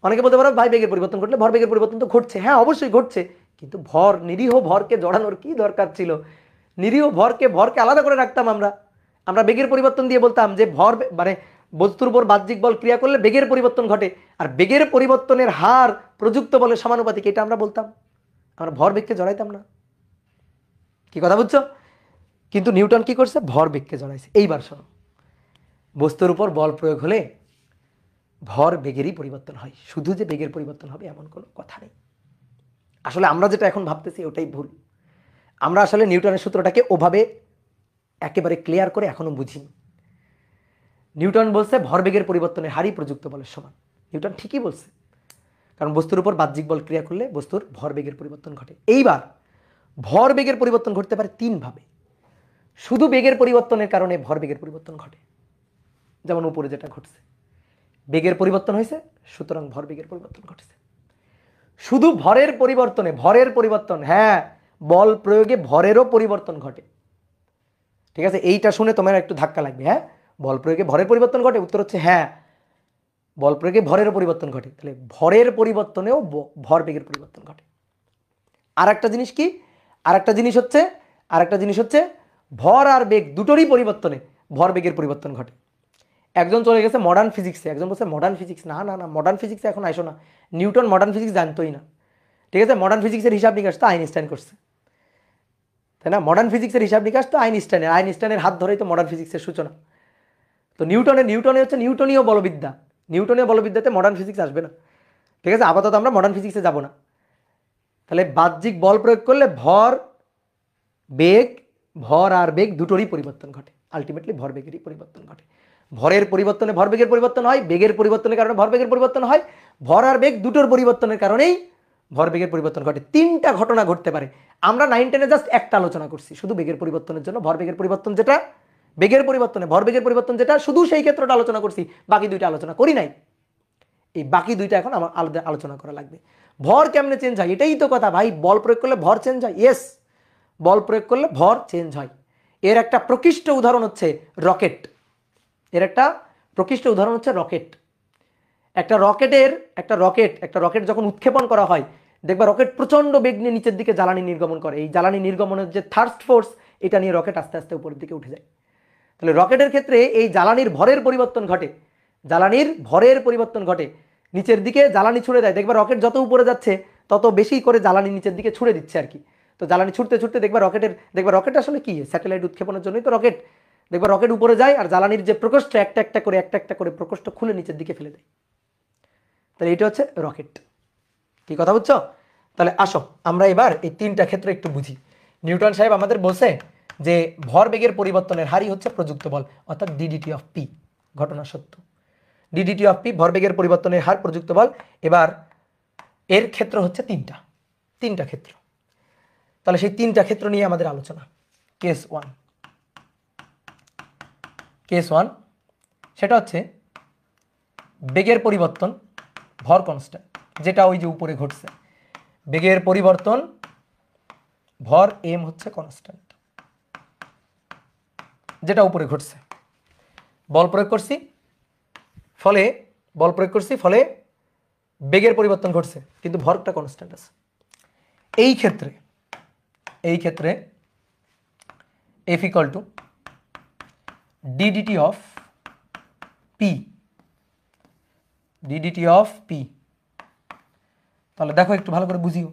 অনেকে বলতে পারো ভাই বেগের পরিবর্তন ঘটলে ভরবেগের পরিবর্তন তো ঘটছে। হ্যাঁ অবশ্যই ঘটছে, কিন্তু ভর, নিরীহ ভরকে জড়ানোর কি দরকার ছিল? নিরীহ ভরকে ভরকে আলাদা করে রাখতাম আমরা। আমরা বেগের পরিবর্তন দিয়ে বলতাম যে ভর মানে বস্তুর উপর বাহ্যিক বল ক্রিয়া করলে বেগের পরিবর্তন ঘটে, আর বেগের পরিবর্তনের হার প্রযুক্ত বলের সমানুপাতিক, এটা আমরা বলতাম। আমরা ভর বেগকে জড়াইতাম না। কি কথা বুঝছো? কিন্তু নিউটন কি করছে? ভর বেগকে জড়াইছে। এইবার শোনো, বস্তুর উপর বল প্রয়োগ হলে ভর বেগেরই পরিবর্তন হয়, শুধু যে বেগের পরিবর্তন হবে এমন কোনো কথা নেই। আসলে আমরা যেটা এখন ভাবতেছি ওটাই ভুল। আমরা আসলে নিউটনের সূত্রটাকে ওভাবে একেবারে ক্লিয়ার করে এখনো বুঝিনি। নিউটন বলছে ভরবেগের পরিবর্তনের হারই প্রযুক্ত বলের সমান। নিউটন ঠিকই বলছে, কারণ বস্তুর উপর বাহ্যিক বল ক্রিয়া করলে বস্তুর ভরবেগের পরিবর্তন ঘটে। এইবার ভরবেগের পরিবর্তন ঘটতে পারে তিন ভাবে। শুধু বেগের পরিবর্তনের কারণে ভরবেগের পরিবর্তন ঘটে, যেমন উপরে যেটা ঘটছে, বেগের পরিবর্তন হয়েছে সুতরাং ভরবেগের পরিবর্তন ঘটেছে। শুধু ভরের পরিবর্তনে, ভরের পরিবর্তন, হ্যাঁ বল প্রয়োগে ভরেরও পরিবর্তন ঘটে। ঠিক আছে, এইটা শুনে তোমার একটু ধাক্কা লাগবে। হ্যাঁ বল প্রয়োগে ভরের পরিবর্তন ঘটে, উত্তর হচ্ছে হ্যাঁ বল প্রয়োগে ভরেরও পরিবর্তন ঘটে। তাহলে ভরের পরিবর্তনেও ভরবেগের পরিবর্তন ঘটে। আর একটা জিনিস কি? আরেকটা জিনিস হচ্ছে ভর আর বেগ দুটোরই পরিবর্তনে ভরবেগের পরিবর্তন ঘটে। একজন চলে গেছে মডার্ন ফিজিক্সে, একজন বলছে মডার্ন ফিজিক্স না না না, মডার্ন ফিজিক্সে এখন আসো না, নিউটন মডার্ন ফিজিক্স জানতোই না। ঠিক আছে, মডার্ন ফিজিক্সের হিসাব নিকাশ তো আইনস্টাইন করছে, তাই না? মডার্ন ফিজিক্সের হিসাব নিকাশ তো আইনস্টাইনের হাত ধরেই তো মডার্ন ফিজিক্সের সূচনা। তো নিউটনে হচ্ছে নিউটনীয় বলবিদ্যা, নিউটনীয় বলবিদ্যাতে মডার্ন ফিজিক্স আসবে না। ঠিক আছে, আপাতত আমরা মডার্ন ফিজিক্সে যাব না। তাহলে বাহ্যিক বল প্রয়োগ করলে বেগ ভর আর বেগ দুটোরই পরিবর্তন ঘটে, আলটিমেটলি ভরবেগেরই পরিবর্তন ঘটে। ভরের পরিবর্তনে ভরবেগের পরিবর্তন হয়, বেগের পরিবর্তনের কারণে ভরবেগের পরিবর্তন হয়, ভর আর বেগ দুটোর পরিবর্তনের কারণেই ভরবেগের পরিবর্তন ঘটে। তিনটা ঘটনা ঘটতে পারে। আমরা 9-10-এ জাস্ট একটা আলোচনা করছি, শুধু বেগের পরিবর্তনের জন্য ভরবেগের পরিবর্তন যেটা, বেগের পরিবর্তনে ভরবেগের পরিবর্তন যেটা, শুধু সেই ক্ষেত্রটা আলোচনা করছি, বাকি দুইটা আলোচনা করি নাই। এই বাকি দুইটা এখন আমার আলাদা আলোচনা করা লাগবে। ভর কেমনে চেঞ্জ হয়, এটাই তো কথা ভাই। বল প্রয়োগ করলে ভর চেঞ্জ হয়, ইয়েস বল প্রয়োগ করলে ভর চেঞ্জ হয়। এর একটা প্রকৃষ্ট উদাহরণ হচ্ছে রকেট। এর একটা প্রকৃষ্ট উদাহরণ হচ্ছে রকেট। একটা রকেট যখন উৎক্ষেপণ করা হয়, দেখবা রকেট প্রচন্ড বেগ নিয়ে নিচের দিকে জ্বালানি নির্গমন করে। এই জ্বালানি নির্গমনের যে থার্স্ট ফোর্স, এটা নিয়ে রকেট আস্তে আস্তে উপরের দিকে উঠে যায়। তাহলে রকেটের ক্ষেত্রে এই জ্বালানির ভরের পরিবর্তন ঘটে, জ্বালানির ভরের পরিবর্তন ঘটে, নিচের দিকে জ্বালানি ছুড়ে দেয়। দেখবা রকেট যত উপরে যাচ্ছে তত বেশি করে জ্বালানি নিচের দিকে ছুড়ে দিচ্ছে আর কি। তো জ্বালানি ছুটতে ছুটতে দেখবা রকেট আসলে কি, স্যাটেলাইট উৎক্ষেপণের জন্যই তো রকেট। দেখবা রকেট উপরে যায় আর জ্বালানির যে প্রকোষ্ঠ একটা একটা করে প্রকোষ্ঠ খুলে নিচের দিকে ফেলে দেয়। তাহলে এটা হচ্ছে রকেট। কি কথা বুঝছো? তাহলে আসো আমরা এবার এই তিনটা ক্ষেত্রে একটু বুঝি। নিউটন সাহেব আমাদের বলছে যে ভরবেগের পরিবর্তনের হারই হচ্ছে প্রযুক্ত বল, অর্থাৎ ডিডিটি অফ পি। ঘটনা সত্য, ডিডিটি অফ পি ভরবেগের পরিবর্তনের হার প্রযুক্ত বল। এবার এর ক্ষেত্র হচ্ছে তিনটা ক্ষেত্র। তাহলে সেই তিনটা ক্ষেত্র নিয়ে আমাদের আলোচনা। কেস ওয়ান সেটা হচ্ছে বেগের পরিবর্তন, ভর কনস্ট্যান্ট, যেটা ওই যে উপরে ঘটছে। বেগের পরিবর্তন, ভর এম হচ্ছে কনস্ট্যান্ট, যেটা উপরে ঘটছে। বল প্রয়োগ করছি ফলে বেগের পরিবর্তন ঘটছে, কিন্তু ভরটা কনস্ট্যান্ট আছে। এই ক্ষেত্রে F equal to DDT of P. তাহলে দেখো একটু ভালো করে বুঝিও।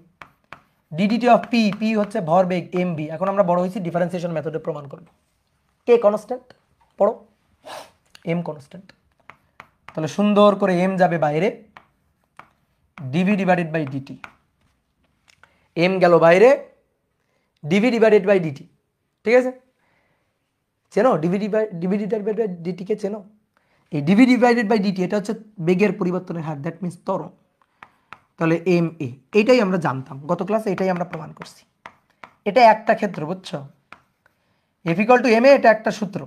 ডিডিটি অফ পি হচ্ছে ভরবেগ এম বি। এখন আমরা বড় হয়েছি, ডিফারেন্সিয়েশন মেথডে প্রমাণ করব। কে কনস্ট্যান্ট পড়ো, এম কনস্ট্যান্ট। তাহলে সুন্দর করে এম যাবে বাইরে, d v divided by d t. M গেল বাইরে, ডিভি ডিভাইডেড বাই ডিটি। ঠিক আছে, চেনো ডিভি ডিভাইডেড বাই ডিটিকে চেনো? এই ডিভি ডিভাইডেড বাই ডিটি এটা হচ্ছে বেগের পরিবর্তনের হার, দ্যাট মিনস ত্বরণ। তাহলে এম এ, এইটাই আমরা জানতাম গত ক্লাসে, এটাই আমরা প্রমাণ করছি। এটা একটা ক্ষেত্র, বুঝছো? এফ ইকুয়াল টু এম এ, এটা একটা সূত্র।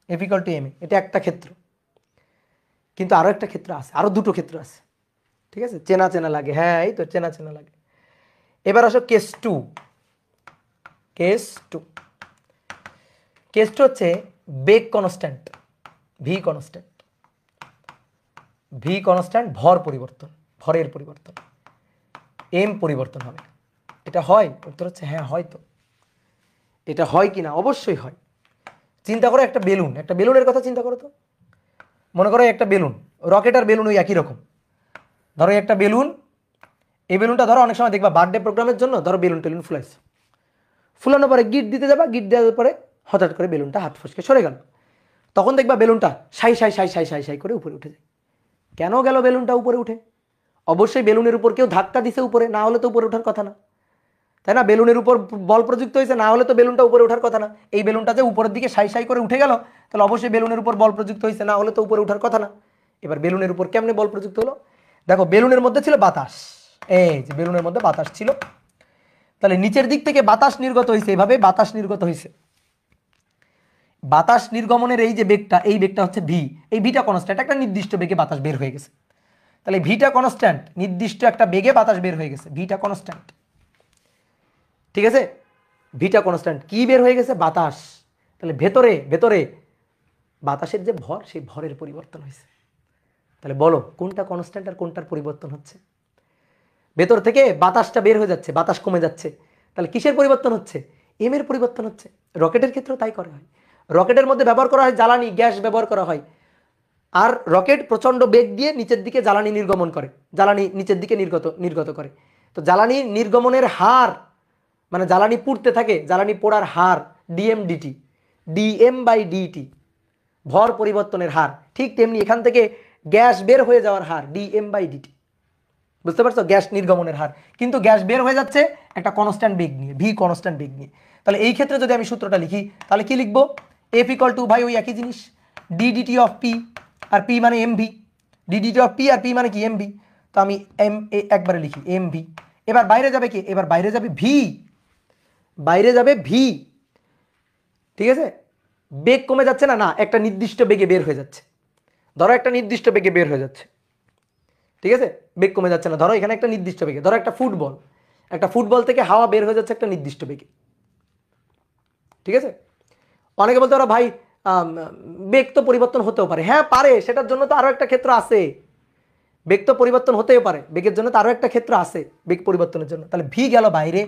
এফ ইকুয়াল টু এম এ, এটা একটা ক্ষেত্র, কিন্তু আরো একটা ক্ষেত্র আছে, আরো দুটো ক্ষেত্র আছে। ঠিক আছে, চেনা চেনা লাগে, হ্যাঁ এই তো চেনা চেনা লাগে। এবার আসো কেস টু। কেস টু হচ্ছে বেগ কনস্ট্যান্ট, ভি কনস্ট্যান্ট, ভর পরিবর্তন, ভরের পরিবর্তন, এম পরিবর্তন হবে। এটা হয়? উত্তর হচ্ছে হ্যাঁ হয়। তো এটা হয় কি না? অবশ্যই হয়। চিন্তা করো একটা বেলুনের কথা চিন্তা করো তো। মনে করো একটা বেলুন, রকেট আর বেলুন ওই একই রকম। ধরো একটা বেলুন, এই বেলুনটা ধরো অনেক সময় দেখবা বার্থডে প্রোগ্রামের জন্য ধরো বেলুন ফুলাইছে, ফুলানোর পরে গিট দিতে যাবা, গিট দেওয়ার পরে হঠাৎ করে বেলুনটা হাত ফসকে সরে গেল। তখন দেখবা বেলুনটা সাই করে উপরে উঠে যায়। কেন গেল বেলুনটা উপরে উঠে? অবশ্যই বেলুনের উপর কেউ ধাক্কা দিছে উপরে, না হলে তো উপরে ওঠার কথা না, তাই না? বেলুনের উপর বল প্রযুক্ত হয়েছে, না হলে তো বেলুনটা উপরে ওঠার কথা না। এই বেলুনটা যে উপরের দিকে সাই করে উঠে গেল, তাহলে অবশ্যই বেলুনের উপর বল প্রযুক্ত হয়েছে, না হলে তো উপরে ওঠার কথা না। এবার বেলুনের উপর কেমনে বল প্রযুক্ত হলো? দেখো বেলুনের মধ্যে ছিল বাতাস, এই যে বেলুনের মধ্যে বাতাস ছিল, তাহলে নিচের দিক থেকে বাতাস নির্গত হয়েছে, এইভাবে বাতাস নির্গত হয়েছে। বাতাস নির্গমনের এই যে বেগটা, এই বেগটা হচ্ছে ভি। এই ভিটা কনস্ট্যান্ট, একটা নির্দিষ্ট বেগে বাতাস বের হয়ে গেছে। তাহলে ভিটা কনস্ট্যান্ট, নির্দিষ্ট একটা বেগে বাতাস বের হয়ে গেছে, ভিটা কনস্ট্যান্ট। ঠিক আছে, ভিটা কনস্ট্যান্ট, কি বের হয়ে গেছে? বাতাস। তাহলে ভেতরে বাতাসের যে ভর, সেই ভরের পরিবর্তন হয়েছে। তাহলে বলো কোনটা কনস্ট্যান্ট আর কোনটার পরিবর্তন হচ্ছে? ভেতর থেকে বাতাসটা বের হয়ে যাচ্ছে, বাতাস কমে যাচ্ছে, তাহলে কিসের পরিবর্তন হচ্ছে? এম এর পরিবর্তন হচ্ছে। রকেটের ক্ষেত্রেও তাই করা হয়। রকেটের মধ্যে ব্যবহার করা হয় জ্বালানি, গ্যাস ব্যবহার করা হয়। আর রকেট প্রচন্ড বেগ দিয়ে নিচের দিকে জ্বালানি নির্গমন করে, জ্বালানি নিচের দিকে নির্গত করে। তো জ্বালানি নির্গমনের হার, মানে জ্বালানি পুড়তে থাকে, জ্বালানি পোড়ার হার ডিএম বাই ডিটি, ভর পরিবর্তনের হার। ঠিক তেমনি এখান থেকে গ্যাস বের হয়ে যাওয়ার হার ডিএম বাই ডিটি। বুঝতে পারছো? গ্যাস নির্গমনের হার, কিন্তু গ্যাস বের হয়ে যাচ্ছে একটা কনস্ট্যান্ট বেগ নিয়ে, ভি কনস্ট্যান্ট বেগ নিয়ে। তাহলে এই ক্ষেত্রে যদি আমি সূত্রটা লিখি, তাহলে কি লিখবো? এফ ইকুয়াল টু, ভাই ওই একই জিনিস, ডিডিটি অফ পি, আর পি মানে M V. DDT of P আর পি মানে কি? M V. তো আমি এম এ একবারে লিখি এম ভি। এবার বাইরে যাবে কি? এবার বাইরে যাবে ভি, ঠিক আছে? বেগ কমে যাচ্ছে না, না একটা নির্দিষ্ট বেগে বের হয়ে যাচ্ছে। ধরো একটা নির্দিষ্ট বেগে বের হয়ে যাচ্ছে, ঠিক আছে? বেগ কমে যাচ্ছে না, ধরো এখানে একটা নির্দিষ্ট বেগে, ধরো একটা ফুটবল থেকে হাওয়া বের হয়ে যাচ্ছে একটা নির্দিষ্ট বেগে। ঠিক আছে, অনেকে বলতে পারো ভাই বেগ তো পরিবর্তন হতেও পারে। হ্যাঁ পারে, সেটার জন্য তো আরো একটা ক্ষেত্র আছে। বেগ তো পরিবর্তন হতেও পারে, বেগের জন্য তো আরো একটা ক্ষেত্র আছে বেগ পরিবর্তনের জন্য। তাহলে ভি গেল বাইরে,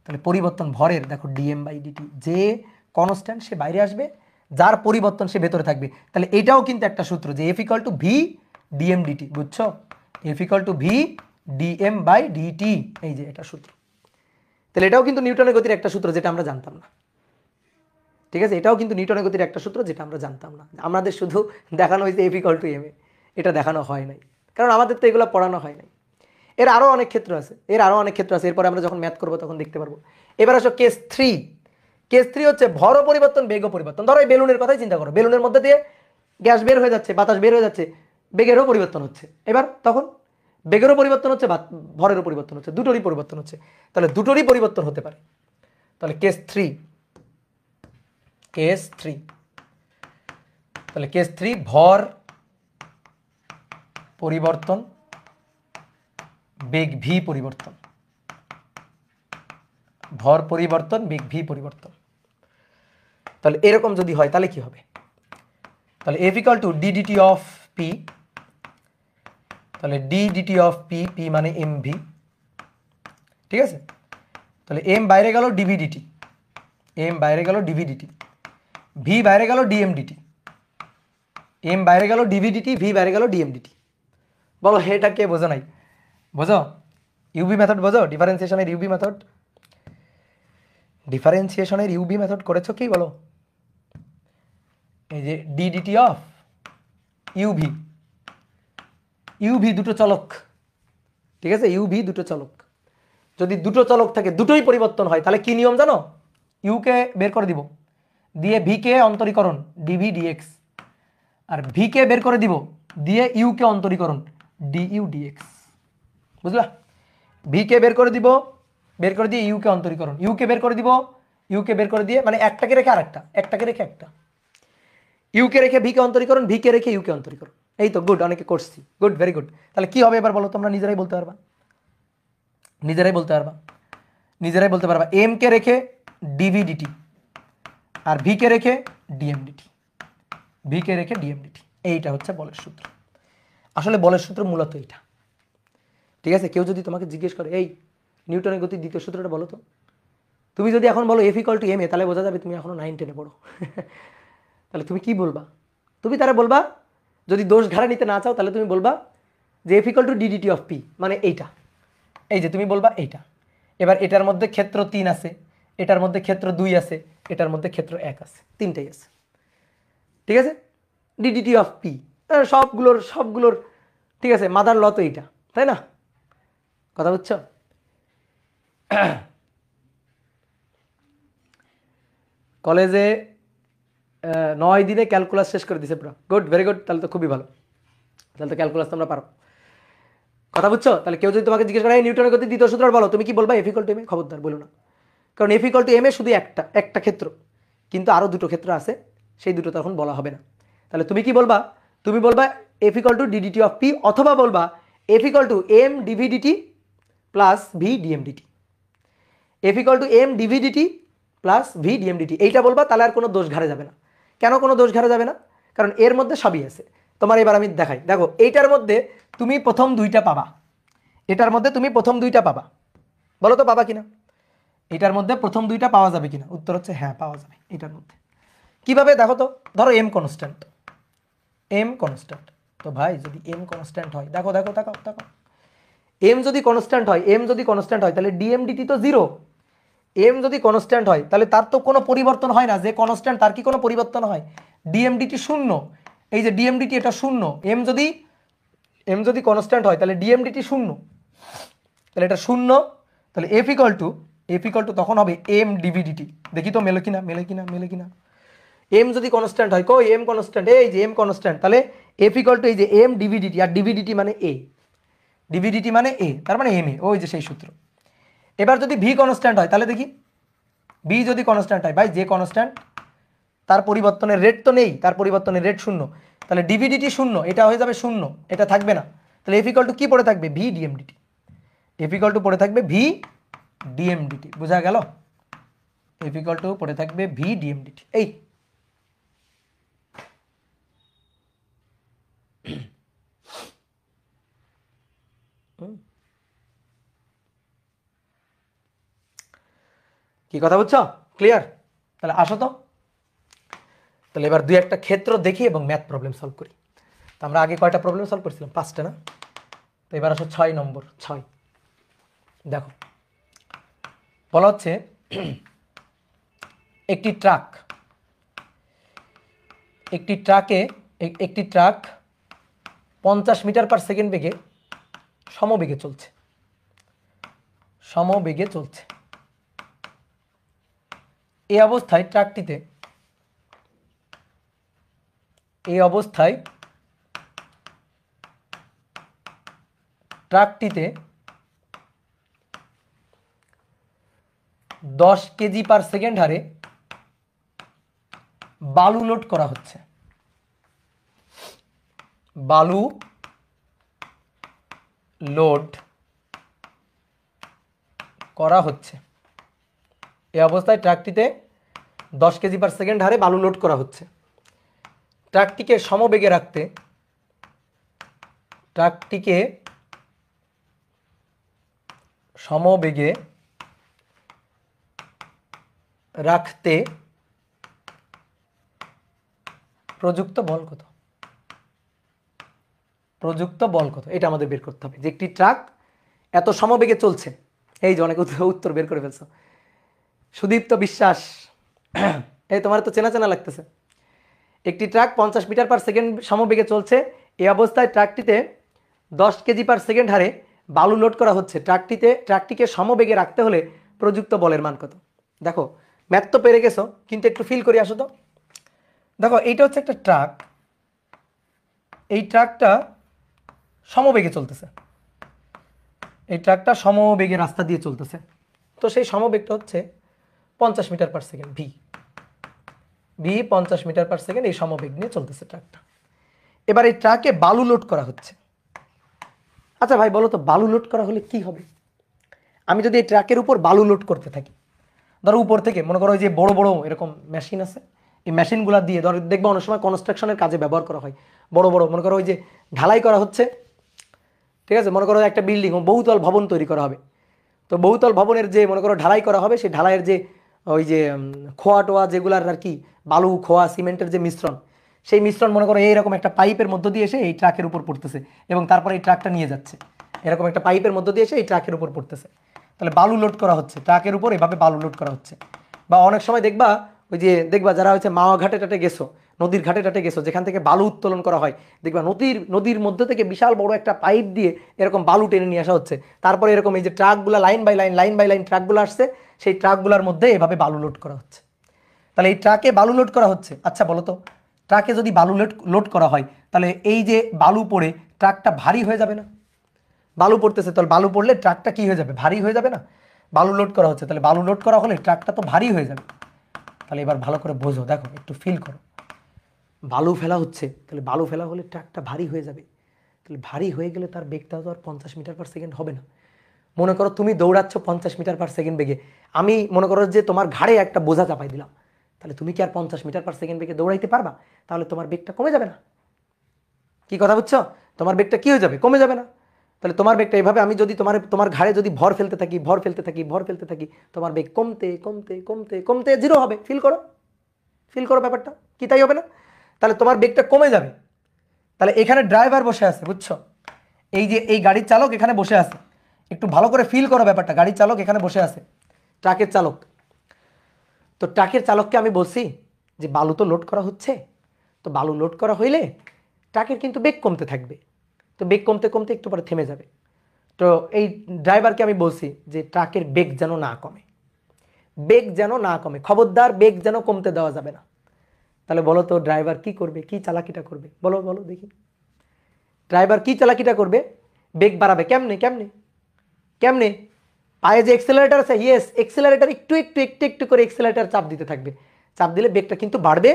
তাহলে পরিবর্তন ভরের, দেখো ডিএম বাই ডিটি, যে কনস্ট্যান্ট সে বাইরে আসবে, যার পরিবর্তন সে ভেতরে থাকবে। তাহলে এটাও কিন্তু একটা সূত্র, যে F equal to V DM DT, বুঝছো? F equal to V DM by DT, এই যে এটা সূত্র। তাহলে এটাও কিন্তু নিউটনের গতির একটা সূত্র, যেটা আমরা জানতাম না। ঠিক আছে, এটাও কিন্তু নিউটনের গতির একটা সূত্র, যেটা আমরা জানতাম না। আমাদের শুধু দেখানো হয়েছে এফ ইকুয়াল টু এম এ, এটা দেখানো হয় নাই, কারণ আমাদের তো এগুলো পড়ানো হয় নাই। এর আরও অনেক ক্ষেত্র আছে, এরপরে আমরা যখন ম্যাথ করবো তখন দেখতে পারবো। এবার আসো কেস থ্রি। কেস থ্রি হচ্ছে ভর পরিবর্তন, বেগ পরিবর্তন। ধরো এই বেলুনের কথাই চিন্তা করো, বেলুনের মধ্যে দিয়ে গ্যাস বের হয়ে যাচ্ছে, বাতাস বের হয়ে যাচ্ছে, বেগেরও পরিবর্তন হচ্ছে। এবার তখন বেগেরও পরিবর্তন হচ্ছে, ভরেরও পরিবর্তন হচ্ছে, দুটোরই পরিবর্তন হচ্ছে। তাহলে দুটোরই পরিবর্তন হতে পারে। তাহলে কেস থ্রি, তাহলে কেস থ্রি, ভর পরিবর্তন, বেগ ভি পরিবর্তন, ভর পরিবর্তন বেগ ভি পরিবর্তন। তাহলে এরকম যদি হয় তাহলে কি হবে? তাহলে F equal to D DT of P, তাহলে D DT of P, P মানে এম ভি, ঠিক আছে? তাহলে এম বাইরে গেল ডিভি ডিটি, এম বাইরে গেল ডিভি ডিটি, ভি বাইরে গেল ডিএম ডিটি, এম বাইরে গেল ডিভি ডিটি, ভি বাইরে গেল ডিএম ডিটি। বলো এটা কে বোঝো নাই? বোঝো ইউবি মেথড, বোঝো ডিফারেন্সিয়েশনের ইউবি মেথড, ডিফারেন্সিয়েশনের ইউবি মেথড করেছো কি বলো? এই যে d DT of u v, u v দুটো চলক, ঠিক আছে? ইউভি দুটো চলক, যদি দুটো চলক থাকে দুটোই পরিবর্তন হয় তাহলে কি নিয়ম জানো? ইউকে বের করে দিব, দিয়ে ভিকে অন্তরীকরণ ডিভি ডিএক্স, আর ভিকে বের করে দিব দিয়ে ইউকে অন্তরীকরণ ডিইউ ডিএক্স। বুঝলা? ভিকে বের করে দিব, বের করে দিয়ে ইউকে অন্তরীকরণ, ইউকে বের করে দিব, ইউকে বের করে দিয়ে মানে একটাকে রেখে আরেকটা, একটাকে রেখে একটা, ইউকে রেখে ভিকে অন্তরীকরণ, ভিকে রেখে ইউকে অন্তরীকরণ। এই তো গুড, অনেকে করছি, গুড, ভেরি গুড। তাহলে কি হবে এবার বলো? তোমরা নিজেরাই বলতে পারবা, নিজেরাই বলতে পারবা, নিজেরাই বলতে পারবা। এম কে রেখে ডিভি ডিটি আর ভি কে রেখে ডিএম ডিটি, ভি কে রেখে ডিএম ডিটি। এইটা হচ্ছে বলের সূত্র। আসলে বলের সূত্র মূলত এইটা, ঠিক আছে? কেউ যদি তোমাকে জিজ্ঞেস করে এই নিউটনের গতির দ্বিতীয় সূত্রটা বলো তো, তুমি যদি এখন বলো F equal to M A, তাহলে বোঝা যাবে তুমি এখনো 9 10-এ পড়ো। তাহলে তুমি কি বলবা? তুমি তারা বলবা, যদি দোষ ঘাড়ে নিতে না চাও তাহলে তুমি বলবা যে F equal to DDT of P মানে এইটা, এই যে তুমি বলবা এইটা। এবার এটার মধ্যে ক্ষেত্র 3 আছে, এটার মধ্যে ক্ষেত্র 2 আছে, এটার মধ্যে ক্ষেত্র 1 আছে, তিনটাই আছে, ঠিক আছে? ডিডিটি অফ পি সবগুলোর সবগুলোর, ঠিক আছে? মাদার ল তো এইটা, তাই না? কথা বুঝছো? কলেজে 9 দিনে ক্যালকুলাস শেষ করে দিছে পুরো, গুড, ভেরি গুড। তাহলে তো খুবই ভালো, তাহলে তো ক্যালকুলাস তোমরা পারো। কথা বুঝছো? তাহলে কেউ যদি তোমাকে জিজ্ঞেস করে নিউটনের গতির দ্বিতীয় সূত্র বলো, তুমি কি বলবা? এফ ইকুয়াল টু এম এ। খবরদার বলো না, কারণ এফ ইকুয়াল টু এম এ শুধু একটা ক্ষেত্র, কিন্তু আরও দুটো ক্ষেত্র আছে, সেই দুটো তখন বলা হবে না। তাহলে তুমি কি বলবা? তুমি বলবা f equal to DDT of p, অথবা বলবা f equal to m d v d t plus v DM d t, f equal to m d v d t plus v DM d t. এইটা বলবা, তাহলে আর কোনো দোষ ঘাড়ে যাবে না। কেন কোনো দোষ ঘাড়ে যাবে না? কারণ এর মধ্যে সবই আছে। তোমার এবার আমি দেখাই, দেখো এইটার মধ্যে তুমি প্রথম দুইটা পাবা, এটার মধ্যে তুমি প্রথম দুইটা পাবা, বলো তো পাবা কিনা? এটার মধ্যে প্রথম দুইটা পাওয়া যাবে কিনা? উত্তর হচ্ছে হ্যাঁ, পাওয়া যাবে এটার মধ্যে। কিভাবে দেখো তো? ধরো এম কনস্ট্যান্ট, এম কনস্ট্যান্ট, তো ভাই যদি এম কনস্ট্যান্ট হয়, দেখো দেখো তাকাও তাকাও, এম যদি কনস্ট্যান্ট হয়, এম যদি কনস্ট্যান্ট হয় তাহলে ডিএম ডিটি তো 0। এম যদি কনস্ট্যান্ট হয় তাহলে তার তো কোনো পরিবর্তন হয় না, যে কনস্ট্যান্ট তার কি কোনো পরিবর্তন হয়? ডিএম ডিটি 0, এই যে ডিএম ডিটি এটা 0। এম যদি কনস্ট্যান্ট হয় তাহলে ডিএম ডিটি 0, তাহলে এটা 0। তাহলে এফ ইকুয়াল টু তখন হবে এম ডিভি ডিটি। দেখি তো মেলে কিনা, মেলে কিনা, মেলে কিনা। এম যদি কনস্ট্যান্ট হয়, কই এম কনস্ট্যান্ট, এই যে এম কনস্ট্যান্ট, তাহলে এফ ইকুয়াল টু এই যে এম ডিভি ডিটি, আর ডিভি ডিটি মানে এ, ডিভি ডিটি মানে এ, তার মানে এম এ, ওই যে সেই সূত্র। এবার যদি ভি কনস্ট্যান্ট হয় তাহলে দেখি, বি যদি কনস্ট্যান্ট হয়, ভাই যে কনস্ট্যান্ট তার পরিবর্তনের রেট তো নেই, তার পরিবর্তনের রেট 0, তাহলে ডিভি ডিটি 0, এটা হয়ে যাবে 0, এটা থাকবে না। তাহলে এফ ইকুয়াল টু কি পড়ে থাকবে? V DM d t, f equal to পড়ে থাকবে ভি ডিএম ডিটি। বোঝা গেল? এফ ইকুয়াল টু পড়ে থাকবে ভি ডিএম ডিটি। এই কি কথা বুঝছো? ক্লিয়ার? তাহলে আসো তো, তাহলে এবার দুই একটা ক্ষেত্র দেখি এবং ম্যাথ প্রবলেম সলভ করি। তো আমরা আগে কয়টা প্রবলেম সলভ করছিলাম? 5টা না? তো এবার আসো 6 নম্বর। 6 দেখো, বলা হচ্ছে একটি ট্রাক 50 মিটার পার সেকেন্ড বেগে সমবেগে চলছে। এই অবস্থায় ট্রাকটিতে 10 কেজি পার সেকেন্ড হারে বালু লোড করা হচ্ছে। বালু লোড করা হচ্ছে। এই অবস্থায় ট্রাকটিতে 10 কেজি পার সেকেন্ড হারে বালু লোড করা হচ্ছে। ট্রাকটিকে সমবেগে রাখতে প্রযুক্ত বল কত? এটা আমাদের বের করতে হবে যে একটি ট্রাক এত সমবেগে চলছে। এই যে অনেক উত্তর বের করে ফেলছো। সুদীপ্ত বিশ্বাস, এই তোমার তো চেনা চেনা লাগতেছে। একটি ট্রাক 50 মিটার পার সেকেন্ড সমবেগে চলছে। এই অবস্থায় ট্রাকটিতে 10 কেজি পার সেকেন্ড হারে বালু লোড করা হচ্ছে। ট্রাকটিকে সমবেগে রাখতে হলে প্রযুক্ত বলের মান কত? দেখো ম্যাথ তো পেরে গেছো, কিন্তু একটু ফিল করে আসো তো। দেখো এইটা হচ্ছে একটা ট্রাক, এই ট্রাকটা সমবেগে চলতেছে, এই ট্রাকটা সমবেগে রাস্তা দিয়ে চলতেছে। তো সেই সমবেগটা হচ্ছে 50 metre per second, v 50 metre per second এই সমবেগ নিয়ে চলতেছে ট্রাকটা। এবার এই ট্রাকে বালু লোড করা হচ্ছে। আচ্ছা ভাই বলো তো, বালু লোড করা হলে কি হবে? আমি যদি এই ট্রাকের উপর বালু লোড করতে থাকি, ধরো উপর থেকে মনে করো যে বড় বড় এরকম মেশিন আছে, এই মেশিনগুলো দিয়ে ধরো দেখবো অনেক সময় কনস্ট্রাকশনের কাজে ব্যবহার করা হয়। বড় বড় মনে করো ওই যে ঢালাই করা হচ্ছে, ঠিক আছে, মনে করো একটা বিল্ডিং বহুতল ভবন তৈরি করা হবে। তো বহুতল ভবনের যে মনে করো ঢালাই করা হবে, সেই ঢালাইয়ের যে ওই যে খোয়া টোয়া যেগুলার আর কি বালু খোয়া সিমেন্টের যে মিশ্রণ, সেই মিশ্রণ মনে করো এইরকম একটা পাইপের মধ্য দিয়ে এসে এই ট্রাকের উপর পড়তেছে এবং তারপরে এই ট্রাকটা নিয়ে যাচ্ছে। এরকম একটা পাইপের মধ্য দিয়ে এসে এই ট্রাকের উপর পড়তেছে। তাহলে বালু লোড করা হচ্ছে ট্রাকের উপর, এভাবে বালু লোড করা হচ্ছে। বা অনেক সময় দেখবা ওই যে যারা হচ্ছে মাওয়া ঘাটে টাটে গেছো, নদীর ঘাটে টাটে গেছো, যেখান থেকে বালু উত্তোলন করা হয়, দেখবা নদীর মধ্যে থেকে বিশাল বড় একটা পাইপ দিয়ে এরকম বালু টেনে নিয়ে আসা হচ্ছে। তারপরে এরকম এই যে ট্রাকগুলো লাইন বাই লাইন ট্রাকগুলো আসছে, সেই ট্রাকগুলোর মধ্যে এভাবে বালু লোড করা হচ্ছে। তাহলে এই ট্রাকে বালু লোড করা হচ্ছে। আচ্ছা বলো তো, ট্রাকে যদি বালু লোড করা হয়, তাহলে এই যে বালু পড়ে ট্রাকটা ভারী হয়ে যাবে না? বালু পড়তেছে, তাহলে বালু পড়লে ট্রাকটা কি হয়ে যাবে? ভারী হয়ে যাবে না? বালু লোড করা হচ্ছে, তাহলে বালু লোড করা হলে ট্রাকটা তো ভারী হয়ে যাবে। তাহলে এবার ভালো করে বোঝো, দেখো একটু ফিল করো। বালু ফেলা হচ্ছে, তাহলে বালু ফেলা হলে ট্রাকটা ভারী হয়ে যাবে। তাহলে ভারী হয়ে গেলে তার বেগটা তো আর 50 মিটার পার সেকেন্ড হবে না। মনে করো তুমি দৌড়াচ্ছ 50 মিটার পার সেকেন্ড বেগে, আমি মনে করো যে তোমার ঘাড়ে একটা বোঝা চাপাই দিলাম, তাহলে তুমি কি আর 50 মিটার পার সেকেন্ড বেগে দৌড়াইতে পারবা? তাহলে তোমার বেগটা কমে যাবে না? কি কথা বুঝছো? তোমার বেগটা কি হয়ে যাবে? কমে যাবে না? তাহলে তোমার বেগটা এভাবে, আমি যদি তোমার ঘাড়ে যদি ভর ফেলতে থাকি, তোমার বেগ কমতে কমতে কমতে কমতে জিরো হবে। ফিল করো ব্যাপারটা কি, তাই হবে না? তাহলে তোমার বেগটা কমে যাবে। তাহলে এখানে ড্রাইভার বসে আছে, বুঝছো? এই যে এই গাড়ির চালক এখানে বসে আছে, একটু ভালো করে ফিল করো ব্যাপারটা। গাড়ির চালক এখানে বসে আছে, ট্রাকের চালক। তো ট্রাকের চালককে আমি বলছি যে বালু তো লোড করা হচ্ছে, তো বালু লোড করা হইলে ট্রাকের কিন্তু বেগ কমতে থাকবে। তো বেগ কমতে কমতে একটু পরে থেমে যাবে। তো এই ড্রাইভারকে আমি বলছি যে ট্রাকের বেগ যেন না কমে, খবরদার বেগ যেন কমতে দেওয়া যাবে না। তাহলে বলো তো ড্রাইভার কি করবে, কি চালাকিটা করবে? বলো দেখি, ড্রাইভার কি চালাকিটা করবে? বেগ বাড়াবে কেমনে? পায়ে যে এক্সেলারেটর আছে, ইয়েস, এক্সেলারেটর একটু করে এক্সেলারেটর চাপ দিতে থাকবে। চাপ দিলে বেগটা কিন্তু বাড়বে।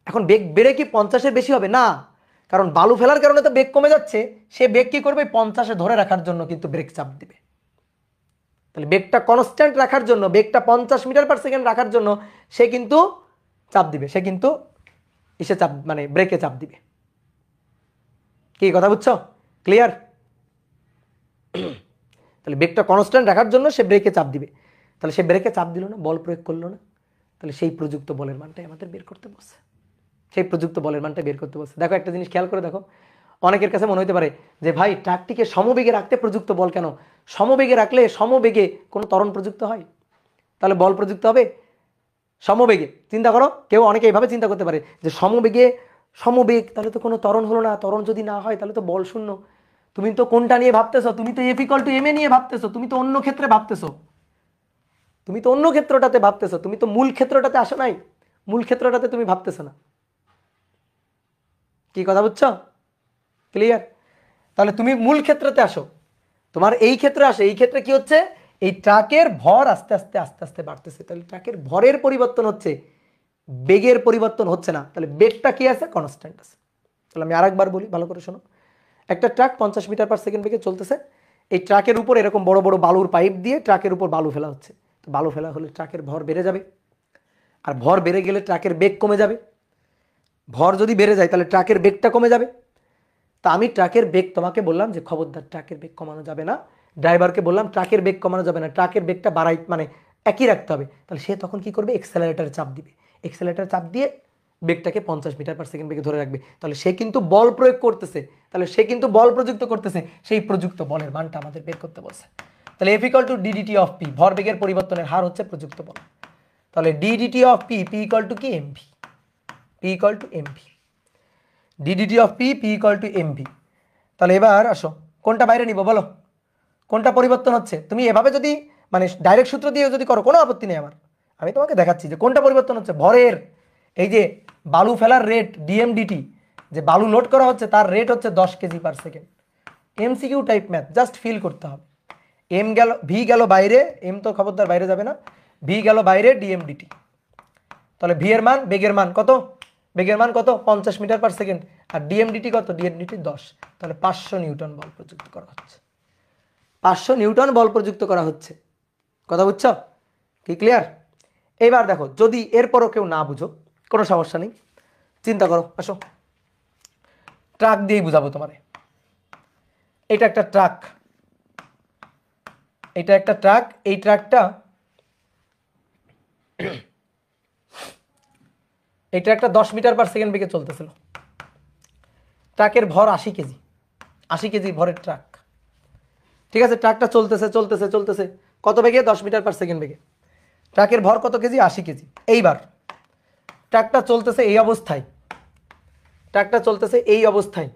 এখন বেগ বেড়ে কি 50-এর বেশি হবে না? কারণ বালু ফেলার কারণে তো বেগ কমে যাচ্ছে। সে বেগ কি করবে? 50-এ ধরে রাখার জন্য কিন্তু ব্রেক চাপ দিবে। তাহলে বেগটা কনস্ট্যান্ট রাখার জন্য, বেগটা 50 মিটার পার সেকেন্ড রাখার জন্য সে কিন্তু চাপ দিবে, সে কিন্তু মানে ব্রেকে চাপ দিবে। কি কথা বুঝছো? ক্লিয়ার? তাহলে বেগটা কনস্ট্যান্ট রাখার জন্য সে ব্রেকে চাপ দিবে। তাহলে সে ব্রেকে চাপ দিল না, বল প্রয়োগ করলো না, তাহলে সেই প্রযুক্ত বলের মানটাই আমাদের বের করতে বলছে। দেখো একটা জিনিস খেয়াল করে দেখো, অনেকের কাছে মনে হতে পারে যে ভাই ট্রাকটিকে সমবেগে রাখতে প্রযুক্ত বল কেন? সমবেগে রাখলে সমবেগে কোনো ত্বরণ প্রযুক্ত হয়, তাহলে বল প্রযুক্ত হবে সমবেগে। চিন্তা করো, অনেকে এইভাবে চিন্তা করতে পারে যে সমবেগ তাহলে তো কোনো ত্বরণ হলো না, ত্বরণ যদি না হয় তাহলে তো বল শূন্য। তুমি তো কোনটা নিয়ে ভাবতেছো? তুমি তো F=ma নিয়ে ভাবতেছো, তুমি তো অন্য ক্ষেত্রে ভাবতেছো, তুমি তো মূল ক্ষেত্রটাতে আসো নাই, মূল ক্ষেত্রটাতে তুমি ভাবতেছো না। কি কথা বুঝছো? ক্লিয়ার? তাহলে তুমি মূল ক্ষেত্রতে আসো, তোমার এই ক্ষেত্রে আসো। এই ক্ষেত্রে কি হচ্ছে? এই ট্রাকের ভর আস্তে আস্তে বাড়তেছে, তাহলে ট্রাকের ভরের পরিবর্তন হচ্ছে, বেগের পরিবর্তন হচ্ছে না। তাহলে বেগটা কি আছে? কনস্ট্যান্ট আছে। তাহলে আমি আরেকবার বলি, ভালো করে শোনো। একটা ট্রাক 50 মিটার পার সেকেন্ড বেগে চলতেছে। এই ট্রাকের উপর এরকম বড় বড় বালুর পাইপ দিয়ে ট্রাকের উপর বালু ফেলা হচ্ছে। তো বালু ফেলা হলে ট্রাকের ভর বেড়ে যাবে, আর ভর বেড়ে গেলে ট্রাকের বেগ কমে যাবে। ভর যদি বেড়ে যায় তাহলে ট্রাকের বেগটা কমে যাবে। তা আমি ট্রাকের বেগ তোমাকে বললাম যে খবরদার ট্রাকের বেগ কমানো যাবে না, ড্রাইভারকে বললাম ট্রাকের বেগ কমানো যাবে না, ট্রাকের বেগটা বাড়াই মানে একই রাখতে হবে। তাহলে সে তখন কি করবে, এক্সেলারেটারে চাপ দিবে, এক্সেলারেটারে চাপ দিয়ে বেগটাকে 50 মিটার পার সেকেন্ড বেগে ধরে রাখবে। তাহলে সে কিন্তু বল প্রয়োগ করতেছে, তাহলে সে কিন্তু বল প্রযুক্ত করতেছে, সেই প্রযুক্ত বলের মানটা আমাদের বের করতে বলছে। তাহলে F equal to DDT of P, ভর বেগের পরিবর্তনের হার হচ্ছে প্রযুক্ত বল। তাহলে DDT of P, P equal to কি MV, P equal to MV, DDT of P, P equal to MV. তাহলে এবার আসো কোনটা বাইরে নিব বলো, কোনটা পরিবর্তন হচ্ছে। তুমি এভাবে যদি মানে ডাইরেক্ট সূত্র দিয়ে যদি করো কোনো আপত্তি নেই আমার, আমি তোমাকে দেখাচ্ছি যে কোনটা পরিবর্তন হচ্ছে। ভরের এই যে বালু ফেলার রেট ডিএমডিটি, যে বালু লোড করা হচ্ছে তার রেট হচ্ছে 10 kg per second. MCQ type math, just fill করতে হবে। এম গেল, ভি গেল বাইরে, এম তো খবরদার বাইরে যাবে না, ভি গেল বাইরে ডিএমডিটি। তাহলে ভি এর মান, বেগের মান কত, বেগের মান কত 50 মিটার পার সেকেন্ড, আর ডিএমডিটি কত, ডিএমডিটি 10। তাহলে 500 নিউটন বল প্রযুক্ত করা হচ্ছে, 500 নিউটন বল প্রযুক্ত করা হচ্ছে। কথা বুঝছো কি, ক্লিয়ার? এবার দেখো যদি এরপরও কেউ না বুঝো কোনো সমস্যা নেই, চিন্তা করো, আসো ট্রাক দিয়েই বুঝাবো তোমারে। এটা একটা ট্রাক, এটা একটা ট্রাক, এই ট্রাকটা এই ট্রাকটা 10 মিটার পার সেকেন্ড বেগে চলতেছিল। ট্রাকের ভর 80 কেজি, 80 কেজি ভরের ট্রাক। ঠিক আছে, ট্রাকটা চলতেছে চলতেছে চলতেছে কত বেগে, 10 মিটার পার সেকেন্ড বেগে। ট্রাকের ভর কত কেজি, 80 কেজি। এইবার ট্রাকটা চলতেছে এই অবস্থায়, ট্রাকটা চলতেছে এই অবস্থায়,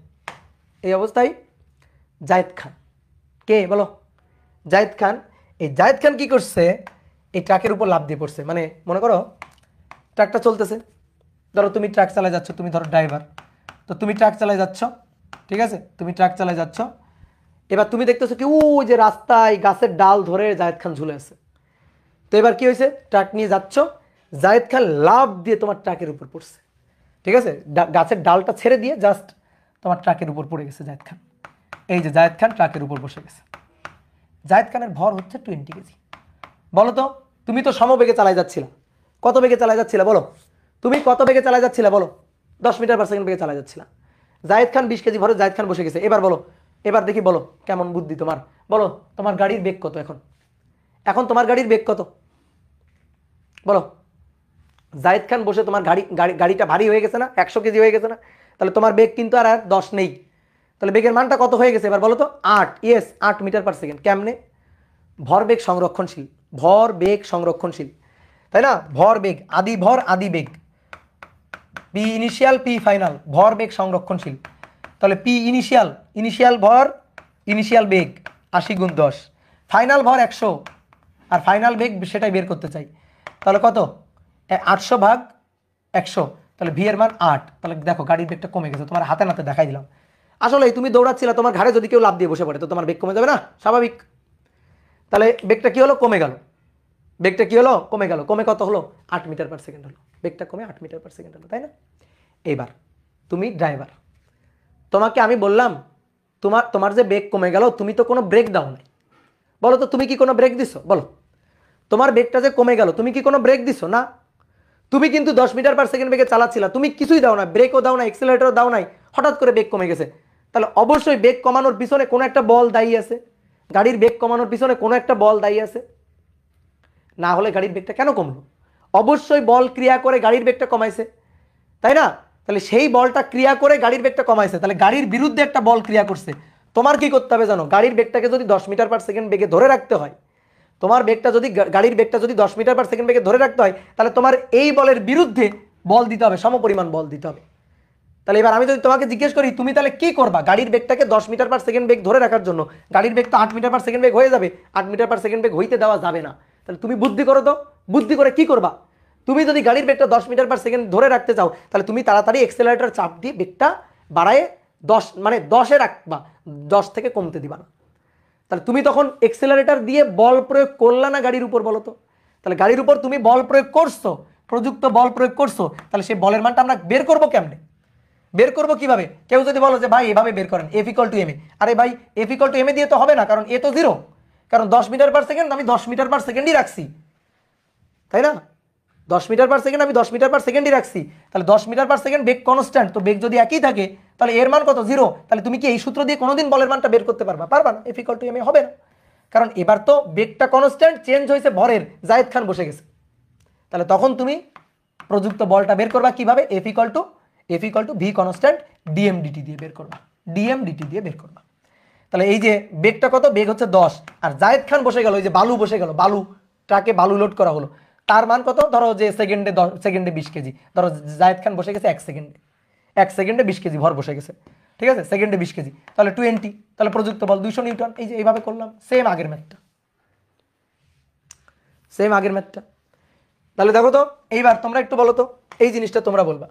এই অবস্থায় জায়েদ খান, কে বলো, জায়েদ খান। এই জায়েদ খান কি করছে, এই ট্রাকের উপর লাফ দিয়ে পড়ছে। মানে মনে করো ট্রাকটা চলতেছে, ধরো তুমি ট্রাক চালায় যাচ্ছ, তুমি ধরো ড্রাইভার, তো তুমি ট্রাক চালায় যাচ্ছ, ঠিক আছে, তুমি ট্রাক চালায় যাচ্ছ। এবার তুমি দেখতেছো কি ওই যে রাস্তায় গাছের ডাল ধরে জায়েদ খান ঝুলে আছে। তো এবার কি হয়েছে, ট্রাক নিয়ে যাচ্ছ, জায়েদ খান লাফ দিয়ে তোমার ট্রাকের উপর পড়ছে। ঠিক আছে, গাছের ডালটা ছেড়ে দিয়ে জাস্ট তোমার ট্রাকের উপর পড়ে গেছে জায়েদ খান। এই যে জায়েদ খান ট্রাকের উপর বসে গেছে। জায়েদ খানের ভর হচ্ছে 20 কেজি। বলো তো, তুমি তো সমবেগে চালায় যাচ্ছিলা, কত বেগে চালায় যাচ্ছিলা বলো, তুমি কত বেগে চালায় যাচ্ছিলা বলো, 10 মিটার পার সেকেন্ড বেগে চালায় যাচ্ছিলা। জায়েদ খান 20 কেজি ভরে জায়েদ খান বসে গেছে। এবার বলো, এবার দেখি বলো কেমন বুদ্ধি তোমার, বলো তোমার গাড়ির বেগ কত এখন, এখন তোমার গাড়ির বেগ কত বলো। জায়েদ খান বসে, তোমার গাড়িটা ভারী হয়ে গেছে না, 100 কেজি হয়ে গেছে না, তাহলে তোমার বেগ কিন্তু আর 10 নেই। তাহলে বেগের মানটা কত হয়ে গেছে এবার বলো তো, 8, ইয়েস 8 মিটার পার সেকেন্ড। কেমনে, ভর বেগ সংরক্ষণশীল, ভর বেগ সংরক্ষণশীল, তাই না, ভর বেগ আদি ভর আদি বেগ, পি ইনিশিয়াল পি ফাইনাল, ভর বেগ সংরক্ষণশীল। তাহলে পি ইনিশিয়াল, ইনিশিয়াল ভর ইনিশিয়াল বেগ 80 গুণ 10, ফাইনাল ভর 100, আর ফাইনাল বেগ সেটাই বের করতে চাই। তাহলে কত, 800 ভাগ 100, তাহলে ভি এর মান 8। তাহলে দেখো গাড়ির বেগটা কমে গেছে, তোমার হাতে নাতে দেখাই দিলাম। আসলে তুমি দৌড়াচ্ছিলে, তোমার ঘাড়ে যদি কেউ লাফ দিয়ে বসে পড়ে তো তোমার বেগ কমে যাবে না, স্বাভাবিক। তাহলে বেগটা কি হলো, কমে গেল, বেগটা কি হলো, কমে গেল, কমে কত হলো 8 মিটার পার সেকেন্ড হলো, বেগটা কমে 8 মিটার পার সেকেন্ড হলো, তাই না? এইবার তুমি ড্রাইভার, তোমাকে আমি বললাম তোমার যে বেগ কমে গেল, তুমি তো কোনো ব্রেক দাও নাই, বলো তো তুমি কি কোনো ব্রেক দিছো বলো, তোমার বেগটা যে কমে গেল তুমি কি কোনো ব্রেক দিছো না, তুমি কিন্তু 10 মিটার পার সেকেন্ড বেগে চালাচ্ছিলা, তুমি কিছুই দাও না, ব্রেকও দাও না, এক্সেলারেটরও দাও নাই, হঠাৎ করে বেগ কমে গেছে। তাহলে অবশ্যই বেগ কমানোর পিছনে কোনো একটা বল দায়ী আছে, গাড়ির বেগ কমানোর পিছনে কোনো একটা বল দায়ী আছে, না হলে গাড়ির বেগটা কেন কমলো, অবশ্যই বল ক্রিয়া করে গাড়ির বেগটা কমাইছে, তাই না? তাহলে সেই বলটা ক্রিয়া করে গাড়ির বেগটা কমাইছে, তাহলে গাড়ির বিরুদ্ধে একটা বল ক্রিয়া করছে। তোমার কি করতে হবে জানো, গাড়ির বেগটাকে যদি 10 মিটার পার সেকেন্ড বেগে ধরে রাখতে হয়, তোমার বেগটা যদি গাড়ির বেগটা যদি 10 মিটার পার সেকেন্ড বেগে ধরে রাখতে হয়, তাহলে তোমার এই বলের বিরুদ্ধে বল দিতে হবে, সমপরিমাণ বল দিতে হবে। তাহলে এবার আমি যদি তোমাকে জিজ্ঞেস করি তুমি তাহলে কি করবা, গাড়ির বেগটাকে 10 মিটার পার সেকেন্ড বেগ ধরে রাখার জন্য, গাড়ির বেগ তো 8 মিটার পার সেকেন্ড বেগ হয়ে যাবে, 8 মিটার পার সেকেন্ড বেগ হইতে দেওয়া যাবে না। তাহলে তুমি বুদ্ধি করো তো, বুদ্ধি করে কি করবা, তুমি যদি গাড়ির বেগটা 10 মিটার পার সেকেন্ড ধরে রাখতে চাও, তাহলে তুমি তাড়াতাড়ি এক্সেলারেটর চাপ দিয়ে বেগটা বাড়ায় 10 মানে 10-এ রাখবা, 10 থেকে কমতে দিবা না। তাহলে তুমি তখন এক্সেলারেটর দিয়ে বল প্রয়োগ করলা না গাড়ির উপর বলো তো, তাহলে গাড়ির উপর তুমি বল প্রয়োগ করছো, প্রযুক্ত বল প্রয়োগ করছো, তাহলে সেই বলের মানটা আমরা বের করবো কেমনে, বের করবো কিভাবে? কেউ যদি বলো যে ভাই এভাবে বের করেন F = ma, আরে ভাই F = ma দিয়ে তো হবে না, কারণ এ তো 0, কারণ 10 মিটার পার সেকেন্ড আমি 10 মিটার পার সেকেন্ডই রাখছি, তাই না? 10 মিটার পার সেকেন্ড আমি 10 মিটার পার সেকেন্ডই রাখছি, তাহলে 10 মিটার পার সেকেন্ড বেগ কনস্ট্যান্ট, তো বেগ যদি একই থাকে তাহলে এর মান কত? 0। তাহলে তুমি কি এই সূত্র দিয়ে কোনোদিন বলের মানটা বের করতে পারবা? পারবা না। F = ma হবে না, কারণ এবার তো বেগটা কনস্ট্যান্ট, চেঞ্জ হয়েছে ভরের, জায়েদ খান বসে গেছে। তাহলে তখন তুমি প্রযুক্ত বলটা বের করবা কিভাবে? F = v constant dm dt দিয়ে বের করবা, dm dt দিয়ে বের করবা। তাহলে এই যে বেগটা কত? বেগ হচ্ছে 10, আর জায়েদ খান বসে গেল, এই যে বালু বসে গেল, বালু ট্রাকে বালু লোড করা হলো, তার মান কত? ধরো যে সেকেন্ডে 20 কেজি, ধরো জায়েদ খান বসে গেছে 1 সেকেন্ডে 20 কেজি ভর বসে গেছে, ঠিক আছে, সেকেন্ডে 20 কেজি, তাহলে 20, তাহলে প্রযুক্ত বল 200 নিউটন। এই যে এইভাবে করলাম, সেম আগের ম্যাথটা, সেম আগের ম্যাথটা। তাহলে দেখো তো, এইবার তোমরা একটু বলো তো, এই জিনিসটা তোমরা বলবা।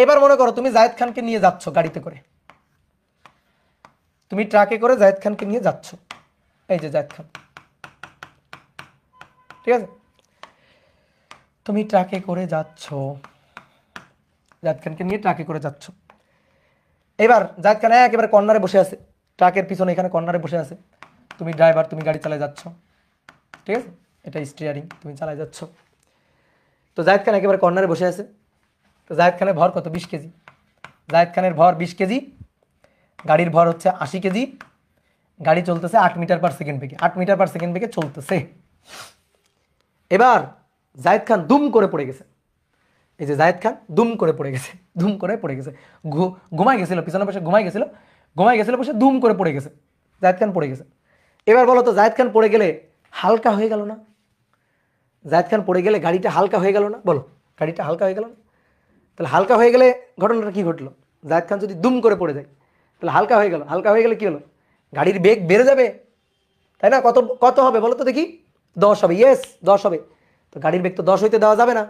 এবার মনে করো তুমি জায়েদ খানকে নিয়ে যাচ্ছ গাড়িতে করে, তুমি ট্রাকে করে জায়েদ খানকে নিয়ে যাচ্ছ, এই যে জায়েদ খান, ঠিক আছে, তুমি ট্রাকে করে যাচ্ছ, জায়েদ খানকে নিয়ে ট্রাকে করে যাচ্ছ। এবার জায়েদ খান একেবারে কর্নারে বসে আছে, ট্রাকের পিছনে এখানে কর্নারে বসে আছে, তুমি ড্রাইভার, তুমি গাড়ি চালায় যাচ্ছ, ঠিক আছে, এটা স্টিয়ারিং, তুমি চালায় যাচ্ছ। তো জায়েদ খান একেবারে কর্নারে বসে আছে, তো জায়েদ খানের ভর কত? 20 কেজি। জায়েদ খানের ভর 20 কেজি, গাড়ির ভর হচ্ছে 80 কেজি, গাড়ি চলতেছে 8 মিটার পার সেকেন্ড বেগে, 8 মিটার পার সেকেন্ড বেগে চলতেছে। এবার জায়েদ খান দুম করে পড়ে গেছে, এই যে জায়েদ খান দুম করে পড়ে গেছে, দুম করে পড়ে গেছে, ঘুমাই গেছিল, পিছনে বসে ঘুমাই গেছিল বসে দুম করে পড়ে গেছে, জায়েদ খান পড়ে গেছে। এবার বলো তো, জায়েদ খান পড়ে গেলে হালকা হয়ে গেল না? জায়েদ খান পড়ে গেলে গাড়িটা হালকা হয়ে গেল না? বলো, গাড়িটা হালকা হয়ে গেল না? তাহলে হালকা হয়ে গেলে ঘটনাটা কি ঘটলো? জায়েদ খান যদি দুম করে পড়ে যায় তাহলে হালকা হয়ে গেল, হালকা হয়ে গেলে কি হলো? গাড়ির বেগ বেড়ে যাবে, তাই না? কত কত হবে বলো তো দেখি? 10 হবে, ইয়েস 10 হবে। তো গাড়ির বেগ তো 10 হইতে দেওয়া যাবে না,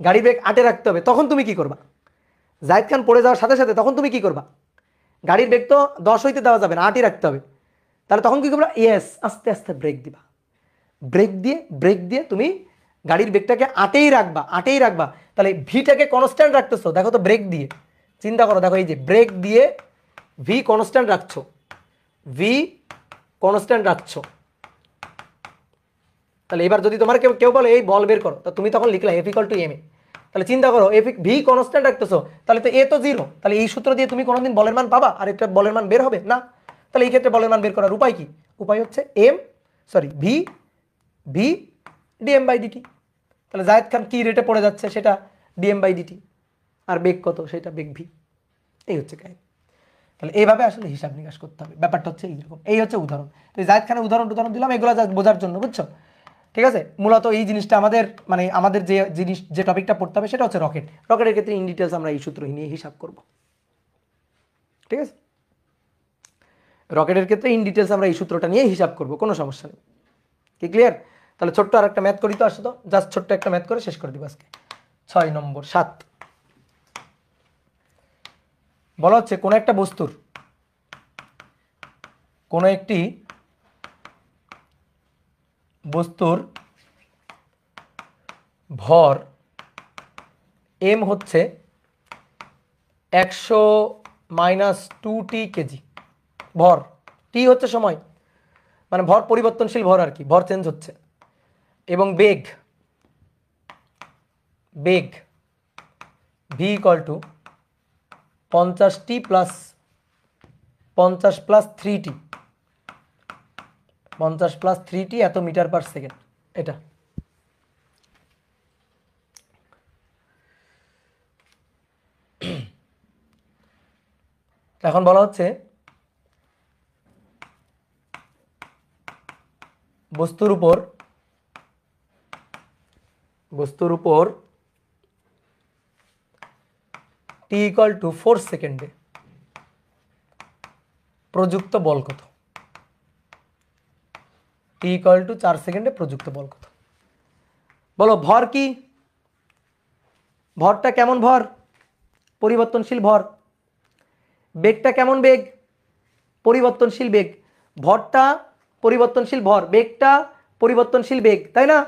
গাড়ির বেগ 8-এ রাখতে হবে। তখন তুমি কি করবা? জায়েদ খান পড়ে যাওয়ার সাথে সাথে তখন তুমি কি করবা? গাড়ির বেগ তো 10 হইতে দেওয়া যাবে না, 8-ই রাখতে হবে। তাহলে তখন কি করবা? ইয়েস, আস্তে আস্তে ব্রেক দিবা, ব্রেক দিয়ে তুমি গাড়ির বেগটাকে 8-এই রাখবা, 8-এই রাখবা। তাহলে ভিটাকে কনস্ট্যান্ট রাখতেছো, দেখো তো ব্রেক দিয়ে, চিন্তা করো, দেখো এই যে ব্রেক দিয়ে ভি কনস্ট্যান্ট রাখছো, ভি কনস্ট্যান্ট রাখছো। তাহলে এবার যদি তোমার কেউ বলে এই বল বের করো, তা তুমি তখন লিখলা F = ma। তাহলে চিন্তা করো, ভি কনস্ট্যান্ট রাখতেছো, তাহলে তো এ তো 0, তাহলে এই সূত্র দিয়ে তুমি কোনোদিন বলের মান পাবা? আর একটা বলের মান বের হবে না। তাহলে এই ক্ষেত্রে বলের মান বের করার উপায় কি? উপায় হচ্ছে ভি dm/dt। তাহলে জায়েদ খান কি রেটে পড়ে যাচ্ছে সেটা dm/dt, আর বেগ কত সেটা বেগ ভি। এই হচ্ছে কাহিনী। তাহলে এইভাবে আসলে হিসাব নিকাশ করতে হবে, ব্যাপারটা হচ্ছে এইরকম। এই হচ্ছে উদাহরণ। তো জায়েদ খানের উদাহরণ দিলাম, এগুলো জাস্ট বোঝার জন্য, বুঝছো? ঠিক আছে, মূলত এই জিনিসটা আমাদের যে টপিকটা পড়তে হবে সেটা হচ্ছে রকেটের ক্ষেত্রে ইন ডিটেলস আমরা এই সূত্র নিয়ে হিসাব করব, ঠিক আছে? রকেটের ক্ষেত্রে ইন ডিটেলস আমরা এই সূত্রটা নিয়ে হিসাব করব, কোনো সমস্যা নেই। কি ক্লিয়ার? তাহলে ছোট্ট আর একটা ম্যাথ করি তো, আসো তো, জাস্ট ছোট্ট একটা ম্যাথ করে শেষ করে দিব আজকে। 6 নম্বর 7 বলা হচ্ছে কোনো একটা বস্তুর ভর m হচ্ছে 100-2t কেজি, ভর t হচ্ছে সময়, মানে ভর পরিবর্তনশীল ভর আর কি, ভর চেঞ্জ হচ্ছে, এবং বেগ v = 50t + 50 + 3t, 50 + 3t এত মিটার পার সেকেন্ড। এটা এখন বলা হচ্ছে বস্তুর উপর t = 4 সেকেন্ডে প্রযুক্ত বল কত? t = 4 সেকেন্ডে প্রযুক্ত বল কত? বলো ভর কি? ভরটা কেমন ভর? পরিবর্তনশীল ভর। বেগটা কেমন বেগ? পরিবর্তনশীল বেগ। ভরটা পরিবর্তনশীল ভর, বেগটা পরিবর্তনশীল বেগ, তাই না?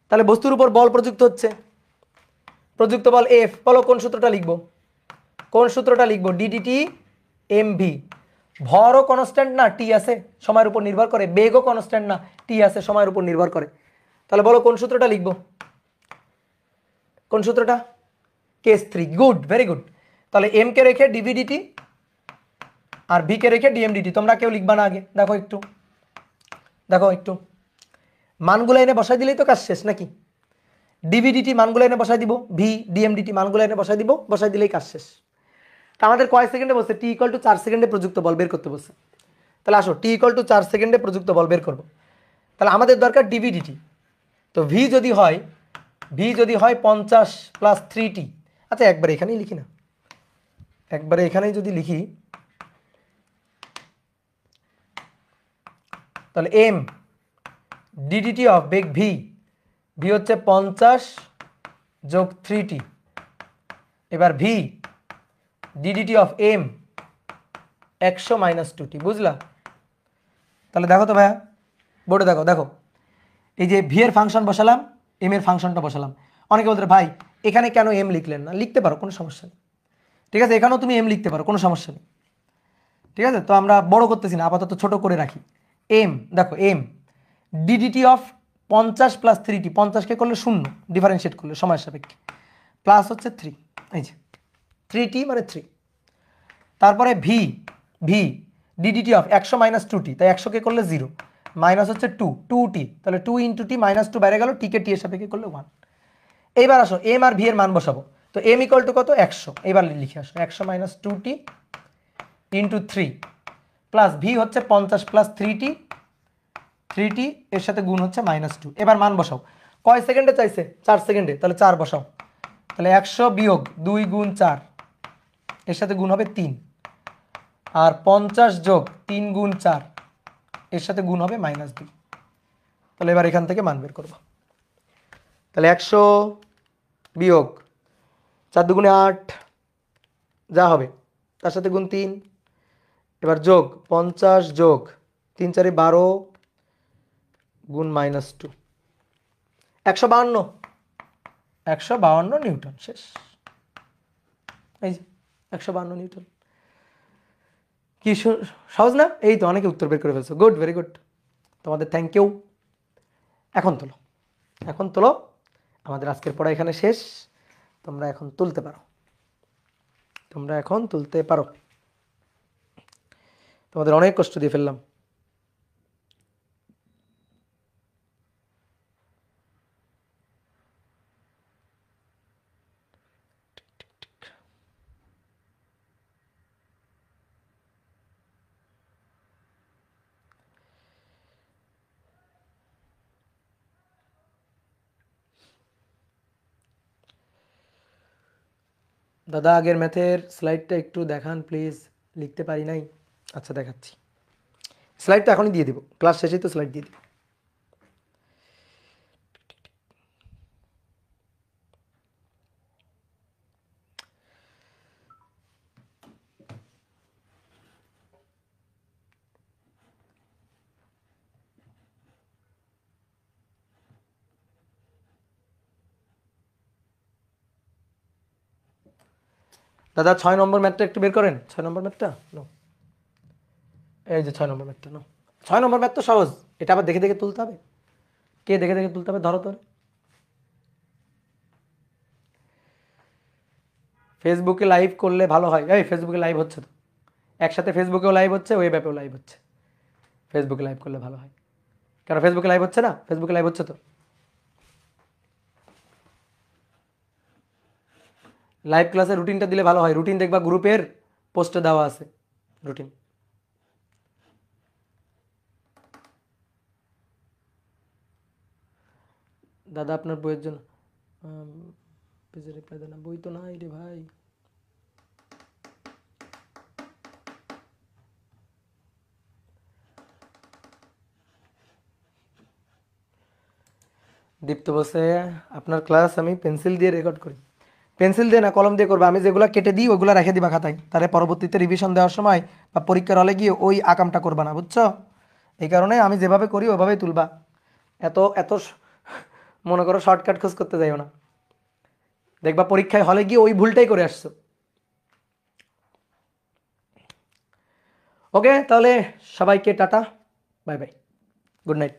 তাহলে বস্তুর উপর বল প্রযুক্ত হচ্ছে, প্রযুক্ত বল F। বলো কোন সূত্রটা লিখবো? ddt mv। ভরও কনস্ট্যান্ট না, টি আছে, সময়ের উপর নির্ভর করে। বেগও কনস্ট্যান্ট না, টি আছে, সময়ের উপর নির্ভর করে। তাহলে বলো কোন সূত্রটা লিখবো? কোন সূত্রটা? কেস 3। Good, very good. তাহলে এম কে রেখে ডিভিডিটি আর ভি কে রেখে ডিএমডিটি। তোমরা কেউ লিখবা না আগে? দেখো একটু মানগুলো এনে বসাই দিলেই তো কাজ শেষ নাকি? ডিভিডিটি মানগুলো এনে বসাই দিব, ভি ডিএমডিটি মানগুলো এনে বসাই দিব, বসাই দিলেই কাজ শেষ। তা আমাদের কয় সেকেন্ডে বলছে? টি ইকুয়াল টু 4 সেকেন্ডে প্রযুক্ত বল বের করতে বলছে। তাহলে আসো টি ইকুয়াল টু 4 সেকেন্ডে প্রযুক্ত বল বের করব। তাহলে আমাদের দরকার ডিভিডিটি। তো ভি যদি হয় 50 প্লাস 3টি, আচ্ছা একবারে এখানেই লিখি না, একবারে এখানেই যদি লিখি তাহলে এম ডিডিটি অফ বেগ ভি, ভি হচ্ছে 50 যোগ 3টি, এবার v DDT of m 100 minus 2টি। বুঝলা? তাহলে দেখো তো ভাইয়া, বোর্ডে দেখো এই যে ভি এর ফাংশন বসালাম, এম এর ফাংশনটা বসালাম। অনেকে বলতে ভাই এখানে কেন এম লিখলেন না? লিখতে পারো, কোনো সমস্যা নেই, ঠিক আছে? এখানেও তুমি এম লিখতে পারো, কোনো সমস্যা নেই, ঠিক আছে? তো আমরা বড় করতেছি না, আপাতত ছোট করে রাখি। এম দেখো, এম ডিডিটি অফ 50 প্লাস 3টি, 50কে করলে 0, ডিফারেন্সিয়েট করলে সময়ের সাপেক্ষে, প্লাস হচ্ছে 3, এই যে 3টি মানে 3। তারপরে ভি ডিডিটি অফ 100 মাইনাস 2টি, তাই 100কে করলে 0, মাইনাস হচ্ছে 2টি, তাহলে 2 ইন্টু টি মাইনাস 2 বাইরে গেল, টিকে টি এর সাপেক্ষে করলে 1। এইবার আসো এম আর ভি এর মান বসাবো। তো এম ইকুয়াল টু কত? 100। এবার লিখে আসো 100 মাইনাস 2টি ইন্টু 3 প্লাস ভি হচ্ছে 50 প্লাস 3টি এর সাথে গুণ হচ্ছে -2। এবার মান বসাও। কয় সেকেন্ডে চাইছে? 4 সেকেন্ডে, তাহলে 4 বসাও। তাহলে 100 বিয়োগ 2 গুণ 4, এর সাথে গুণ হবে 3, আর 50 যোগ 3 গুণ 4, এর সাথে গুণ হবে -2। তাহলে এবার এখান থেকে মান বের করব। তাহলে 100 বিয়োগ 4 দুগুণে 8 যা হবে, তার সাথে গুণ 3, এবার যোগ 50 যোগ 3 4 12 গুণ -2, 152 নিউটন। শেষ। এই যে 152 নিউটন। কি সহজ না? এই তো অনেকে উত্তর বের করে ফেলছো। গুড, ভেরি গুড, তোমাদের থ্যাংক ইউ। এখন তোলো, আমাদের আজকের পড়া এখানে শেষ। তোমরা এখন তুলতে পারো। তোমাদের অনেক কষ্ট দিয়ে ফেললাম। দাদা আগের ম্যাথের স্লাইডটা একটু দেখান প্লিজ, লিখতে পারি নাই। আচ্ছা দেখাচ্ছি, স্লাইডটা এখনই দিয়ে দিব, ক্লাস শেষেই তো স্লাইড দিয়ে দিব। দাদা 6 নম্বর ম্যাথটা একটু বের করেন। 6 নম্বর ম্যাথটা নো, এই যে 6 নম্বর ম্যাথটা নো। 6 নম্বর ম্যাথ তো সহজ, এটা আবার দেখে দেখে তুলতে হবে। কে দেখে দেখে তুলতে হবে? ধরো তো। ফেসবুকে লাইভ করলে ভালো হয়। এই ফেসবুকে লাইভ হচ্ছে তো, একসাথে ফেসবুকেও লাইভ হচ্ছে, ওয়েব অ্যাপেও লাইভ হচ্ছে। ফেসবুকে লাইভ করলে ভালো হয়। কেন ফেসবুকে লাইভ হচ্ছে না? ফেসবুকে লাইভ হচ্ছে তো। লাইভ ক্লাসে রুটিনটা দিলে ভালো হয়। রুটিন দেখবা গ্রুপের পোস্টে দেওয়া আছে রুটিন। দাদা আপনার বইয়ের জন্য পেজে রিপ্লাই দেন না। বই তো নাই রে ভাই। দীপ্ত বসে আপনার ক্লাস আমি পেন্সিল দিয়ে রেকর্ড করি। পেন্সিল দিয়ে না, কলম দিয়ে করবো। আমি যেগুলো কেটে দিই ওগুলো রেখে দিবা খাতায়, তাহলে পরবর্তীতে রিভিশন দেওয়ার সময় বা পরীক্ষার হলে গিয়ে ওই আকামটা করবা না, বুঝছো? এই কারণে আমি যেভাবে করি ওভাবেই তুলবা। এত এত মনে করো শর্টকাট খোঁজ করতে যাইও না, দেখবা পরীক্ষায় হলে গিয়ে ওই ভুলটাই করে আসছো। ওকে, তাহলে সবাইকে tata, bye bye, good night.